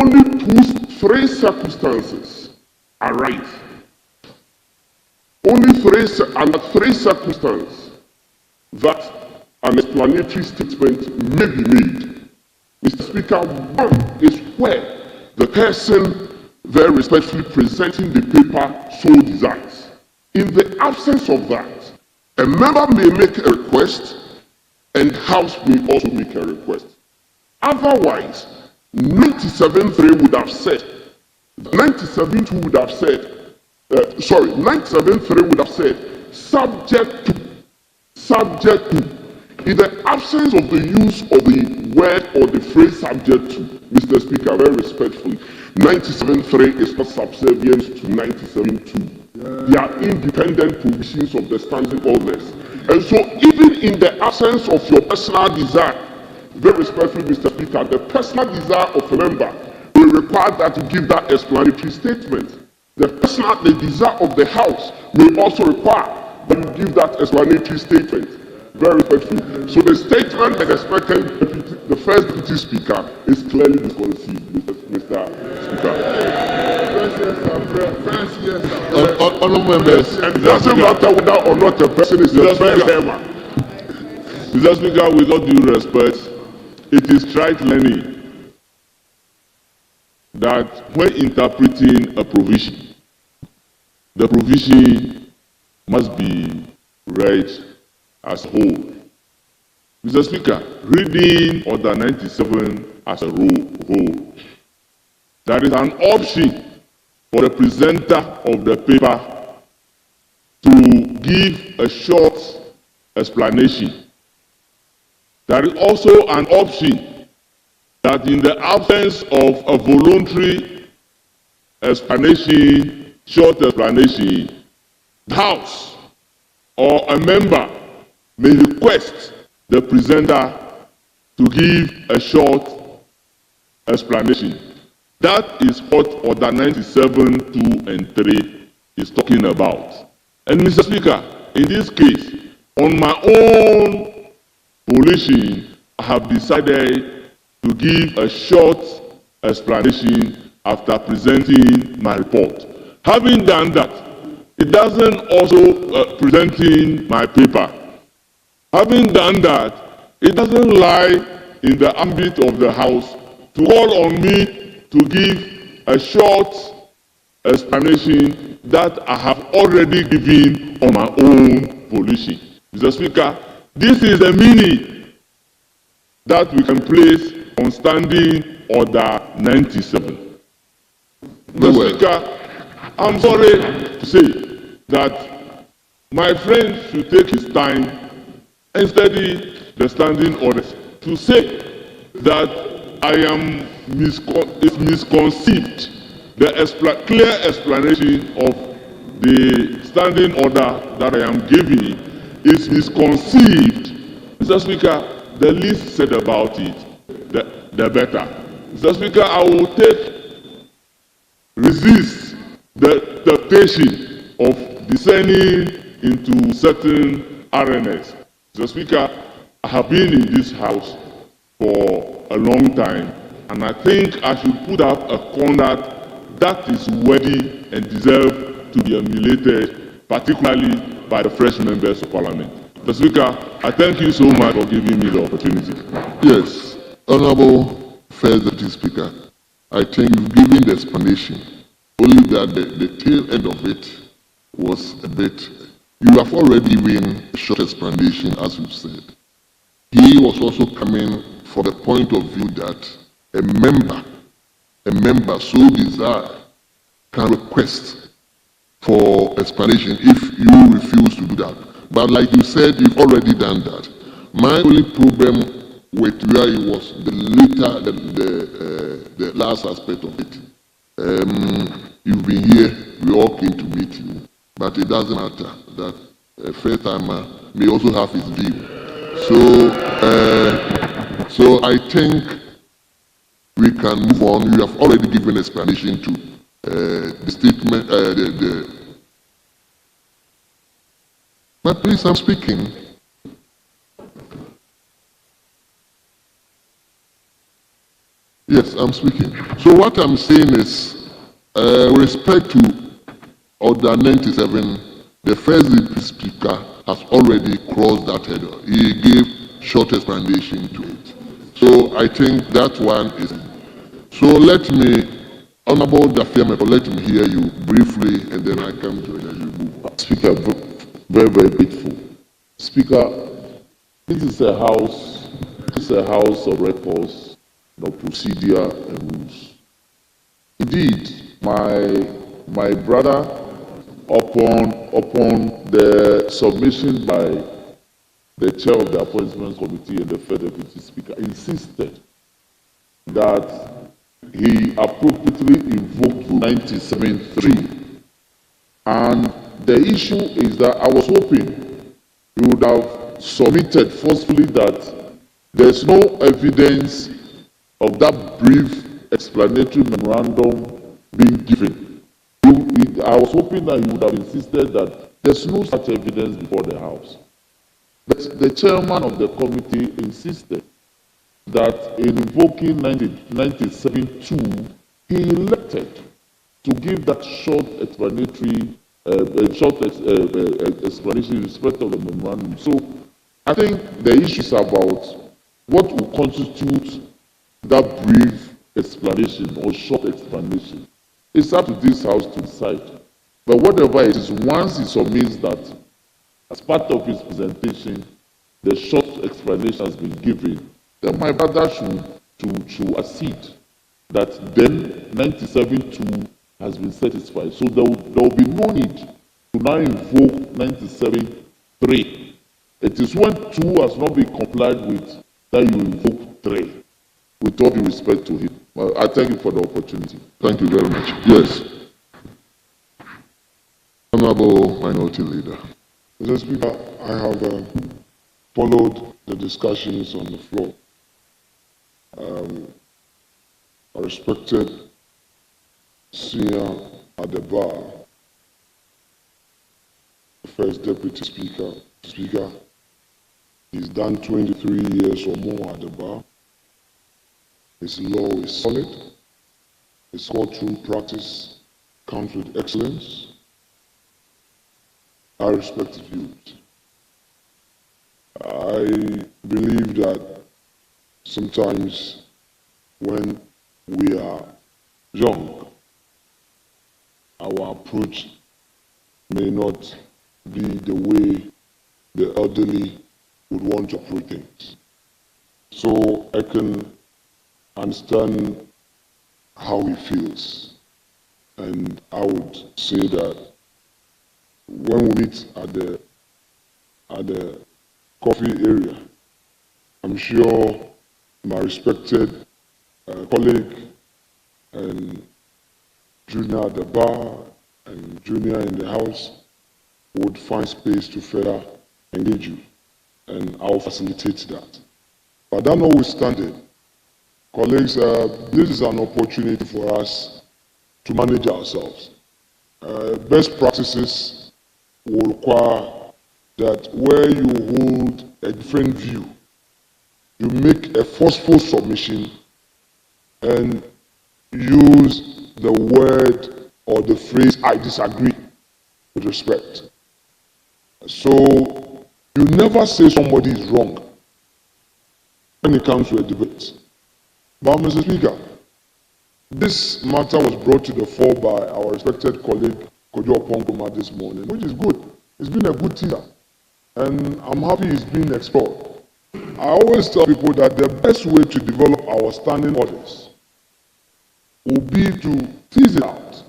only three circumstances arise. Only three circumstances that an explanatory statement may be made Mr. Speaker, one is where the person very respectfully presenting the paper so desires. In the absence of that, a member may make a request and House may also make a request. Otherwise, 97.3 would have said, 97.2 would have said, 97.3 would have said, subject to. In the absence of the use of the word or the phrase subject to, Mr. Speaker, very respectfully, 97.3 is not subservient to 97.2. They are independent provisions of the standing orders. And so even in the absence of your personal desire, very respectfully, Mr. Speaker, the personal desire of a member will require that to give that explanatory statement. The desire of the House will also require that you give that explanatory statement. Very respectfully. So the statement by the first deputy speaker is clearly misconceived, Mr. Speaker. Honourable members, And it doesn't matter whether or not a person is a first ever. Mr. Speaker, with all due respect, it is trite learning that when interpreting a provision, the provision must be read as a whole. Mr. Speaker, reading Order 97 as a whole, there is an option for the presenter of the paper to give a short explanation. There is also an option that in the absence of a voluntary explanation, short explanation, the House or a member may request the presenter to give a short explanation. That is what Order 97, 2, and 3 is talking about. And Mr. Speaker, in this case, on my own volition, I have decided to give a short explanation after presenting my report. Having done that, it doesn't also presenting my paper. Having done that, it doesn't lie in the ambit of the House to call on me to give a short explanation that I have already given on my own volition. Mr. Speaker, this is the meaning that we can place on Standing Order 97. Mr. Speaker, I'm sorry to say that my friend should take his time and study the standing orders to say that I am misconceived. The clear explanation of the standing order that I am giving is misconceived. Mr. Speaker, the least said about it, the better. Mr. Speaker, I will resist the temptation of descending into certain arenas. Mr. Speaker, I have been in this House for a long time, and I think I should put up a conduct that is worthy and deserve to be emulated, particularly by the fresh members of Parliament. Mr. Speaker, I thank you so much for giving me the opportunity. Yes, Honourable First Deputy Speaker, I think you've given the explanation, only that the tail end of it was a bit. You have already given a short explanation, as you said. He was also coming from the point of view that a member so desire can request for explanation if you refuse to do that. But like you said, you've already done that. My only problem with where it was the last aspect of it. You've been here, we all came to meet you, but it doesn't matter that a first timer may also have his view. So I think we can move on. You have already given explanation to the statement, but please, I'm speaking. Yes, I'm speaking. So what I'm saying is, with respect to Order 97, the first speaker has already crossed that hurdle. He gave short explanation to it. So I think that one is. So let me, Honorable Dafiamepo, let me hear you briefly, and then I come to hear you move. Speaker, very, very grateful. Speaker, this is a house of records, procedure and rules. Indeed, my brother, upon the submission by the chair of the appointments committee and the Federal Deputy Speaker, insisted that he appropriately invoked 97.3. And the issue is that I was hoping he would have submitted forcefully that there's no evidence of that brief explanatory memorandum being given. I was hoping that he would have insisted that there's no such evidence before the House. But the chairman of the committee insisted that in invoking 97.2, he elected to give that short explanatory explanation in respect of the memorandum. So I think the issue is about what will constitute that brief explanation or short explanation. It's up to this House to decide. But whatever it is, once he submits that as part of his presentation, the short explanation has been given, then my brother should accede that then 97.2 has been satisfied. So there will be no need to now invoke 97.3. It is when 2 has not been complied with that you invoke 3, with all due respect to him. I thank you for the opportunity. Thank you very much. Yes. Honorable Minority Leader. Mr. Speaker, I have followed the discussions on the floor. I respected Senior Adebar, the first Deputy Speaker. He's done 23 years or more at the bar. His law is solid. His courtroom practice comes with excellence. I respect his views. I believe that sometimes when we are young, our approach may not be the way the elderly would want to approach things. So I can understand how he feels. And I would say that when we meet at the coffee area, I'm sure my respected colleague and junior at the bar and junior in the house would find space to further engage you, and I'll facilitate that. But that notwithstanding, colleagues, this is an opportunity for us to manage ourselves. Best practices will require that where you hold a different view, you make a forceful submission and use the word or the phrase, I disagree, with respect. So you never say somebody is wrong when it comes to a debate. But Mr. Speaker, this matter was brought to the fore by our respected colleague Kojo Oppong this morning, which is good. It's been a good teaser, and I'm happy it's been explored. I always tell people that the best way to develop our standing orders will be to tease it out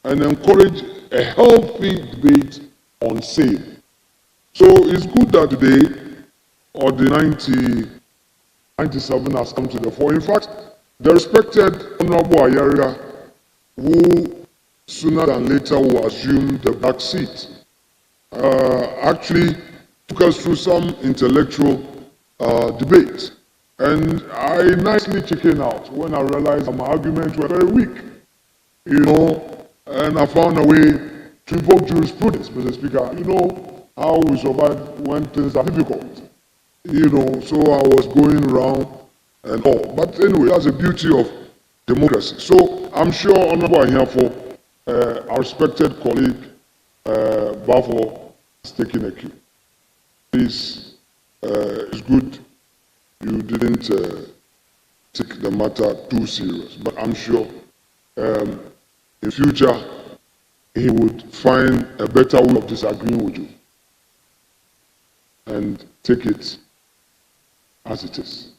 and encourage a healthy debate on same. So it's good that today, or the 97 has come to the fore. In fact, the respected Honorable Ayaria, who sooner than later will assume the back seat, actually took us through some intellectual debate. And I nicely chickened out when I realized my arguments were very weak, and I found a way to invoke jurisprudence, Mr. Speaker. You know how we survive when things are difficult. So I was going around and all. But anyway, that's the beauty of democracy. So I'm sure Honorable Ahiafo, our respected colleague, Bafo, is taking a cue. Please, it's good you didn't take the matter too serious. But I'm sure in future he would find a better way of disagreeing with you and take it as it is.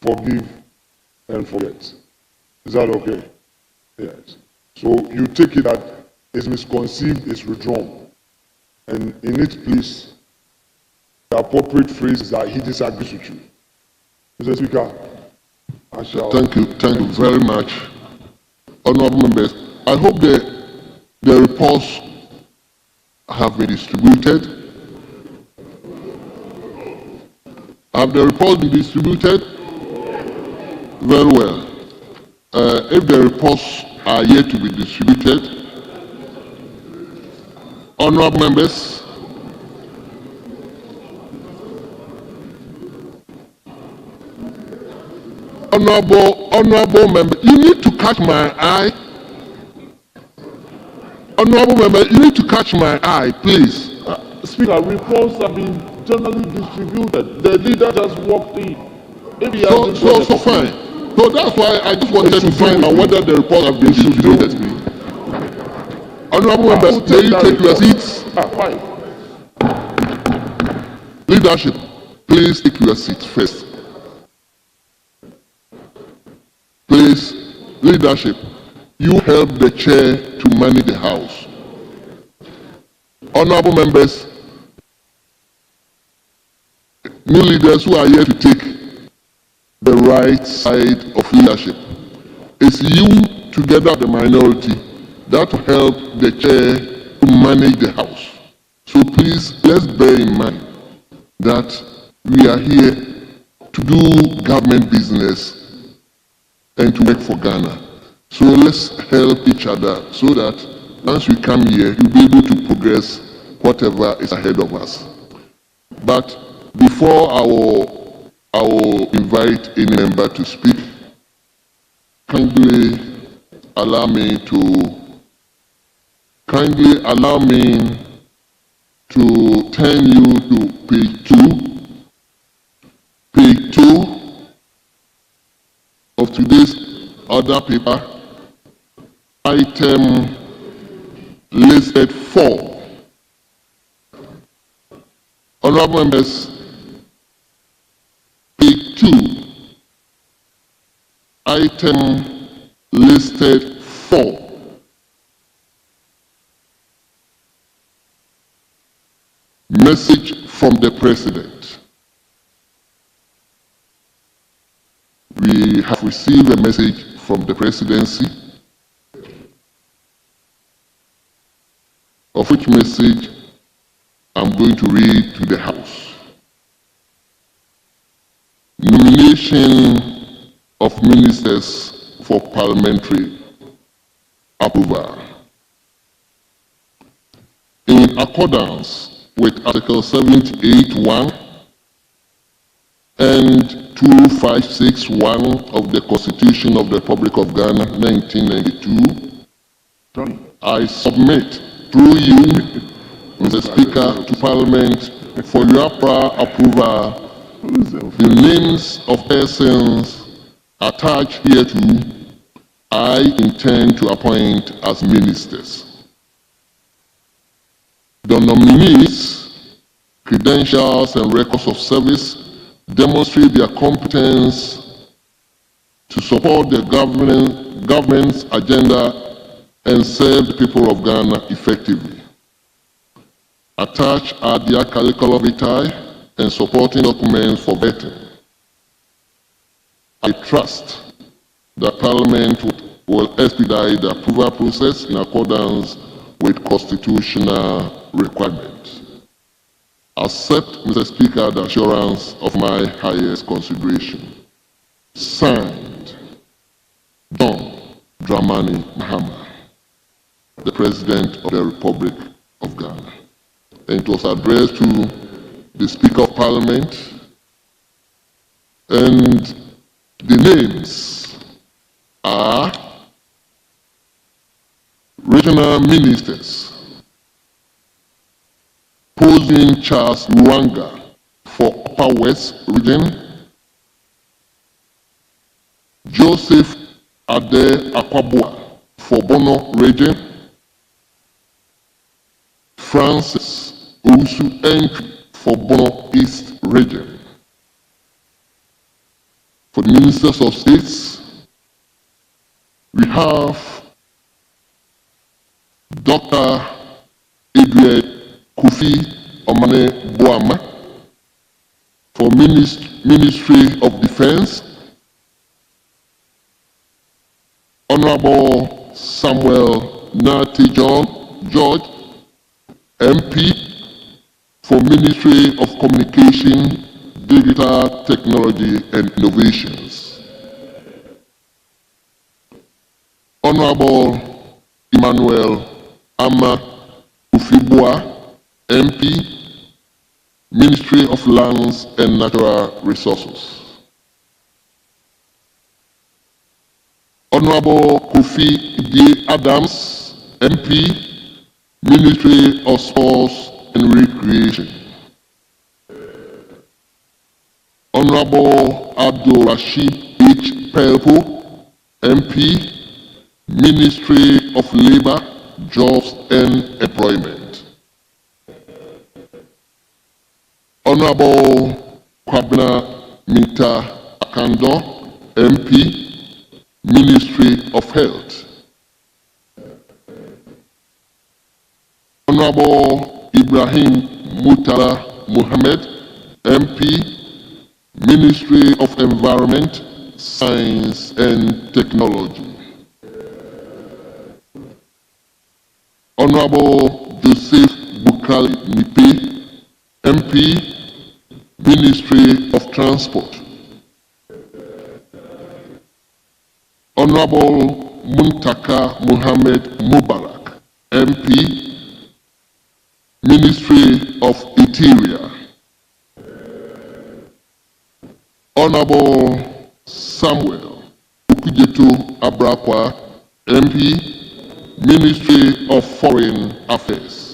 Forgive and forget. Is that okay? Yes. So you take it that it's misconceived, it's withdrawn. And in it, please, the appropriate phrase is that he disagrees with you. Mr. Speaker, I shall... Thank you very much. Honorable members, I hope the reports have been distributed. Have the reports been distributed? Very well. If the reports are yet to be distributed, honorable members, honorable member, you need to catch my eye. Honorable member, you need to catch my eye, please. Speaker, reports have been generally distributed. The leader just walked in. If he hasn't So fine. So that's why I just wanted to find out whether the report has been distributed. Honorable members, may you take your seats? Fine. Leadership, please take your seats first. Please, leadership, you help the chair to manage the house. Honorable members, new leaders who are here to take the right side of leadership. It's you, together with the minority, that will help the chair to manage the house. So please, let's bear in mind that we are here to do government business and to work for Ghana. So let's help each other so that once we come here, you'll be able to progress whatever is ahead of us. But before I will invite any member to speak, kindly allow me to turn you to page 2 of today's order paper, item listed 4. Honorable members, page 2, item listed 4. Message from the President. We have received a message from the Presidency, of which message I'm going to read to the House. Nomination of ministers for parliamentary approval. In accordance with Article 78(1) and 2561 of the Constitution of the Republic of Ghana, 1992, I submit through you, Mr. Speaker, to Parliament for your prior approval the names of persons attached hereto I intend to appoint as ministers. The nominees' credentials and records of service demonstrate their competence to support the government's agenda and serve the people of Ghana effectively. Attached are their curriculum vitae and supporting documents for vetting. I trust that Parliament will expedite the approval process in accordance with constitutional requirements. Accept, Mr. Speaker, the assurance of my highest consideration. Signed, John Dramani Mahama, the President of the Republic of Ghana. And it was addressed to the Speaker of Parliament, and the names are regional ministers: Posing Charles Luanga for Upper West Region, Joseph Ade Akwabua for Bono region, Francis Usu Entry for Bono East region. For the ministers of states, we have Dr. Edward Kofi Omane Boama for Ministry of Defense, Honorable Samuel Nati George, MP for Ministry of Communication, Digital Technology and Innovations. Honorable Emmanuel Ama Ufibua, MP, Ministry of Lands and Natural Resources. Honorable Kofi D. Adams, MP, Ministry of Sports and Recreation. Honorable Abdul Rashid H. Pelpo, MP, Ministry of Labor, Jobs and Employment. Honorable Kwabena Minta Akando, MP, Ministry of Health. Honorable Ibrahim Mutala Mohammed, MP, Ministry of Environment, Science and Technology. Honorable Joseph Bukali Nipe, MP, Ministry of Transport. Honorable Muntaka Mohammed Mubarak, MP, Ministry of Interior. Honorable Samuel Ukujetu Abrakwa, MP, Ministry of Foreign Affairs.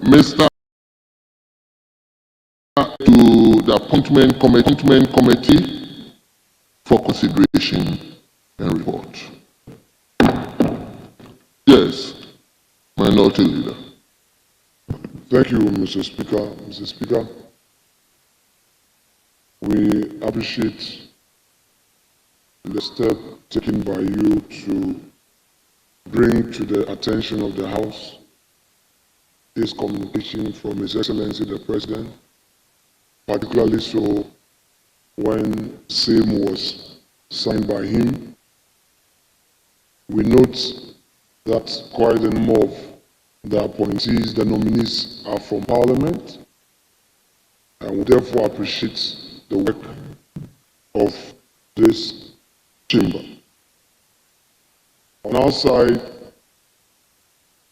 Mr. to the appointment committee for consideration and report. Yes, Minority Leader. Thank you, Mr. Speaker. Mr. Speaker, we appreciate the step taken by you to bring to the attention of the House this communication from His Excellency the President, particularly so when same was signed by him. We note that quite a number of the appointees, the nominees are from Parliament, and we therefore appreciate the work of this chamber. On our side,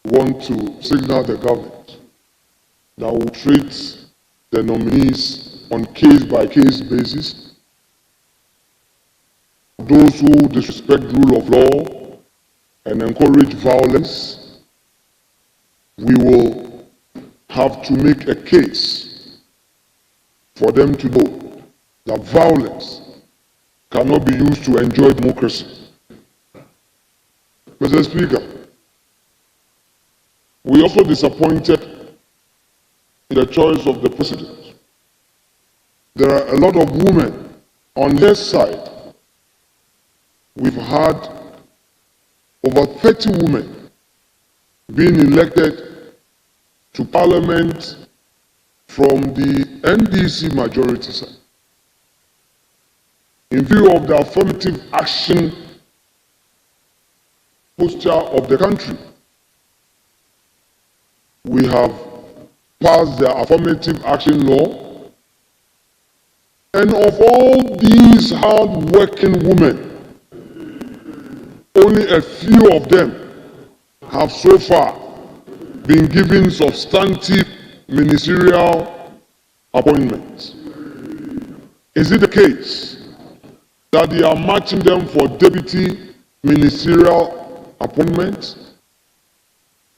we want to signal the government that we will treat the nominees on case-by-case basis. Those who disrespect rule of law and encourage violence, we will have to make a case for them to know that violence cannot be used to enjoy democracy. Mr. Speaker, we also disappointed in the choice of the president. There are a lot of women on their side. We've had over 30 women being elected to Parliament from the NDC majority side, in view of the affirmative action posture of the country, we have passed the affirmative action law, and of all these hard-working women, only a few of them have so far been given substantive ministerial appointments. Is it the case that they are matching them for deputy ministerial appointments?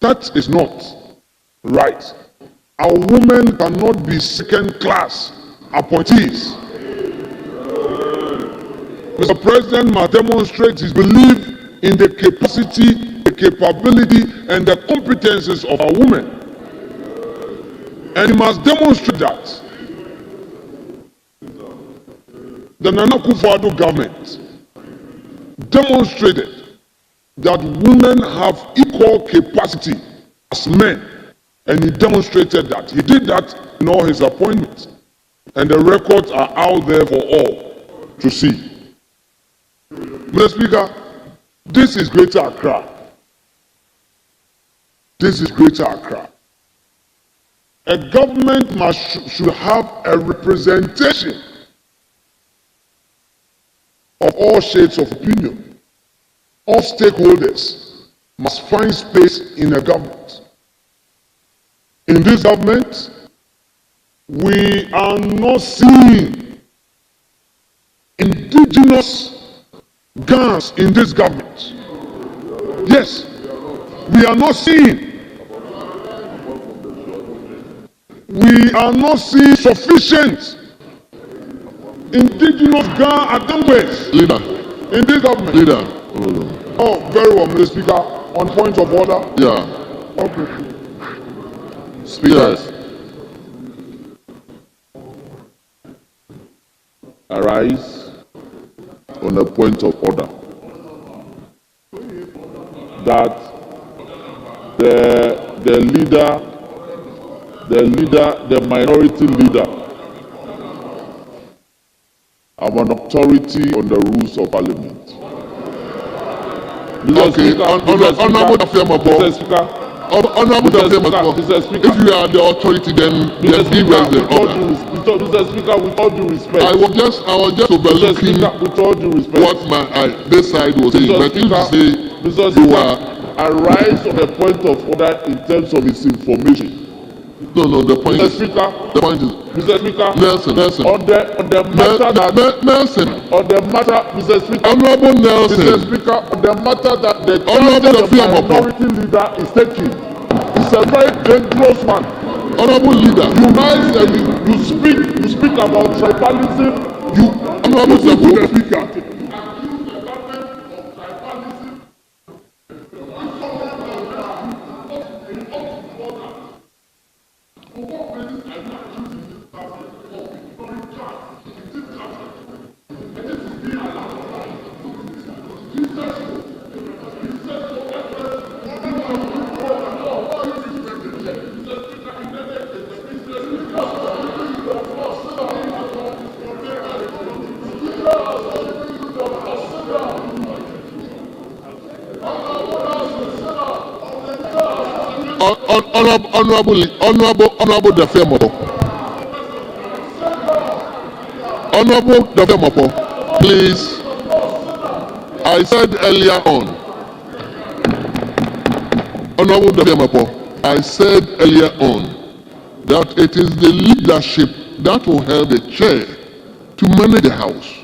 That is not right. Our women cannot be second-class appointees. Mr. President must demonstrate his belief in the capacity, the capability, and the competences of our women. And he must demonstrate that. The Nana Akufo-Addo government demonstrated that women have equal capacity as men, and he demonstrated that. He did that in all his appointments, and the records are out there for all to see. Mr. Speaker, this is Greater Accra. This is Greater Accra. A government should have a representation of all shades of opinion. All stakeholders must find space in a government. In this government, we are not seeing indigenous guns in this government. Yes, we are not seeing. We are not seeing sufficient indigenous gun attempts in this government. Leader. Oh, very well, Mr. Speaker. On point of order. Yeah. Okay. Speaker. Yes. Arise on a point of order that the minority leader, I'm an authority on the rules of parliament. Okay, Honorable Dafemabo. Honorable Dafemabo, if you are the authority, then give us the order. Mr. Speaker, with all due respect. I was just overlooking with all due respect. what this side was saying. But if you say you are... Arise on a point of order in terms of its information. No, the point Mr. is... Speaker, The point is... Mr. Speaker, Nelson. on the matter that... Nelson. On the matter, Mr. Speaker... Honorable Nelson. Mr. Speaker, on the matter that the Honorable charge the minority leader is taking, it's a very dangerous one. Honorable leader. You speak about tribalism. Honorable Speaker. Honorable Dafemabo. Honorable Dafemabo, please. I said earlier on. Honorable Dafemabo, I said earlier on that it is the leadership that will have the chair to manage the house.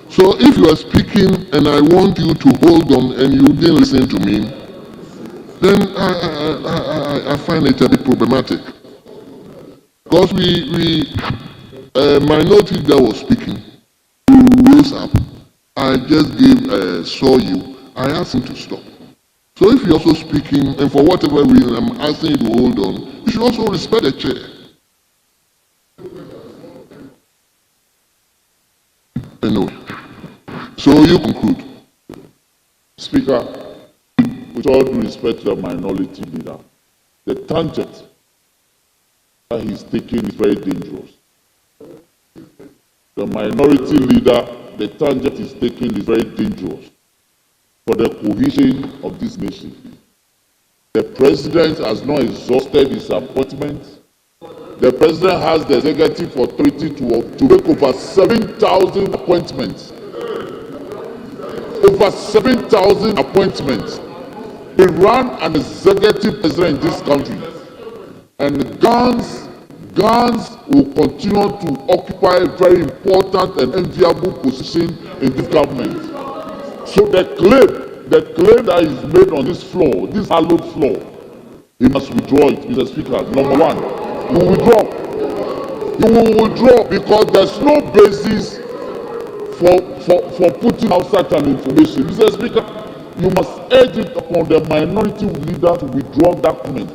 So if you are speaking and I want you to hold on and you didn't listen to me, then I find it a bit problematic. Because minority that was speaking, who rose up, I just saw you, I asked him to stop. So if you're also speaking, and for whatever reason I'm asking you to hold on, you should also respect the chair. Anyway, so you conclude. Speaker, with all due respect to the minority leader, the tangent that he's taking is very dangerous. The minority leader, the tangent he's taking is very dangerous for the cohesion of this nation. The president has not exhausted his appointments. The president has the executive authority to make over 7,000 appointments. Over 7,000 appointments. He ran an executive president in this country. And guns will continue to occupy a very important and enviable position in this government. So the claim that is made on this floor, this hallowed floor, he must withdraw it, Mr. Speaker. Number one, you will withdraw. You will withdraw because there's no basis for putting out such an information. Mr. Speaker, you must urge it upon the minority leader to withdraw that comment.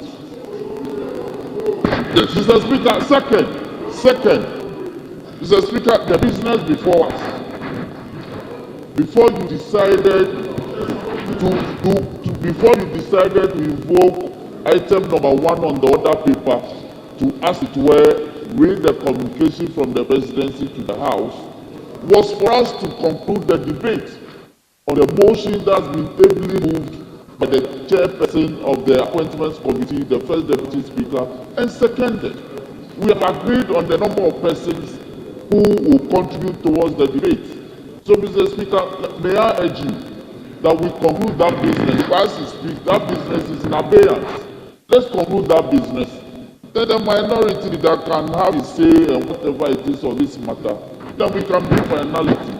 Yes. Mr. Speaker, second, Mr. Speaker, the business before us. Before you decided to invoke item number 1 on the order paper to, as it were, read the communication from the presidency to the House, was for us to conclude the debate on the motion that's been ably moved by the chairperson of the appointments committee, the first deputy speaker, and seconded. We have agreed on the number of persons who will contribute towards the debate. So, Mr. Speaker, may I urge you that we conclude that business. As you speak, that business is in abeyance. Let's conclude that business. Then the minority that can have a say and whatever it is on this matter, then we can bring finality.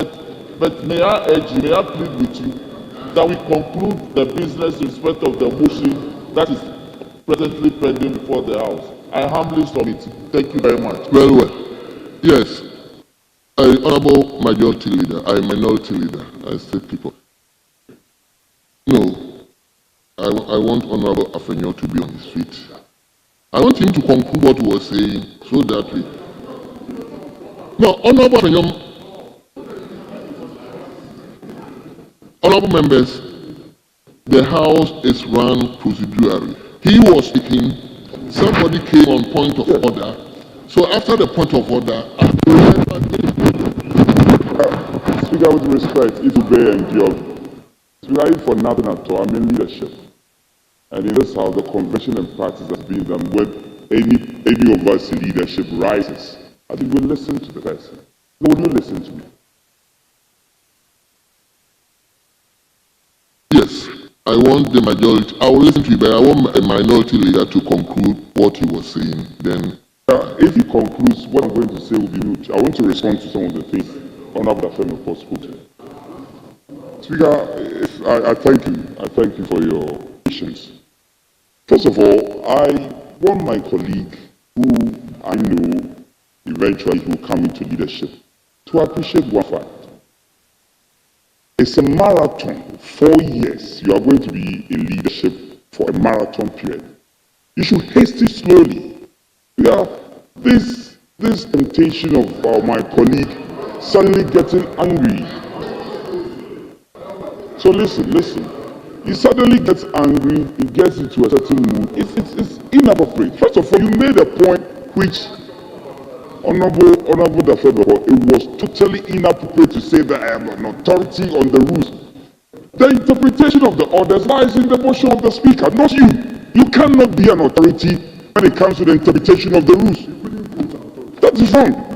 But may I urge you, may I plead with you, that we conclude the business in respect of the motion that is presently pending before the House. I humbly submit. Thank you very much. Very well. Yes. Honorable Majority Leader, I Minority Leader, I state people. No. I want Honorable Afenyo to be on his feet. I want him to conclude what he was saying so that we... No, Honorable Afenyo, honorable members, the House is run procedurally. He was speaking, somebody came on point of order. So after the point of order, Speaker, with respect, if you bear and George, Speaker, if for nothing at all, I'm in leadership. And in this House, the convention and practice has been that when any of us in leadership rises, I think we'll listen to the person. No, will you listen to me? yes, I want the majority, I will listen to you, but I want a minority leader to conclude what he was saying. Then, if he concludes, what I'm going to say will be rude. I want to respond to some of the things Honorable Afenyo Paul spoke to. Speaker, I thank you. I thank you for your patience. First of all, I want my colleague, who I know eventually will come into leadership, to appreciate one fact. It's a marathon. 4 years, you are going to be in leadership for a marathon period. You should haste it slowly. This temptation of my colleague suddenly getting angry. So listen. He suddenly gets angry, he gets into a certain mood. It's inappropriate. First of all, you made a point which, Honorable Dafedo, it was totally inappropriate to say that I am an authority on the rules. The interpretation of the orders lies in the motion of the Speaker, not you. You cannot be an authority when it comes to the interpretation of the rules. That is wrong.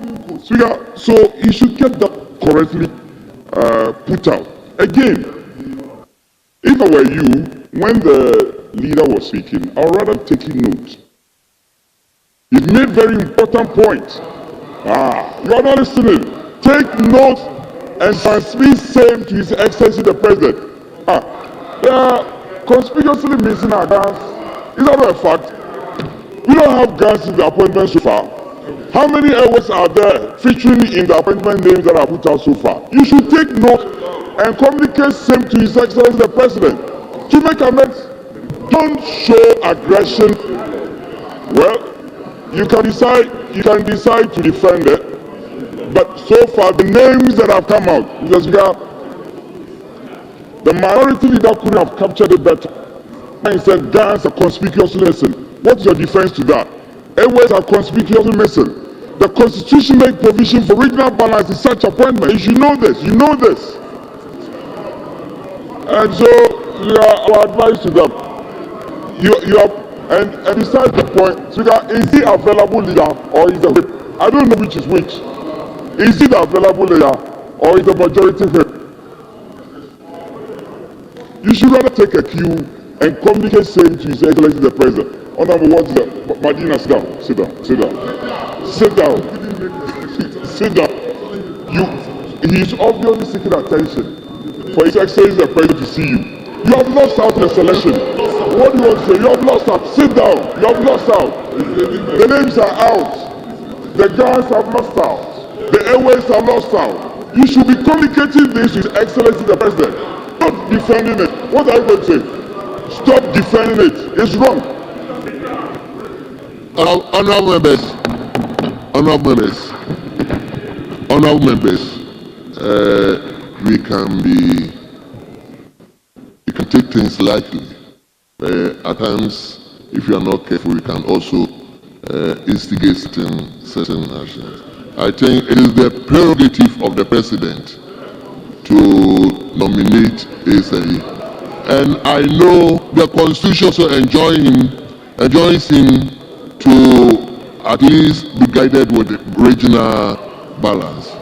Speaker, so he should get that correctly put out. Again, if I were you, when the leader was speaking, I would rather take note. He made very important points. You are not listening. Take note and transmit same to His Excellency the President. They are conspicuously missing our guns. Is that not a fact? We don't have guns in the appointment so far. How many awards are there featuring in the appointment names that are put out so far? You should take note and communicate same to His Excellency the President. To make amends, don't show aggression. Well, you can decide to defend it, but so far the names that have come out, because the minority leader couldn't have captured it better. And he said guns are conspicuously missing. What's your defense to that? airways are conspicuously missing. The Constitution makes provision for regional balance in such appointment. You should know this. You know this. And so, our advice to them, you are, and besides the point, Speaker, is he available leader or is a whip? I don't know which is which. Is he the available leader or is the majority whip? You should rather take a cue and communicate saying to His Excellency the President, Honorable, what's the Madina, sit down, sit down, sit down, sit down, sit down. He is obviously seeking attention for His Excellency the President to see you. You have lost out the selection. What do you want to say? You have lost out. Sit down. You have lost out. The names are out. The guys have lost out. The airways are lost out. You should be communicating this with His Excellency the President. Not defending it. What are you going to say? Stop defending it. It's wrong. Honorable members, honorable members, honorable members, we can take things lightly. At times, if you are not careful, we can also instigate certain actions. I think it is the prerogative of the president to nominate ASAE. And I know the Constitution also enjoins him to at least be guided with regional balance.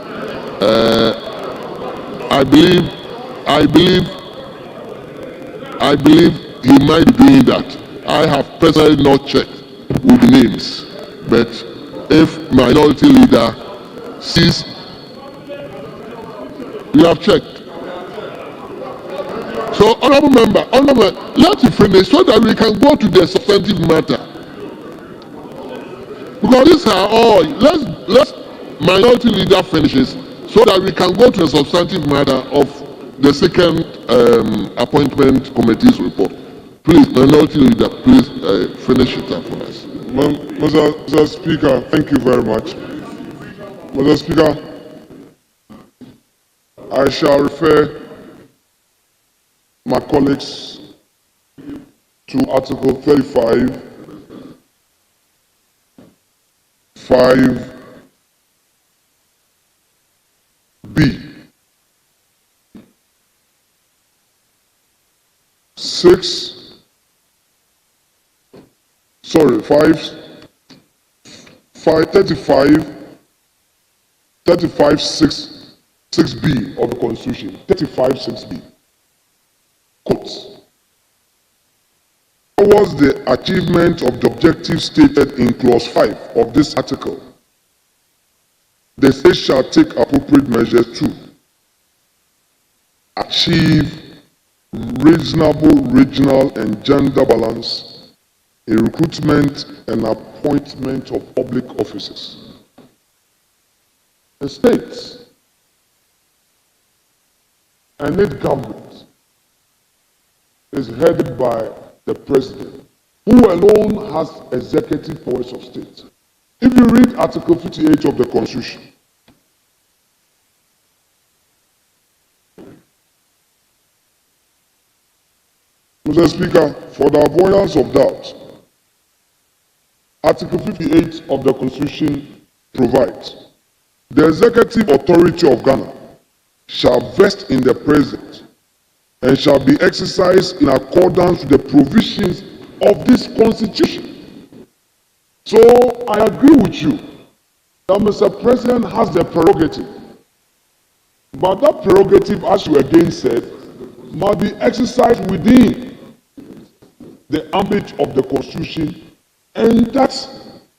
I believe he might be doing that. I have personally not checked with the names, but if minority leader sees, you have checked. So, honorable member, let it finish so that we can go to the substantive matter. Because these are all, let's minority leader finishes so that we can go to the substantive matter of the second appointment committee's report. Please, minority leader, please finish it up for us. Mr. Speaker, thank you very much. Mr. Speaker, I shall refer my colleagues to Article 35, 5B. 6B of the Constitution, 35(6)B, quotes, towards the achievement of the objectives stated in clause 5 of this article, the state shall take appropriate measures to achieve reasonable regional and gender balance in recruitment and appointment of public officers. The states and its government is headed by the president, who alone has executive powers of state. If you read Article 58 of the Constitution, Mr. Speaker, for the avoidance of doubt, Article 58 of the Constitution provides, the executive authority of Ghana shall vest in the president and shall be exercised in accordance with the provisions of this Constitution. So I agree with you that Mr. President has the prerogative, but that prerogative, as you again said, must be exercised within the ambit of the Constitution, and that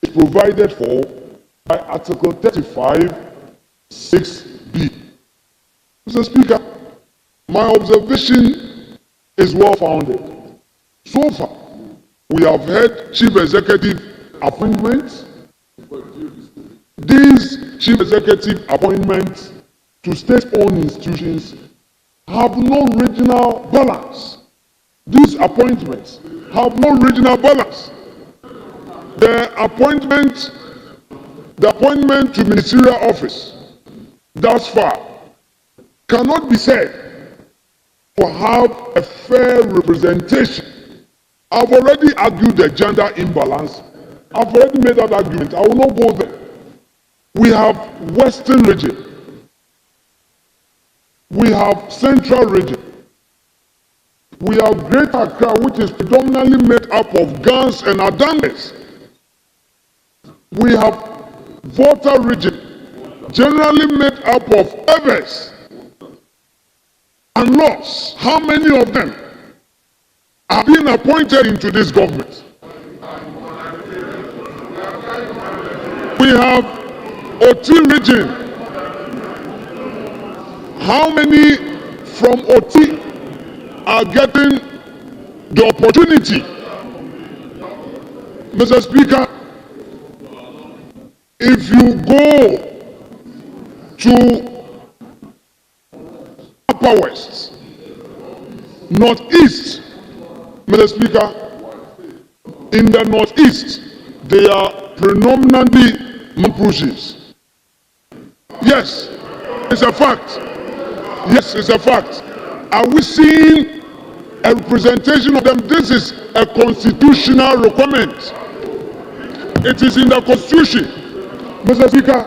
is provided for by Article 35, 6B. Mr. Speaker, my observation is well-founded. So far, we have had chief executive appointments. These chief executive appointments to state-owned institutions have no regional balance. These appointments have no regional balance. The appointment to ministerial office thus far cannot be said to have a fair representation. I've already argued the gender imbalance I've already made that argument. I will not go there. We have Western region. We have Central region. We have Greater Accra, which is predominantly made up of Gans and Adangmes. We have Volta region, generally made up of Evers and Loss. How many of them are being appointed into this government? We have Oti region. How many from Oti are getting the opportunity? Mr. Speaker, if you go to Upper West, Northeast, Mr. Speaker, in the Northeast, they are predominantly Mamprushis. Yes, it's a fact. Yes, it's a fact. Are we seeing a representation of them? This is a constitutional requirement. It is in the Constitution. Mr. Speaker,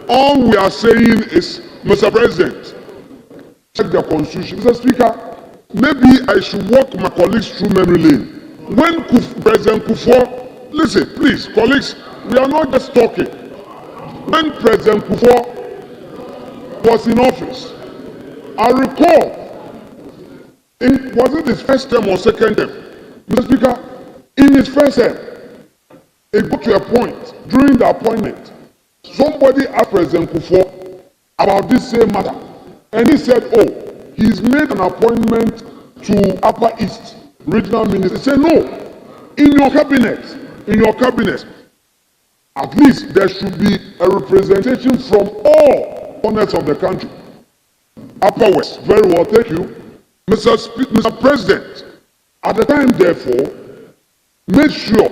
all we are saying is, Mr. President, check the Constitution. Mr. Speaker, maybe I should walk my colleagues through memory lane. When President Kufuor, listen, please, colleagues, we are not just talking. When President Kufuor was in office, I recall, was it his first term or second term? Mr. Speaker, in his first term, it got to a point during the appointment, somebody asked President Kufuor about this same matter, and he said, oh, he's made an appointment to Upper East Regional Minister. He said, no, in your cabinet, at least there should be a representation from all corners of the country. Upper West, very well, thank you. Mr. President, at the time, therefore, made sure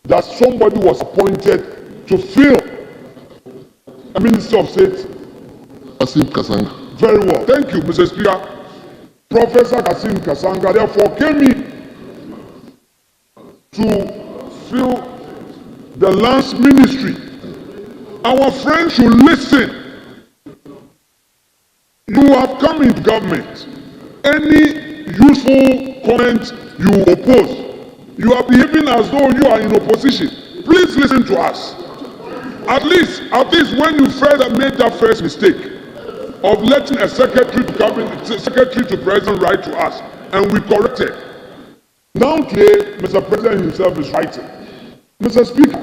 that somebody was appointed to fill a Minister of State. Kasim Kasanga. Very well, thank you, Mr. Speaker. Professor Kasim Kasanga therefore came in to fill the Lands Ministry. Our friends should listen. You have come into government. Any useful comment you oppose, you are behaving as though you are in opposition. Please listen to us. At least when you made that first mistake of letting a secretary to president write to us, and we corrected. Now today, Mr. President himself is writing. Mr. Speaker,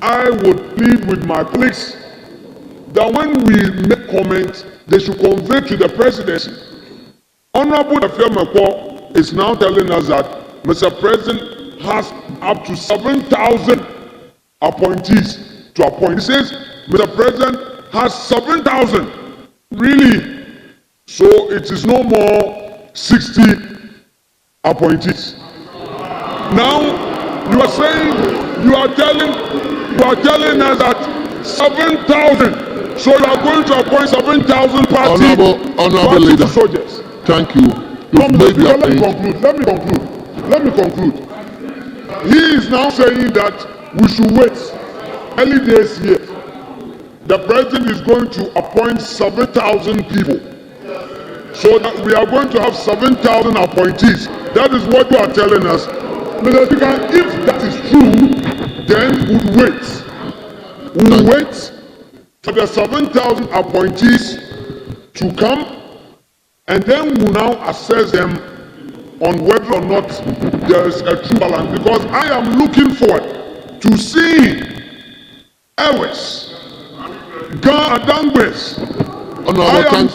I would plead with my colleagues that when we make comments, they should convey to the presidency. Honorable Efemeko is now telling us that Mr. President has up to 7,000 appointees to appoint. He says Mr. President has 7,000. Really? So it is no more 60 appointees. Now you are telling us that 7,000. So you are going to appoint 7,000 Honorable leader. Soldiers. Thank you. Let me conclude. He is now saying that we should wait. Early days here, the president is going to appoint 7,000 people. So that we are going to have 7,000 appointees. That is what you are telling us. Mr. Speaker, if that is true, then we'll wait. We'll wait for the 7,000 appointees to come, and then we'll now assess them on whether or not there is a true balance. Because I am looking forward to seeing Ewes, Adangmes. I am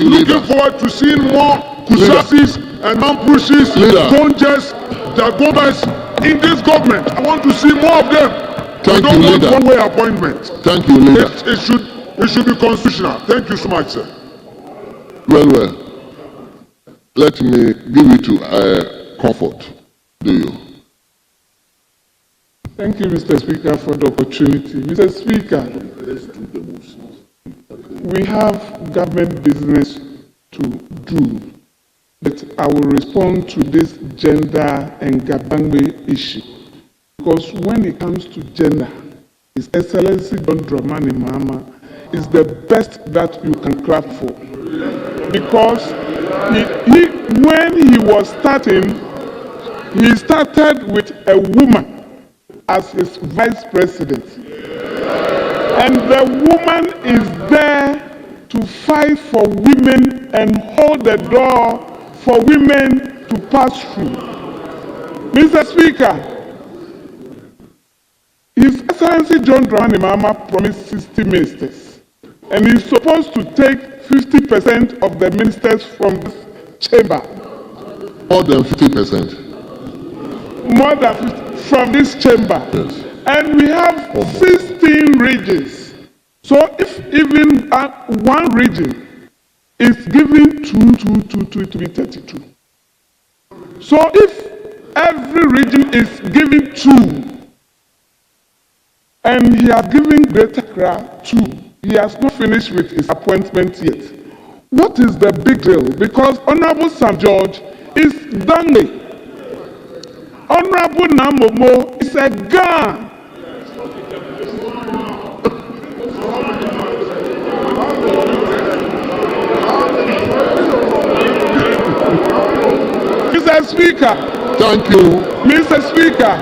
looking forward to seeing more Kusasis and Mampushis, Donjes, Dagomas in this government. I want to see more of them. Thank you, leader. One-way appointment. Thank you, leader. It should be constitutional. Thank you so much, sir. Well. Let me give you to comfort. Do you? Thank you, Mr. Speaker, for the opportunity. Mr. Speaker, we have government business to do, but I will respond to this gender and Gabangbe issue. because when it comes to gender, His Excellency John Dramani Mahama is the best that you can clap for. Because when he was starting, he started with a woman as his vice president. And the woman is there to fight for women and hold the door for women to pass through. Mr. Speaker, His Excellency John Dramani Mahama promised 60 ministers, and he's supposed to take 50% of the ministers from this chamber. More than 50%. More than 50 from this chamber. Yes. And we have 16 regions. So if even one region is given two, it will be 32. So if every region is given 2, and he has given Greater Accra 2, he has not finished with his appointment yet. What is the big deal? Because Honorable Sam George is Dudley. Honorable Namomo is a Ghana. Mr. Speaker. Thank you. Mr. Speaker,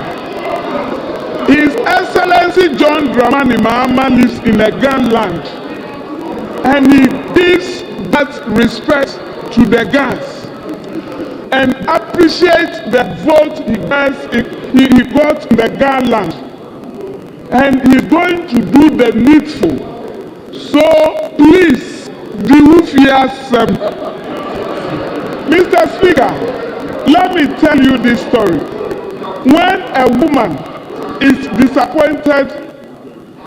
His Excellency John Dramani Mahama lives in a Ghan land, and he gives that respect to the Ghans and appreciates the vote he got in the Ghan land, and he's going to do the needful. So please, Mr. Speaker, let me tell you this story. When a woman is disappointed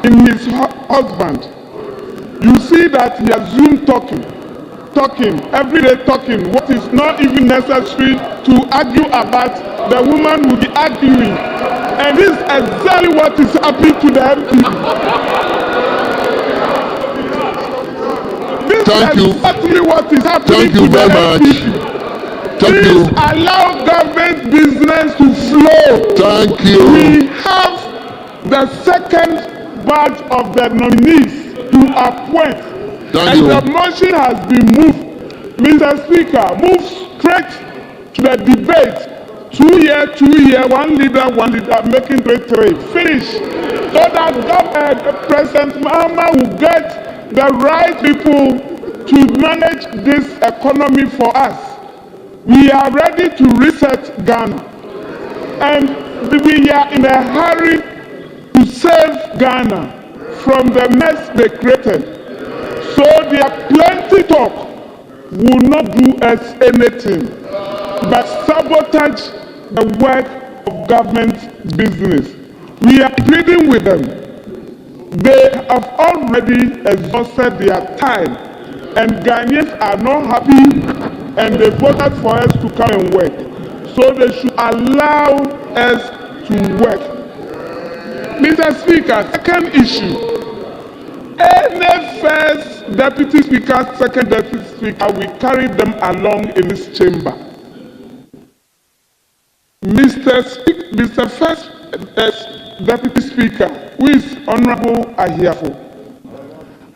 in his husband, you see that he assumes talking, everyday talking, what is not even necessary to argue about, the woman will be arguing. And this is exactly what is happening to the MP. This Thank is you. exactly what is happening Thank you to the very much. MP. Thank Please you. allow government business to flow. Thank you. We have the second batch of the nominees to appoint. Thank And you. the motion has been moved. Mr. Speaker, move straight to the debate. 2 year, 2 year, one leader, making great trade. Finish. So that President Mahama will get the right people to manage this economy for us. We are ready to reset Ghana. And we are in a hurry to save Ghana from the mess they created. So their plenty talk will not do us anything but sabotage the work of government business. We are pleading with them. They have already exhausted their time, and Ghanaians are not happy, and they voted for us to come and work. So they should allow us to work. Mr. Speaker, second issue. Any first deputy speaker, second deputy speaker, we carry them along in this chamber. Mr. First Deputy Speaker, who is Honorable Ahiafo,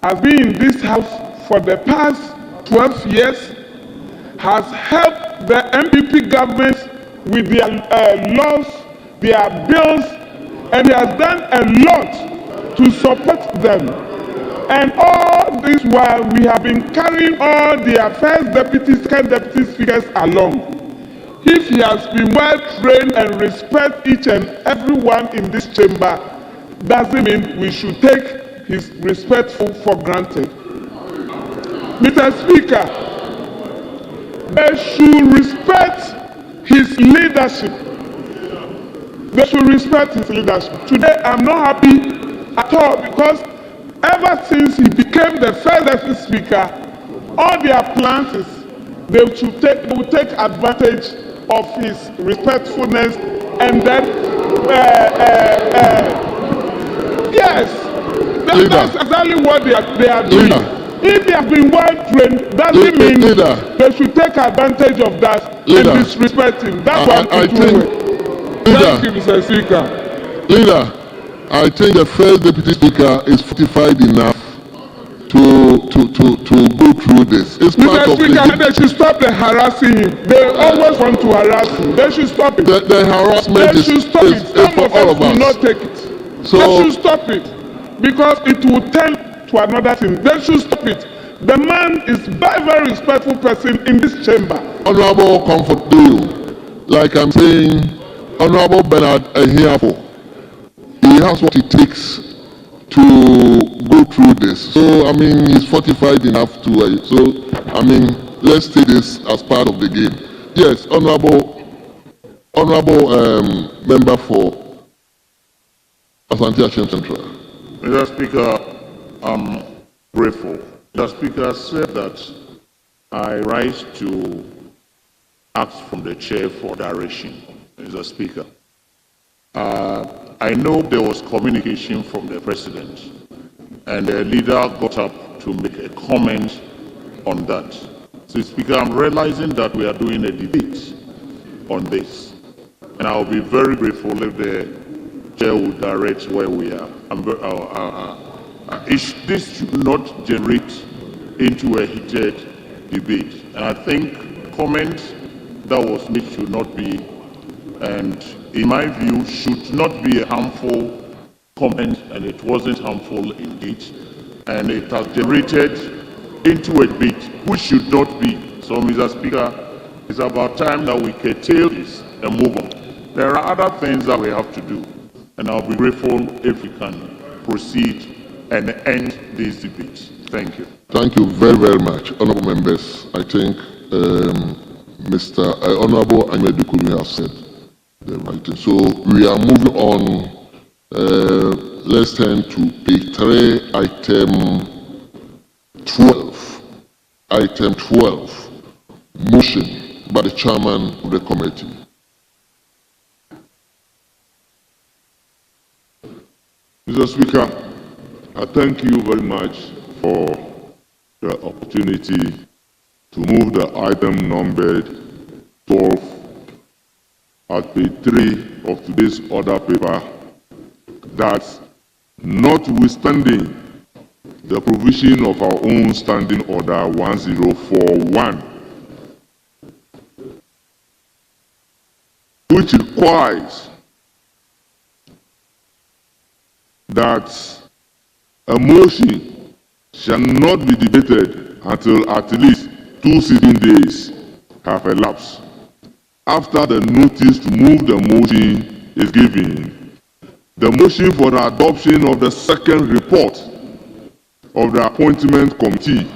has been in this house for the past 12 years, has helped the MPP government with their laws, their bills, and he has done a lot to support them. And all this while, we have been carrying all their first deputy, second deputy speakers along. If he has been well trained and respect each and every one in this chamber, doesn't mean we should take his respect for granted. Mr. Speaker, they should respect his leadership. They should respect his leadership. Today, I'm not happy at all because ever since he became the first deputy speaker, all their plans is they will take advantage of his respectfulness, and then yes, that's exactly what they are doing. If they have been well trained, doesn't mean they should take advantage of that and disrespect him. That's what I'm doing. Thank you, Mr. Speaker. Leader, I think the first deputy speaker is fortified enough to go through this. It's part Mr. of Speaker, the they should stop the harassing him. They always want to harass him. They should stop it. the harassment They is, should stop is, it. is Some for of all us of will us. not take it. So- They should stop it because it will tend to another thing. They should stop it. The man is very, very respectful person in this chamber. Honorable Comfort Deo, like I'm saying, Honorable Bernard Ehiafo, he has what it takes to go through this. So, I mean, he's fortified enough to, let's take this as part of the game. Yes, Honorable Member for Asante Achem Central. Mr. Speaker, I'm grateful. The Speaker said that I rise to ask from the chair for direction, Mr. Speaker. I know there was communication from the President, and the leader got up to make a comment on that. So, Speaker, I'm realizing that we are doing a debate on this, and I'll be very grateful if the chair will direct where we are. This should not generate into a heated debate. And I think comment that was made should not be, and in my view, should not be a harmful comment, and it wasn't harmful indeed. And it has generated into a debate, which should not be. So, Mr. Speaker, it's about time that we curtail this and move on. There are other things that we have to do, and I'll be grateful if we can proceed and end this debate. Thank you. Thank you very, very much, honorable members. I think Honorable Ahmed Dukulu has said the right thing. So we are moving on. Let's turn to page 3, item 12. Item 12, motion by the chairman of the committee. Mr. Speaker, I thank you very much for the opportunity to move the item numbered 12 at page 3 of today's order paper, that notwithstanding the provision of our own standing order 1041, which requires that a motion shall not be debated until at least 2 sitting days have elapsed after the notice to move the motion is given. The motion for the adoption of the second report of the appointment committee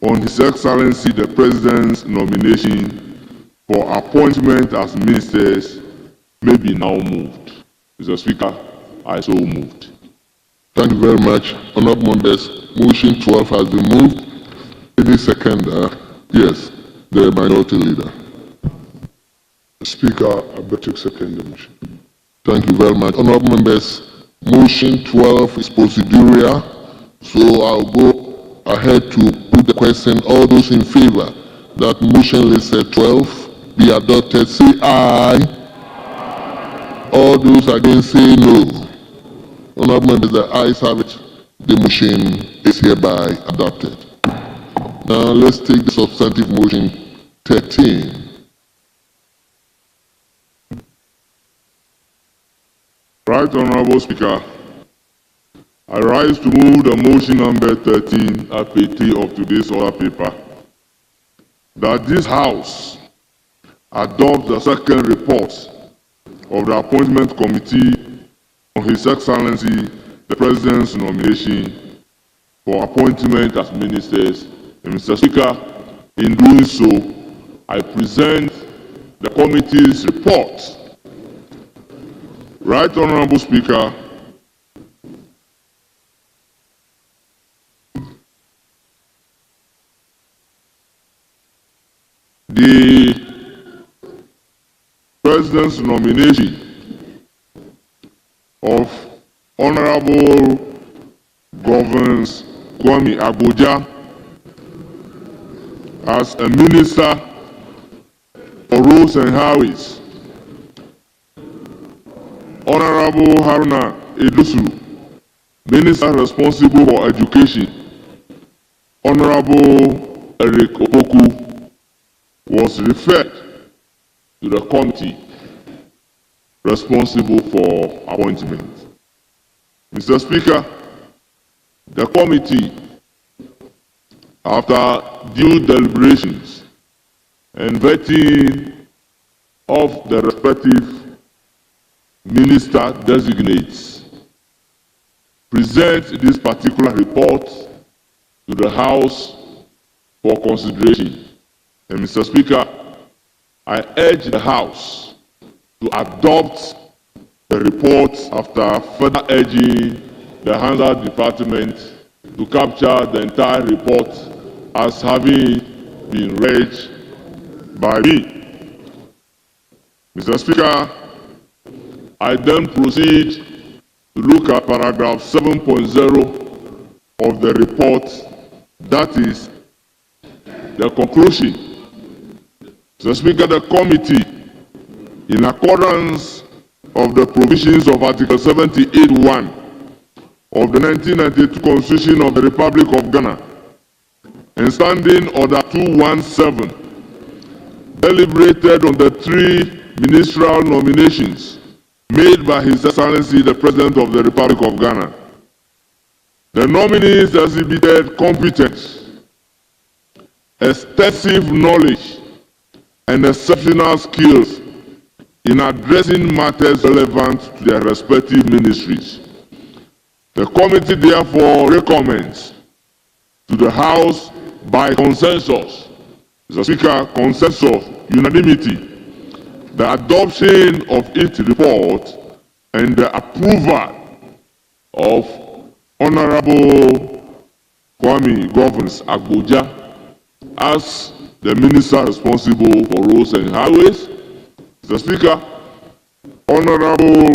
on His Excellency the President's nomination for appointment as ministers may be now moved. Mr. Speaker, I so moved. Thank you very much, honorable members. Motion 12 has been moved. Any seconder? Yes, the minority leader. Speaker, I beg to second the motion. Thank you very much, honorable members. Motion 12 is procedural, so I'll go ahead to put the question. All those in favor that motion listed 12 be adopted, say aye. All those against, say no. Honorable members, the ayes have it. The motion is hereby adopted. Now let's take the substantive motion 13. Right, Honorable Speaker, I rise to move the motion number 13 at page 3 of today's order paper, that this House adopt the second report of the appointment committee on His Excellency the President's nomination for appointment as ministers. And Mr. Speaker, in doing so, I present the committee's report. Right, Honorable Speaker, the President's nomination of Honorable Governors Kwame Agbodja as a Minister for Roads and Highways, Honorable Honorable Haruna Iddrisu, Minister responsible for education, Honorable Eric Opoku, was referred to the committee responsible for appointment. Mr. Speaker, the committee, after due deliberations and vetting of the respective minister designates, present this particular report to the House for consideration. And Mr. Speaker, I urge the House to adopt the report after further urging the Handler Department to capture the entire report as having been read by me. Mr. Speaker, I then proceed to look at paragraph 7.0 of the report, that is the conclusion. Mr. Speaker, the committee, in accordance of the provisions of Article 78(1) of the 1992 Constitution of the Republic of Ghana and Standing Order 217, deliberated on the 3 ministerial nominations made by His Excellency the President of the Republic of Ghana. The nominees exhibited competence, extensive knowledge, and exceptional skills in addressing matters relevant to their respective ministries. The committee therefore recommends to the House by consensus, Mr. Speaker, consensus, unanimity, the adoption of its report and the approval of Honorable Kwame Govins Agboja as the Minister responsible for roads and highways. Mr. Speaker, Honorable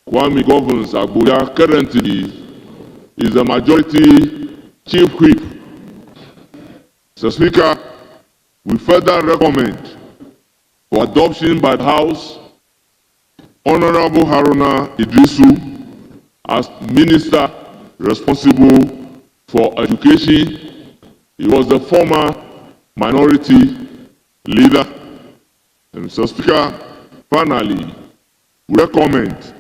Kwame Govins Agboja currently is the Majority Chief Whip. Mr. Speaker, we further recommend for adoption by the House Honorable Haruna Iddrisu as Minister responsible for education. He was the former minority leader. And Mr. Speaker, finally, we recommend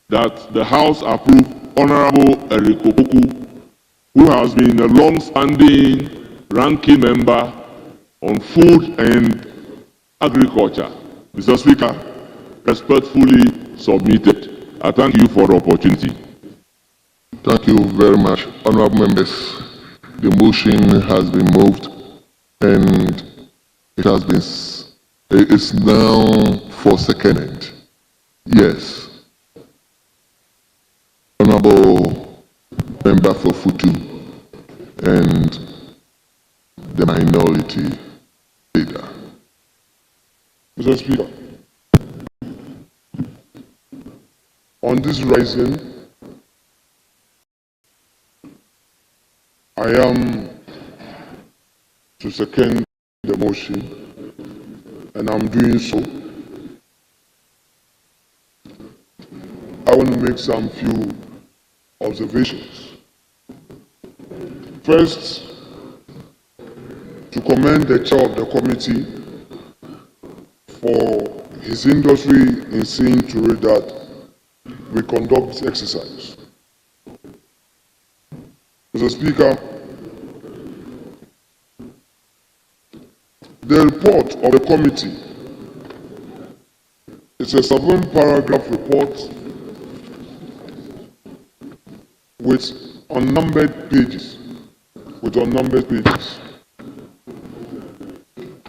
that the House approve Honorable Eric Opoku, who has been a long-standing ranking member on food and agriculture. Mr. Speaker, respectfully submitted. I thank you for the opportunity. Thank you very much, honorable members. The motion has been moved and it's now for seconded. Yes. Honorable Member for Futu and the minority leader. Mr. Speaker, on this rising, I am to second the motion, and I'm doing so. I want to make some few observations. First, to commend the chair of the committee for his industry in seeing to it that we conduct this exercise. Mr. Speaker, the report of the committee is a 7-paragraph report with unnumbered pages.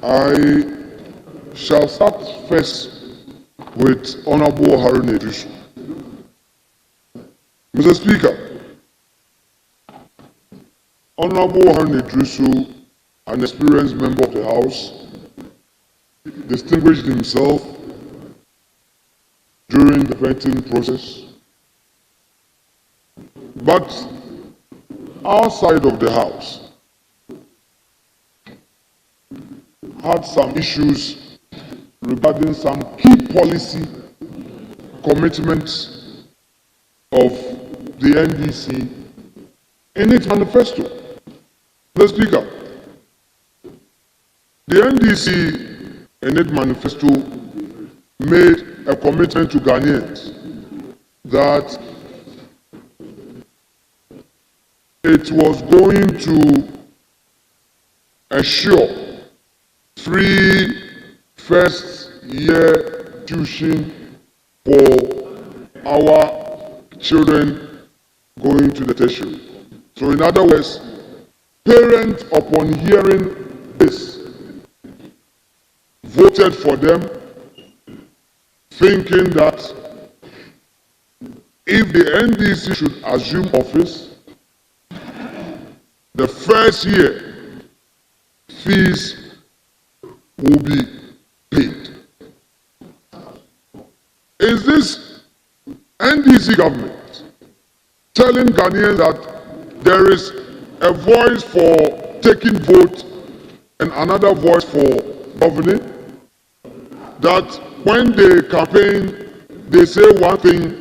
I shall start first with Honorable Haruna Iddrisu. Mr. Speaker, Honorable Haruna Iddrisu, an experienced member of the House, distinguished himself during the vetting process, but outside of the House, had some issues regarding some key policy commitments of the NDC in its manifesto. Mr. Speaker, the NDC in its manifesto made a commitment to Ghanaians that it was going to ensure free first-year tuition for our children going to the tertiary. So in other words, parents upon hearing this voted for them, thinking that if the NDC should assume office, the first year fees will be paid. Is this NDC government telling Ghanaians that there is a voice for taking vote and another voice for governing? That when they campaign, they say one thing,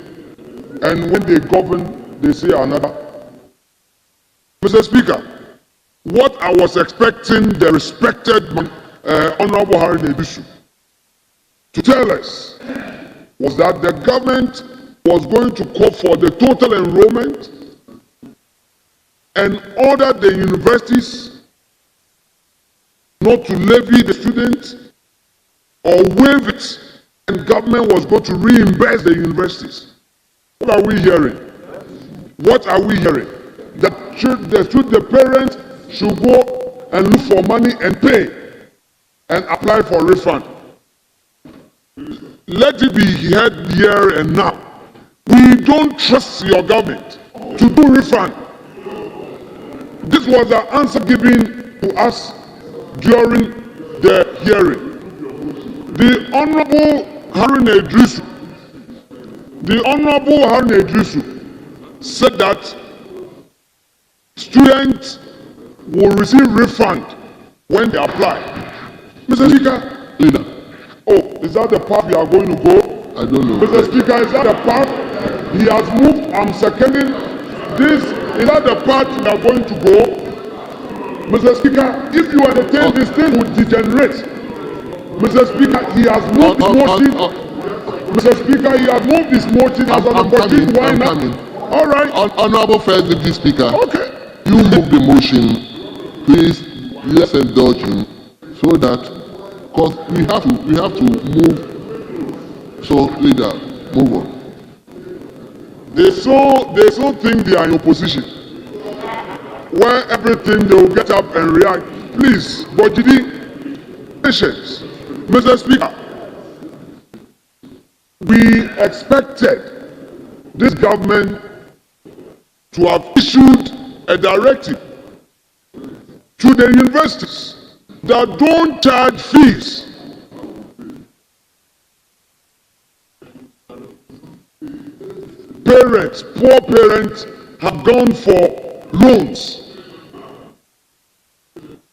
and when they govern, they say another? Mr. Speaker, what I was expecting the respected Honorable Harry Nedusu to tell us was that the government was going to call for the total enrollment and order the universities not to levy the students or waive it, and government was going to reimburse the universities. What are we hearing? What are we hearing? That the parents should go and look for money and pay and apply for refund. Let it be heard here and now. We don't trust your government to do refund. This was the answer given to us during the hearing. The Honorable Harun Idrisu said that students will receive refund when they apply. Mr. Speaker, Leader, is that the path we are going to go? I don't know. Mr. Speaker, is that the path he has moved? I'm seconding this. Is that the path we are going to go? Mr. Speaker, if you entertain this thing would degenerate. Mr. Speaker, he has moved his motion. Mr. Speaker, he has moved his motion as on the 14th. Why not? All right. Honorable First Deputy Speaker, Okay. you move the motion. Please, let's indulge him so that, because we have to move. So, leader, move on. They so think they are in opposition. Where everything they will get up and react. Please, Bojidi, patience. Mr. Speaker, we expected this government to have issued a directive to the universities that don't charge fees. Parents, poor parents, have gone for loans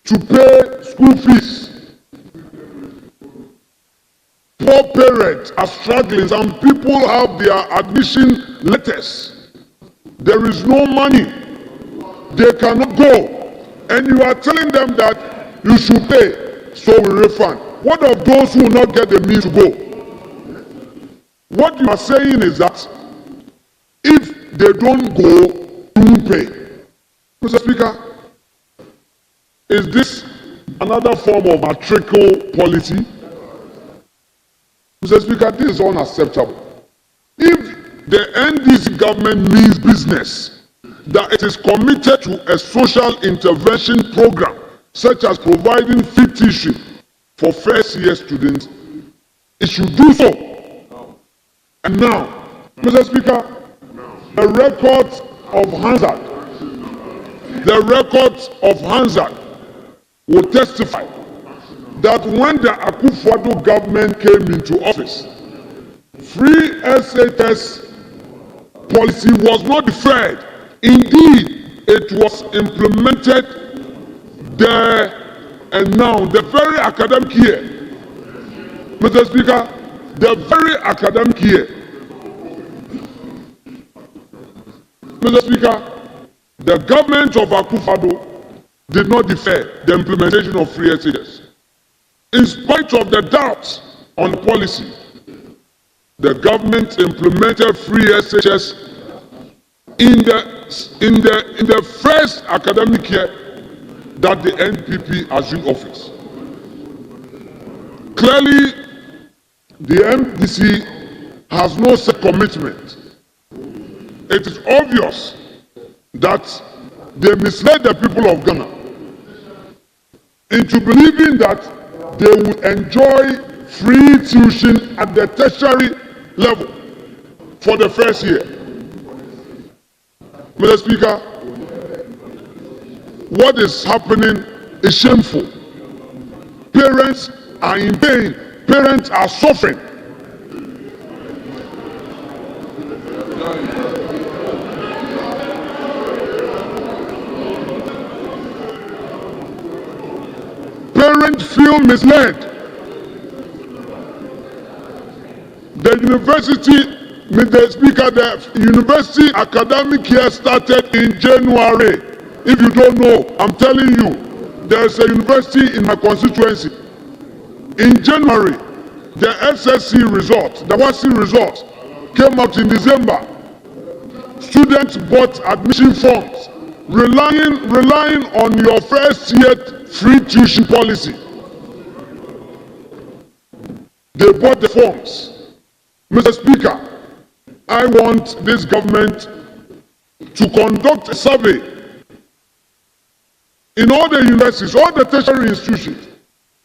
to pay school fees. Poor parents are struggling. Some people have their admission letters. There is no money. They cannot go. And you are telling them that you should pay, so we refund. What of those who will not get the means to go? What you are saying is that if they don't go, you won't pay. Mr. Speaker, is this another form of matriculation policy? Mr. Speaker, this is unacceptable. If the NDC government means business, that it is committed to a social intervention program, such as providing free tuition for first-year students, it should do so. And now, Mr. Speaker, the records of Hansard will testify that when the Akufo-Addo government came into office, free SHS policy was not deferred. Indeed, it was implemented there and now. The very academic year, Mr. Speaker, the very academic year, Mr. Speaker, the government of Akufo-Addo did not defer the implementation of free SHS. In spite of the doubts on the policy, the government implemented free SHS in the first academic year that the NPP assumed office. Clearly, the MDC has no set commitment. It is obvious that they misled the people of Ghana into believing that they would enjoy free tuition at the tertiary level for the first year. Mr. Speaker, what is happening is shameful. Parents are in pain. Parents are suffering. Parents feel misled. The university, Mr. Speaker, the university academic year started in January. If you don't know, I'm telling you, there's a university in my constituency. In January, the SSC results, the WASSCE results, came out in December. Students bought admission forms, relying on your first year free tuition policy. They bought the forms. Mr. Speaker, I want this government to conduct a survey in all the universities, all the tertiary institutions.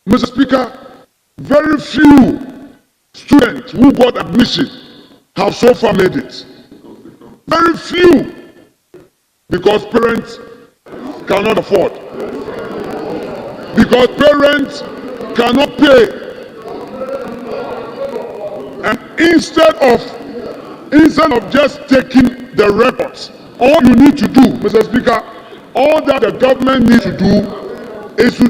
Mr. Speaker, very few students who got admission have so far made it. Very few, because parents cannot afford. Because parents cannot pay. And instead of just taking the records, all you need to do, Mr. Speaker, all that the government needs to do is to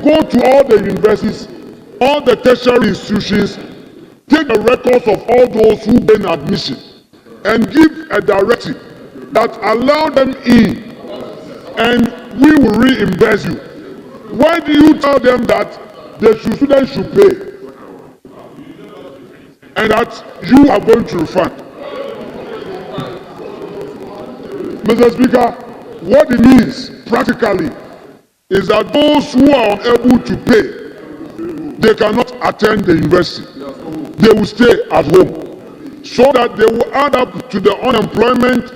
go to all the universities, all the tertiary institutions, take the records of all those who gain admission, and give a directive that allow them in, and we will reimburse you. Why do you tell them that the students should pay, and that you are going to refund? Mr. Speaker, what it means practically is that those who are unable to pay, they cannot attend the university. They will stay at home, so that they will add up to the unemployment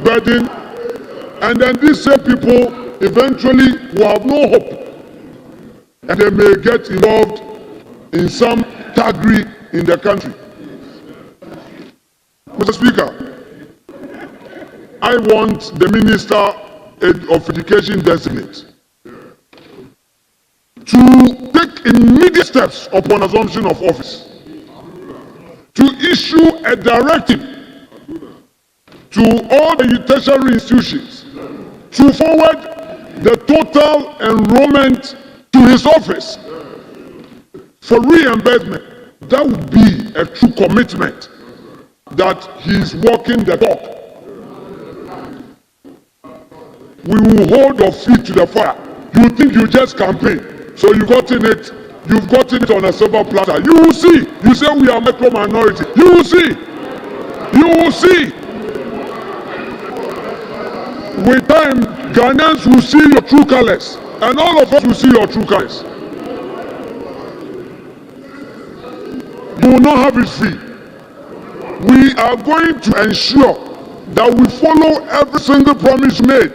burden, and then these same people eventually will have no hope, and they may get involved in some thuggery in the country. Mr. Speaker, I want the Minister of Education designate to take immediate steps upon assumption of office to issue a directive to all the tertiary institutions to forward the total enrollment to his office for reimbursement. That would be a true commitment that he is walking the talk. We will hold your feet to the fire. You think you just campaign, so you've gotten it on a silver platter. You will see. You say we are micro minority. You will see. You will see. With time, Ghanaians will see your true colors, and all of us will see your true colors. You will not have it free. We are going to ensure that we follow every single promise made.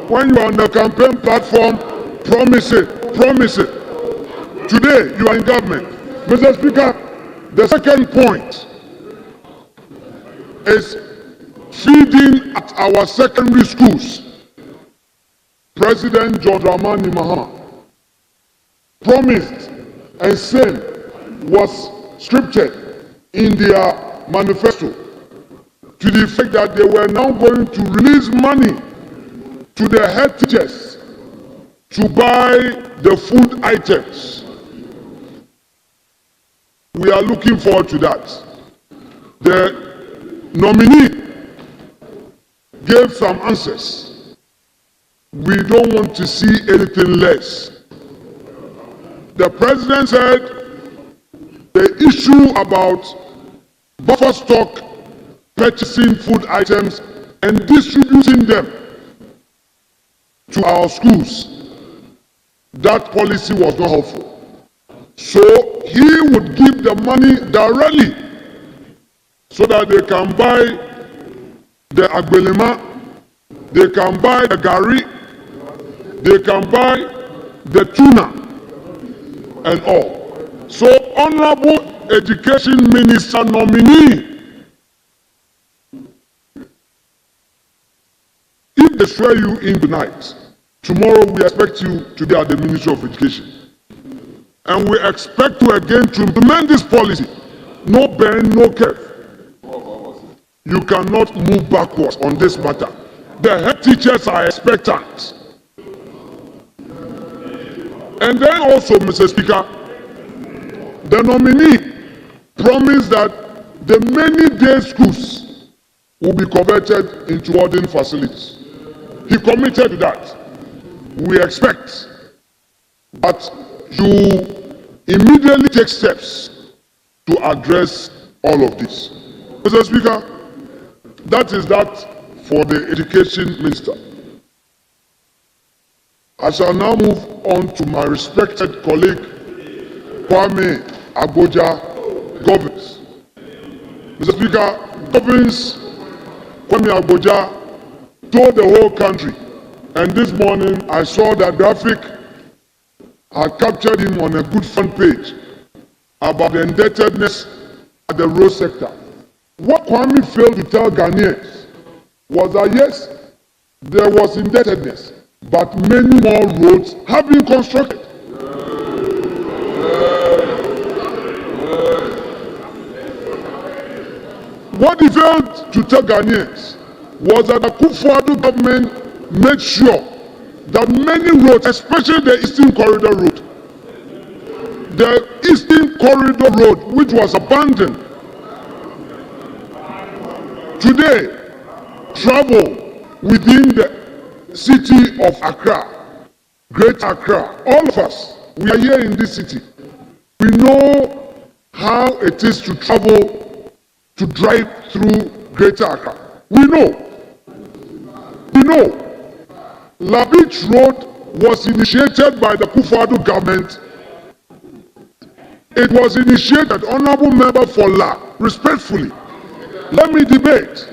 When you are on the campaign platform, promise it, promise it. Today, you are in government. Mr. Speaker, the second point is feeding at our secondary schools. President John Dramani Mahama promised and said was scripted in their manifesto to the effect that they were now going to release money to the head teachers to buy the food items. We are looking forward to that. The nominee gave some answers. We don't want to see anything less. The president said the issue about buffer stock, purchasing food items and distributing them to our schools, that policy was not helpful. So he would give the money directly so that they can buy the agbelema, they can buy the gari, they can buy the tuna and all. So Honorable Education Minister nominee, if they swear you in tonight, tomorrow we expect you to be at the Ministry of Education. And we expect you again to implement this policy. No bend, no curve. You cannot move backwards on this matter. The head teachers are expectant. And then also, Mr. Speaker, the nominee promised that the many day schools will be converted into boarding facilities. He committed to that. We expect that you immediately take steps to address all of this. Mr. Speaker, that is that for the Education Minister. I shall now move on to my respected colleague, Kwame Agboja Governs. Mr. Speaker, Governs Kwame Agboja told the whole country, and this morning I saw that graphic had captured him on a good front page about the indebtedness at the road sector. What Kwame failed to tell Ghanaians was that yes, there was indebtedness, but many more roads have been constructed. What he failed to tell Ghanaians was that the Akufo-Addo government made sure that many roads, especially the Eastern Corridor Road, which was abandoned, today travel within the city of Accra, Greater Accra. All of us, we are here in this city. We know how it is to travel, to drive through Greater Accra. We know. La Beach Road was initiated by the Akufo-Addo government. It was initiated, Honorable Member for La, respectfully. Let me debate.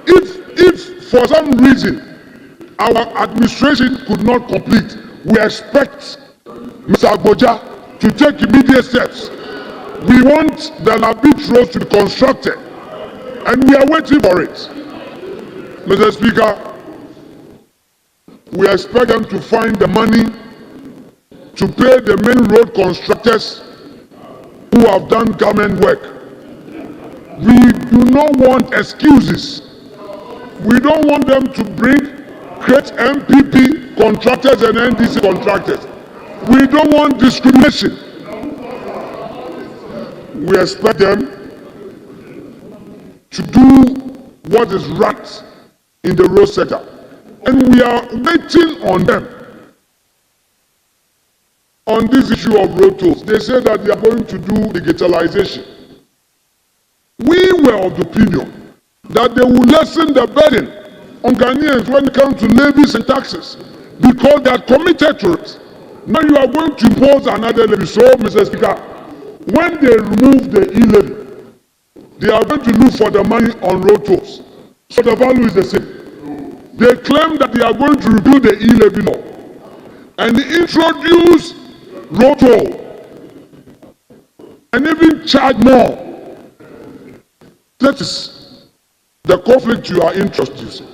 If for some reason our administration could not complete, we expect Mr. Agboja to take immediate steps. We want the La Beach Road to be constructed, and we are waiting for it. Mr. Speaker, we expect them to find the money to pay the main road constructors who have done government work. We do not want excuses. We don't want them to create MPP contractors and NDC contractors. We don't want discrimination. We expect them to do what is right in the road sector. And we are waiting on them. On this issue of road tolls, they say that they are going to do digitalization. We were of the opinion that they will lessen the burden on Ghanaians when it comes to levies and taxes, because they are committed to it. Now you are going to impose another levy. So, Mr. Speaker, when they remove the e-levy, they are going to look for the money on road tolls. So the value is the same. They claim that they are going to repeal the e-levy law and introduce road toll and even charge more. That is the conflict you are interested in.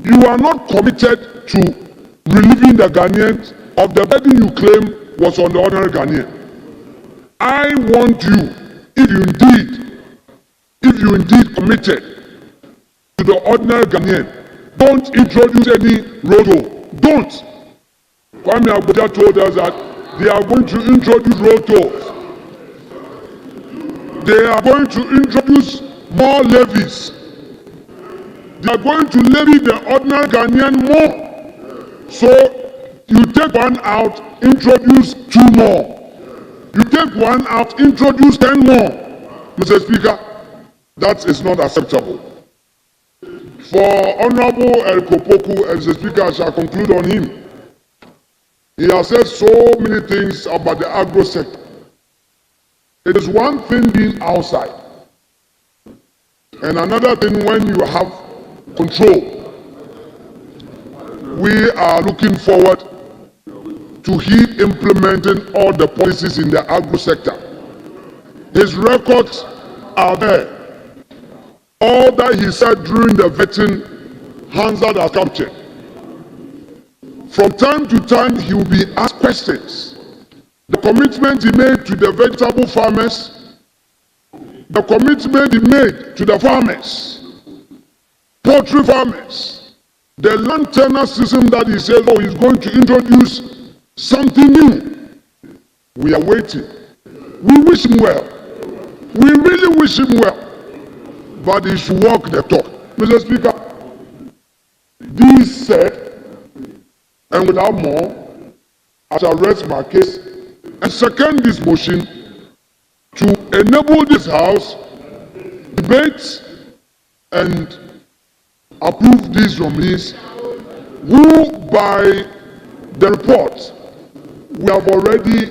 You are not committed to relieving the Ghanaians of the burden you claim was on the ordinary Ghanaian. I want you, if you indeed committed to the ordinary Ghanaian, don't introduce any road toll. Don't. Kwame Agboja told us that they are going to introduce road tolls. They are going to introduce more levies. they are going to levy the ordinary Ghanaian more. So you take one out, introduce 2 more. You take one out, introduce 10 more. Mr. Speaker, that is not acceptable. For Honorable El Kopoku, Mr. Speaker, I shall conclude on him. He has said so many things about the agro sector. It is one thing being outside, and another thing when you have control. We are looking forward to he implementing all the policies in the agro sector. His records are there. All that he said during the vetting, Hansard has captured. From time to time, he will be asked questions. The commitment he made to the vegetable farmers, the commitment he made to the farmers, poultry farmers, the land tenure system that he says, oh, he's going to introduce something new. We are waiting. We wish him well. We really wish him well. But he should walk the talk. Mr. Speaker, this said, and without more, I shall rest my case and second this motion to enable this House debate and approve these nominees who, by the report, we have already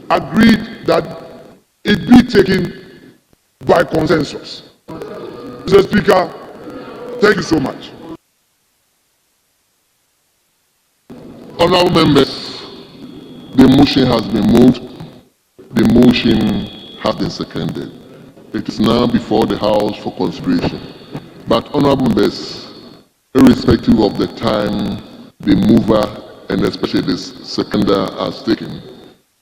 agreed that it be taken by consensus. Mr. Speaker, thank you so much. Honourable members, the motion has been moved. The motion has been seconded. It is now before the House for consideration. But honourable members, irrespective of the time the mover and especially the seconder has taken,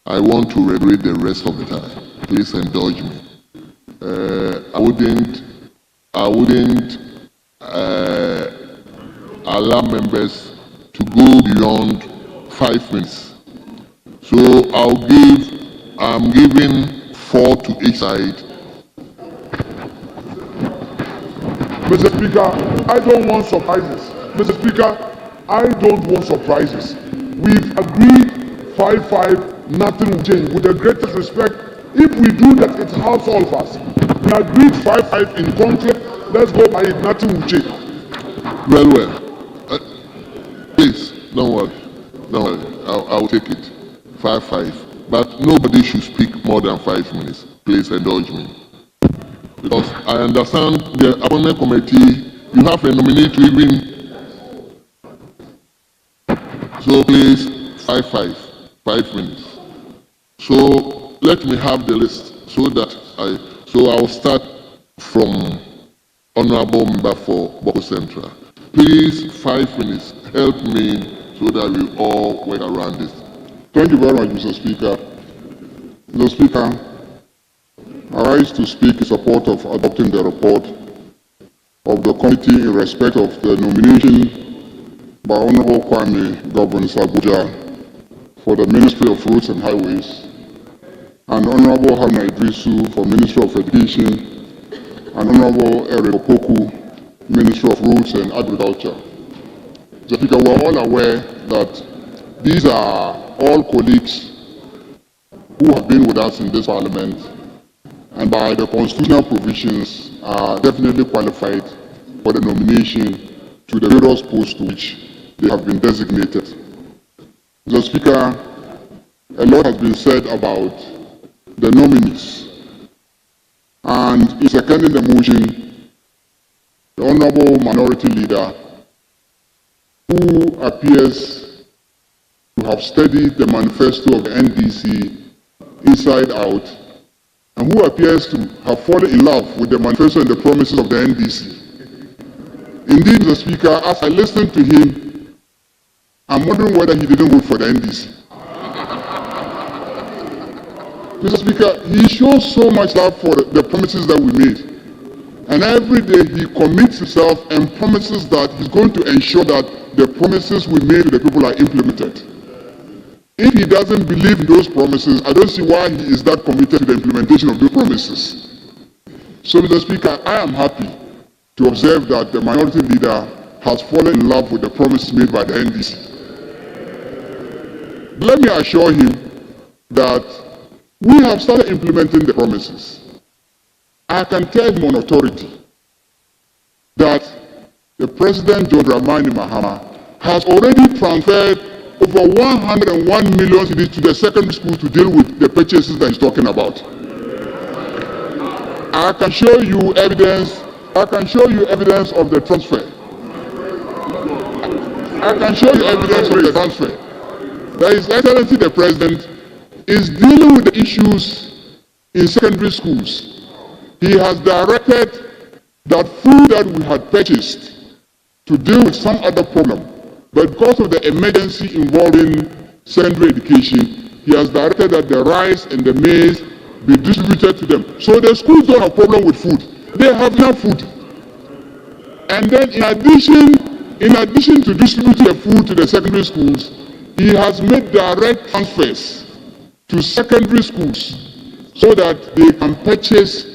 I want to reiterate the rest of the time. Please indulge me. I wouldn't allow members to go beyond 5 minutes. So I'm giving 4 to each side. Mr. Speaker, I don't want surprises. Mr. Speaker, I don't want surprises. We've agreed 5-5, nothing will change. With the greatest respect, if we do that, it helps all of us. We agreed 5-5 in conflict. Let's go by it. Nothing will change. Very well. Please, don't worry. Don't worry. I will take it. 5-5. But nobody should speak more than 5 minutes. Please indulge me. Because I understand the appointment committee, you have a nominee to even. So please, 5-5. 5 minutes. So let me have the list so that I will start from Honorable Member for Boko Central. Please, 5 minutes. Help me so that we all work around this. Thank you very much, Mr. Speaker. Mr. Speaker, I rise to speak in support of adopting the report of the committee in respect of the nomination by Honorable Kwame Governor Abuja for the Ministry of Roads and Highways, and Honorable Haruna Idrisu for Ministry of Education, and Honorable Eric Opoku, Ministry of Roads and Agriculture. Mr. Speaker, we are all aware that these are all colleagues who have been with us in this Parliament and by the constitutional provisions are definitely qualified for the nomination to the various posts to which they have been designated. Mr. Speaker, a lot has been said about the nominees, and in seconding the motion, the Honourable Minority Leader, who appears to have studied the manifesto of the NDC inside out, and who appears to have fallen in love with the manifesto and the promises of the NDC. Indeed, Mr. Speaker, as I listened to him, I'm wondering whether he didn't vote for the NDC. Mr. Speaker, he shows so much love for the promises that we made. And every day he commits himself and promises that he's going to ensure that the promises we made to the people are implemented. If he doesn't believe in those promises, I don't see why he is that committed to the implementation of those promises. So, Mr. Speaker, I am happy to observe that the minority leader has fallen in love with the promises made by the NDC. Let me assure him that we have started implementing the promises. I can tell him on authority that the President John Dramani Mahama has already transferred over 101 million cedis to the secondary school to deal with the purchases that he's talking about. I can show you evidence. I can show you evidence of the transfer. I can show you evidence of the transfer. That His Excellency the President is dealing with the issues in secondary schools. He has directed that food that we had purchased to deal with some other problem, but because of the emergency involving secondary education, he has directed that the rice and the maize be distributed to them. So the schools don't have problem with food. They have enough food. And then in addition to distributing the food to the secondary schools, he has made direct transfers to secondary schools so that they can purchase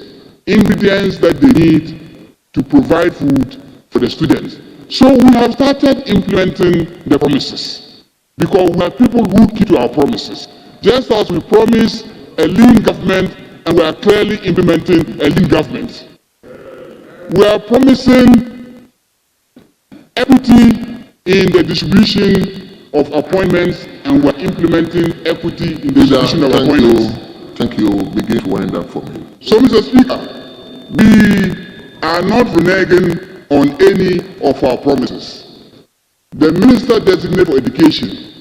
ingredients that they need to provide food for the students. So we have started implementing the promises because we are people who keep to our promises. Just as we promised a lean government, and we are clearly implementing a lean government. We are promising equity in the distribution of appointments, and we are implementing equity in the distribution of appointments. Thank you. Begin to wind up for me. So, Mr. Speaker, we are not reneging on any of our promises. The Minister Designate for Education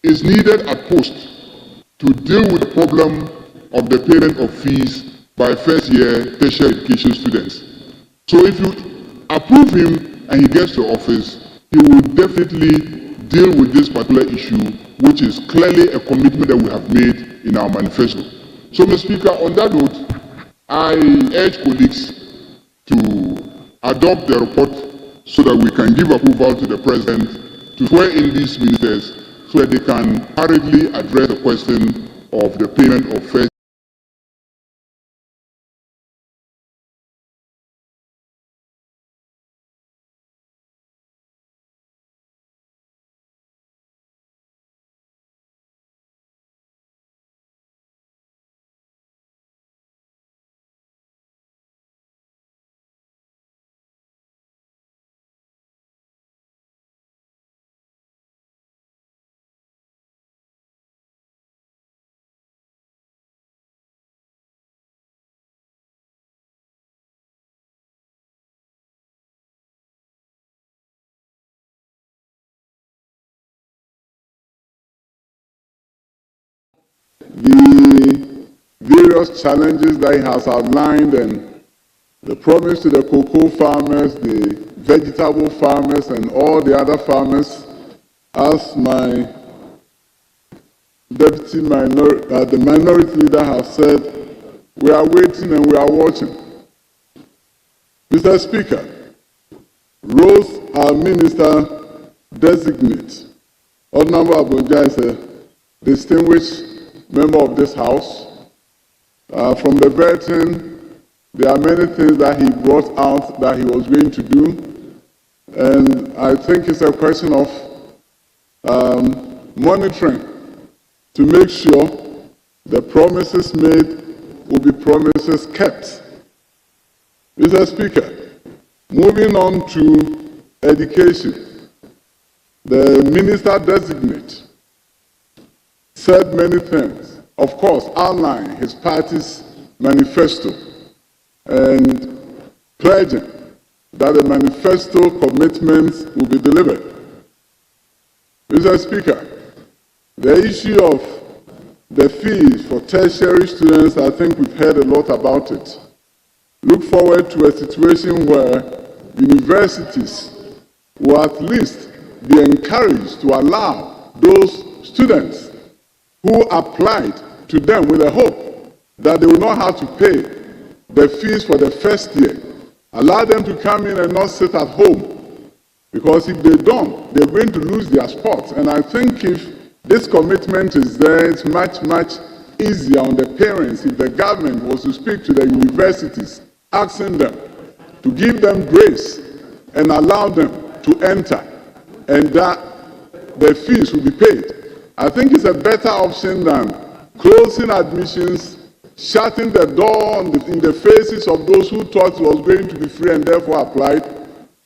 is needed at post to deal with the problem of the payment of fees by first-year tertiary education students. So if you approve him and he gets to office, he will definitely deal with this particular issue, which is clearly a commitment that we have made in our manifesto. So, Mr. Speaker, on that note, I urge colleagues to adopt the report so that we can give approval to the President to swear in these ministers so that they can hurriedly address the question of the payment of first. The various challenges that he has outlined and the promise to the cocoa farmers, the vegetable farmers, and all the other farmers, as my the minority leader has said, we are waiting and we are watching. Mr. Speaker, Rose, our minister designate, Honorable Abunja is a distinguished member of this House. From the veteran, there are many things that he brought out that he was going to do. And I think it's a question of monitoring to make sure the promises made will be promises kept. Mr. Speaker, moving on to education, the minister designate said many things, of course, outlined his party's manifesto and pledging that the manifesto commitments will be delivered. Mr. Speaker, the issue of the fees for tertiary students, I think we've heard a lot about it. Look forward to a situation where universities will at least be encouraged to allow those students who applied to them with a hope that they will not have to pay the fees for the first year. Allow them to come in and not sit at home, because if they don't, they're going to lose their spot. And I think if this commitment is there, it's much, much easier on the parents if the government was to speak to the universities, asking them to give them grace and allow them to enter, and that the fees will be paid. I think it's a better option than closing admissions, shutting the door in the faces of those who thought it was going to be free and therefore applied,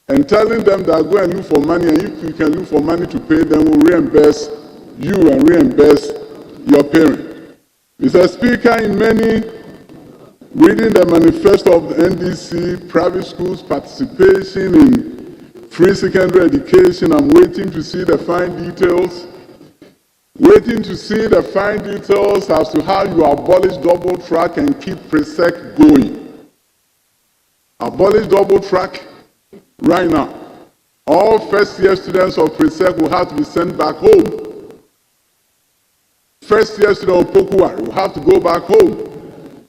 and telling them that go and look for money, and if you can look for money to pay, then we'll reimburse you and reimburse your parent. Mr. Speaker, in many, reading the manifesto of the NDC, private schools participation in free secondary education, I'm waiting to see the fine details. Waiting to see the fine details as to how you abolish double track and keep Presec going. Abolish double track right now. All first-year students of Presec will have to be sent back home. First-year students of Pokuwari will have to go back home.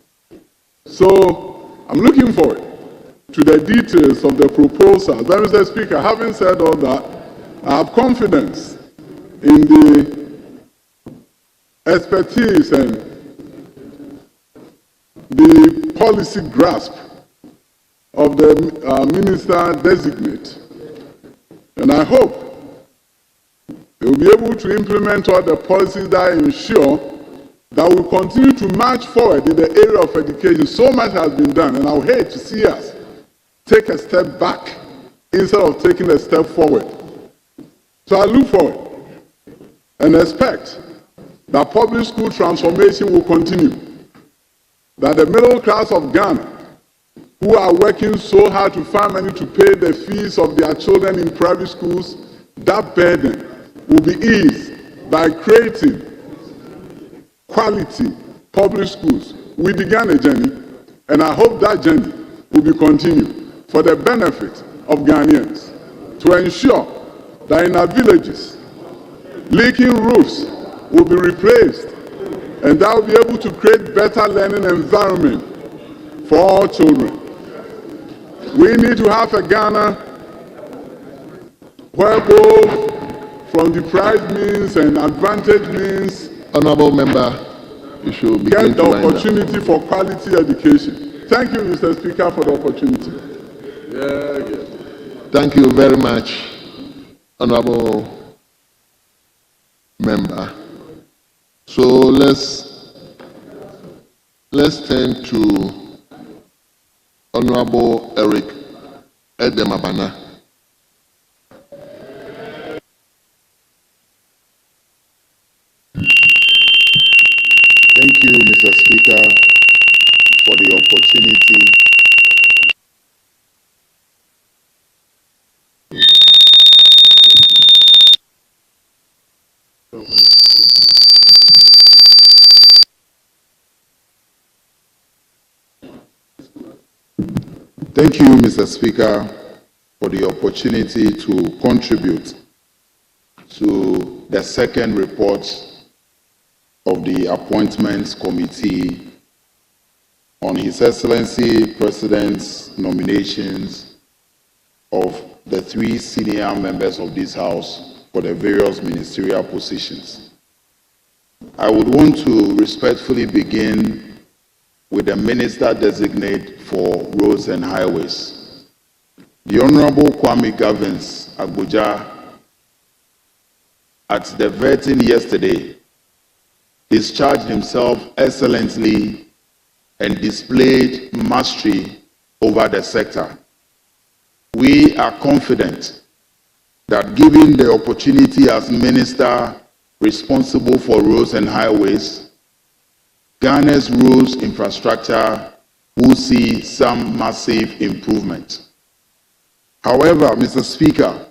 So I'm looking forward to the details of the proposal. But Mr. Speaker, having said all that, I have confidence in the expertise and the policy grasp of the minister designate. And I hope they will be able to implement all the policies that ensure that we continue to march forward in the area of education. So much has been done, and I would hate to see us take a step back instead of taking a step forward. So I look forward and expect that public school transformation will continue, that the middle class of Ghana, who are working so hard to find money to pay the fees of their children in private schools, that burden will be eased by creating quality public schools. We began a journey, and I hope that journey will be continued for the benefit of Ghanaians, to ensure that in our villages, leaking roofs will be replaced, and that will be able to create better learning environment for all children. We need to have a Ghana where both from deprived means and advantaged means Honorable Member, you should begin get the to wind up. opportunity for quality education. Thank you, Mr. Speaker, for the opportunity. Thank you very much, Honorable Member. So let's turn to Honorable Eric Edemabana. Thank you, Mr. Speaker, for the opportunity. Thank you, Mr. Speaker, for the opportunity to contribute to the second report of the Appointments Committee on His Excellency President's nominations of the 3 senior members of this House for the various ministerial positions. I would want to respectfully begin with the Minister Designate for Roads and Highways. The Honorable Kwame Gavins Abuja, at the vetting yesterday, discharged himself excellently and displayed mastery over the sector. We are confident that given the opportunity as Minister responsible for roads and highways, Ghana's roads infrastructure will see some massive improvement. However, Mr. Speaker,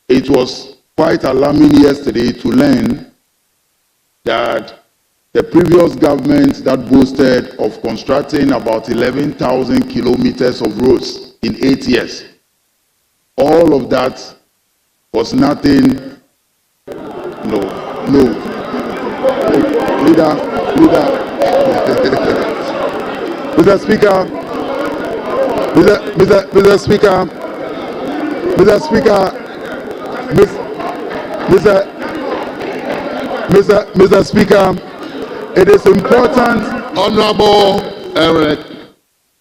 it was quite alarming yesterday to learn that the previous government that boasted of constructing about 11,000 kilometers of roads in 8 years, all of that was nothing. Leader. Mr. Speaker, Mr. Speaker, Mr. Speaker, it is important. Honorable Eric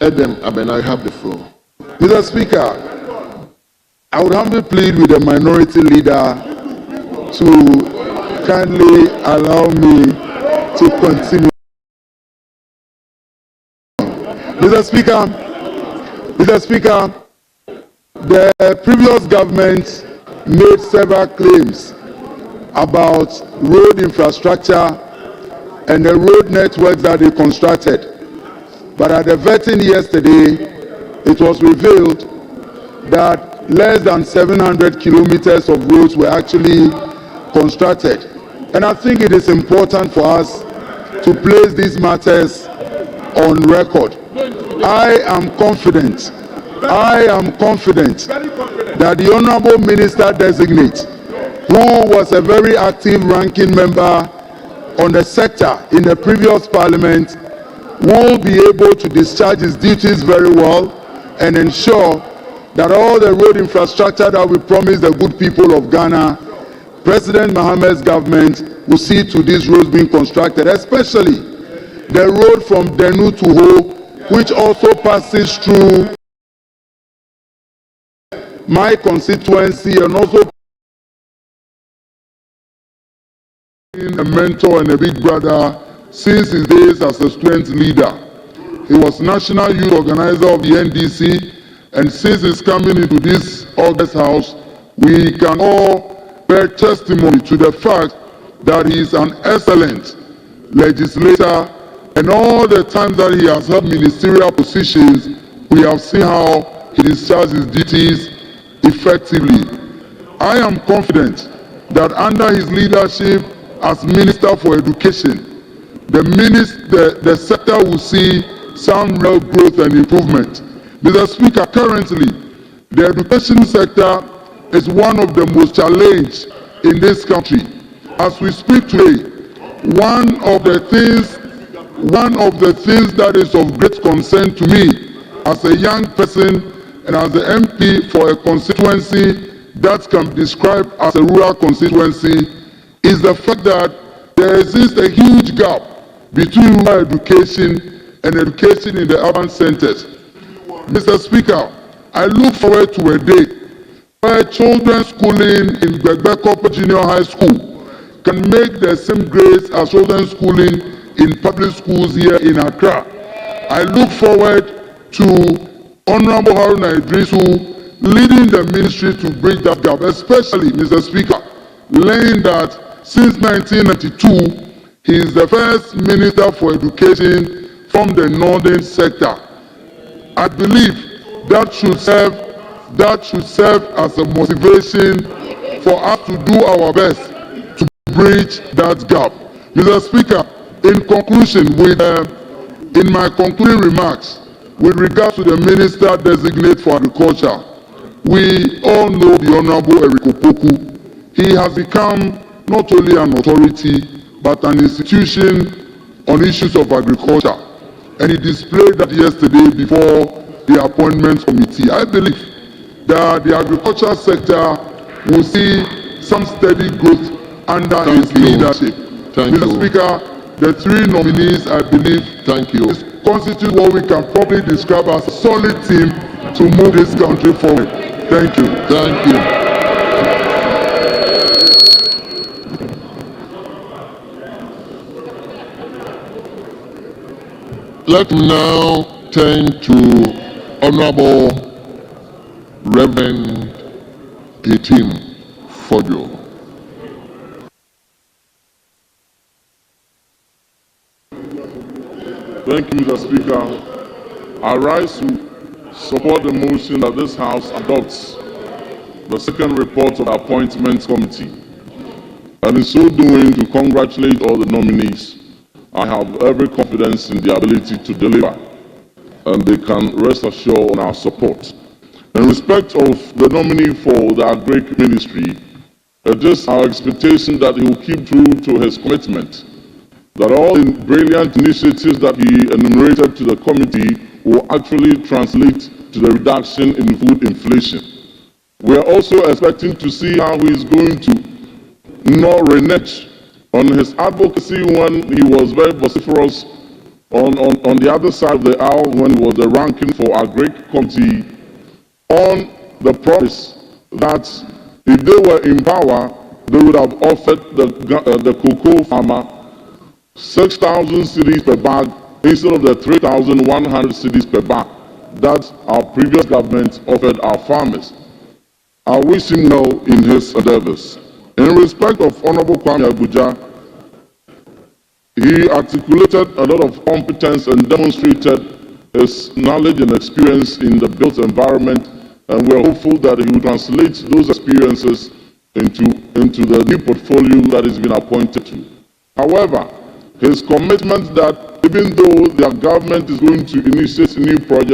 Edem Abena, have the floor. Mr. Speaker, I would humbly plead with the minority leader to kindly allow me to continue. Mr. Speaker, the previous government made several claims about road infrastructure and the road networks that they constructed. But at the vetting yesterday, it was revealed that less than 700 kilometers of roads were actually constructed. And I think it is important for us to place these matters on record. I am confident that the Honorable Minister Designate, who was a very active ranking member on the sector in the previous parliament, will be able to discharge his duties very well and ensure that all the road infrastructure that we promised the good people of Ghana, President Mohammed's government will see to these roads being constructed, especially the road from Denu to Ho, which also passes through my constituency and also being a mentor and a big brother since his days as a student leader. He was national youth organizer of the NDC, and since he's coming into this August House, we can all bear testimony to the fact that he is an excellent legislator, and all the times that he has held ministerial positions, we have seen how he discharges his duties effectively. I am confident that under his leadership as Minister for Education, the sector will see some real growth and improvement. Mr. Speaker, currently, the education sector is one of the most challenged in this country. As we speak today, one of the things that is of great concern to me as a young person and as the MP for a constituency that can be described as a rural constituency is the fact that there exists a huge gap between rural education and education in the urban centers. Mr. Speaker, I look forward to a day where children schooling in Gbegbekopo Junior High School can make the same grades as children schooling in public schools here in Accra. I look forward to Honorable Haruna Idrisu leading the ministry to bridge that gap, especially, Mr. Speaker, learning that since 1992, he is the first Minister for Education from the northern sector. I believe that should serve as a motivation for us to do our best to bridge that gap. Mr. Speaker, in conclusion, in my concluding remarks, with regard to the Minister Designate for Agriculture, we all know the Honorable Eric Opoku. He has become not only an authority, but an institution on issues of agriculture. And he displayed that yesterday before the appointments committee. I believe that the agriculture sector will see some steady growth under his leadership. Mr. Speaker, the three nominees, I believe, constitute what we can probably describe as a solid team to move this country forward. Thank you. Thank you. Let me now turn to Honorable Reverend Etim Fodio. Thank you, Mr. Speaker. I rise to support the motion that this House adopts the second report of the Appointments Committee, and in so doing to congratulate all the nominees. I have every confidence in their ability to deliver, and they can rest assured on our support. In respect of the nominee for the Agric Ministry, it is our expectation that he will keep true to his commitment, that all the brilliant initiatives that he enumerated to the committee will actually translate to the reduction in food inflation. We are also expecting to see how he is going to not renege on his advocacy when he was very vociferous on the other side of the aisle when he was the ranking for Agric Committee on the promise that if they were in power, they would have offered the cocoa farmer 6,000 cedis per bag instead of the 3,100 cedis per bag that our previous government offered our farmers. I wish him well in his endeavors. In respect of Honorable Kwame Abuja, he articulated a lot of competence and demonstrated his knowledge and experience in the built environment, and we're hopeful that he will translate those experiences into the new portfolio that he's been appointed to. However, his commitment that even though their government is going to initiate new projects,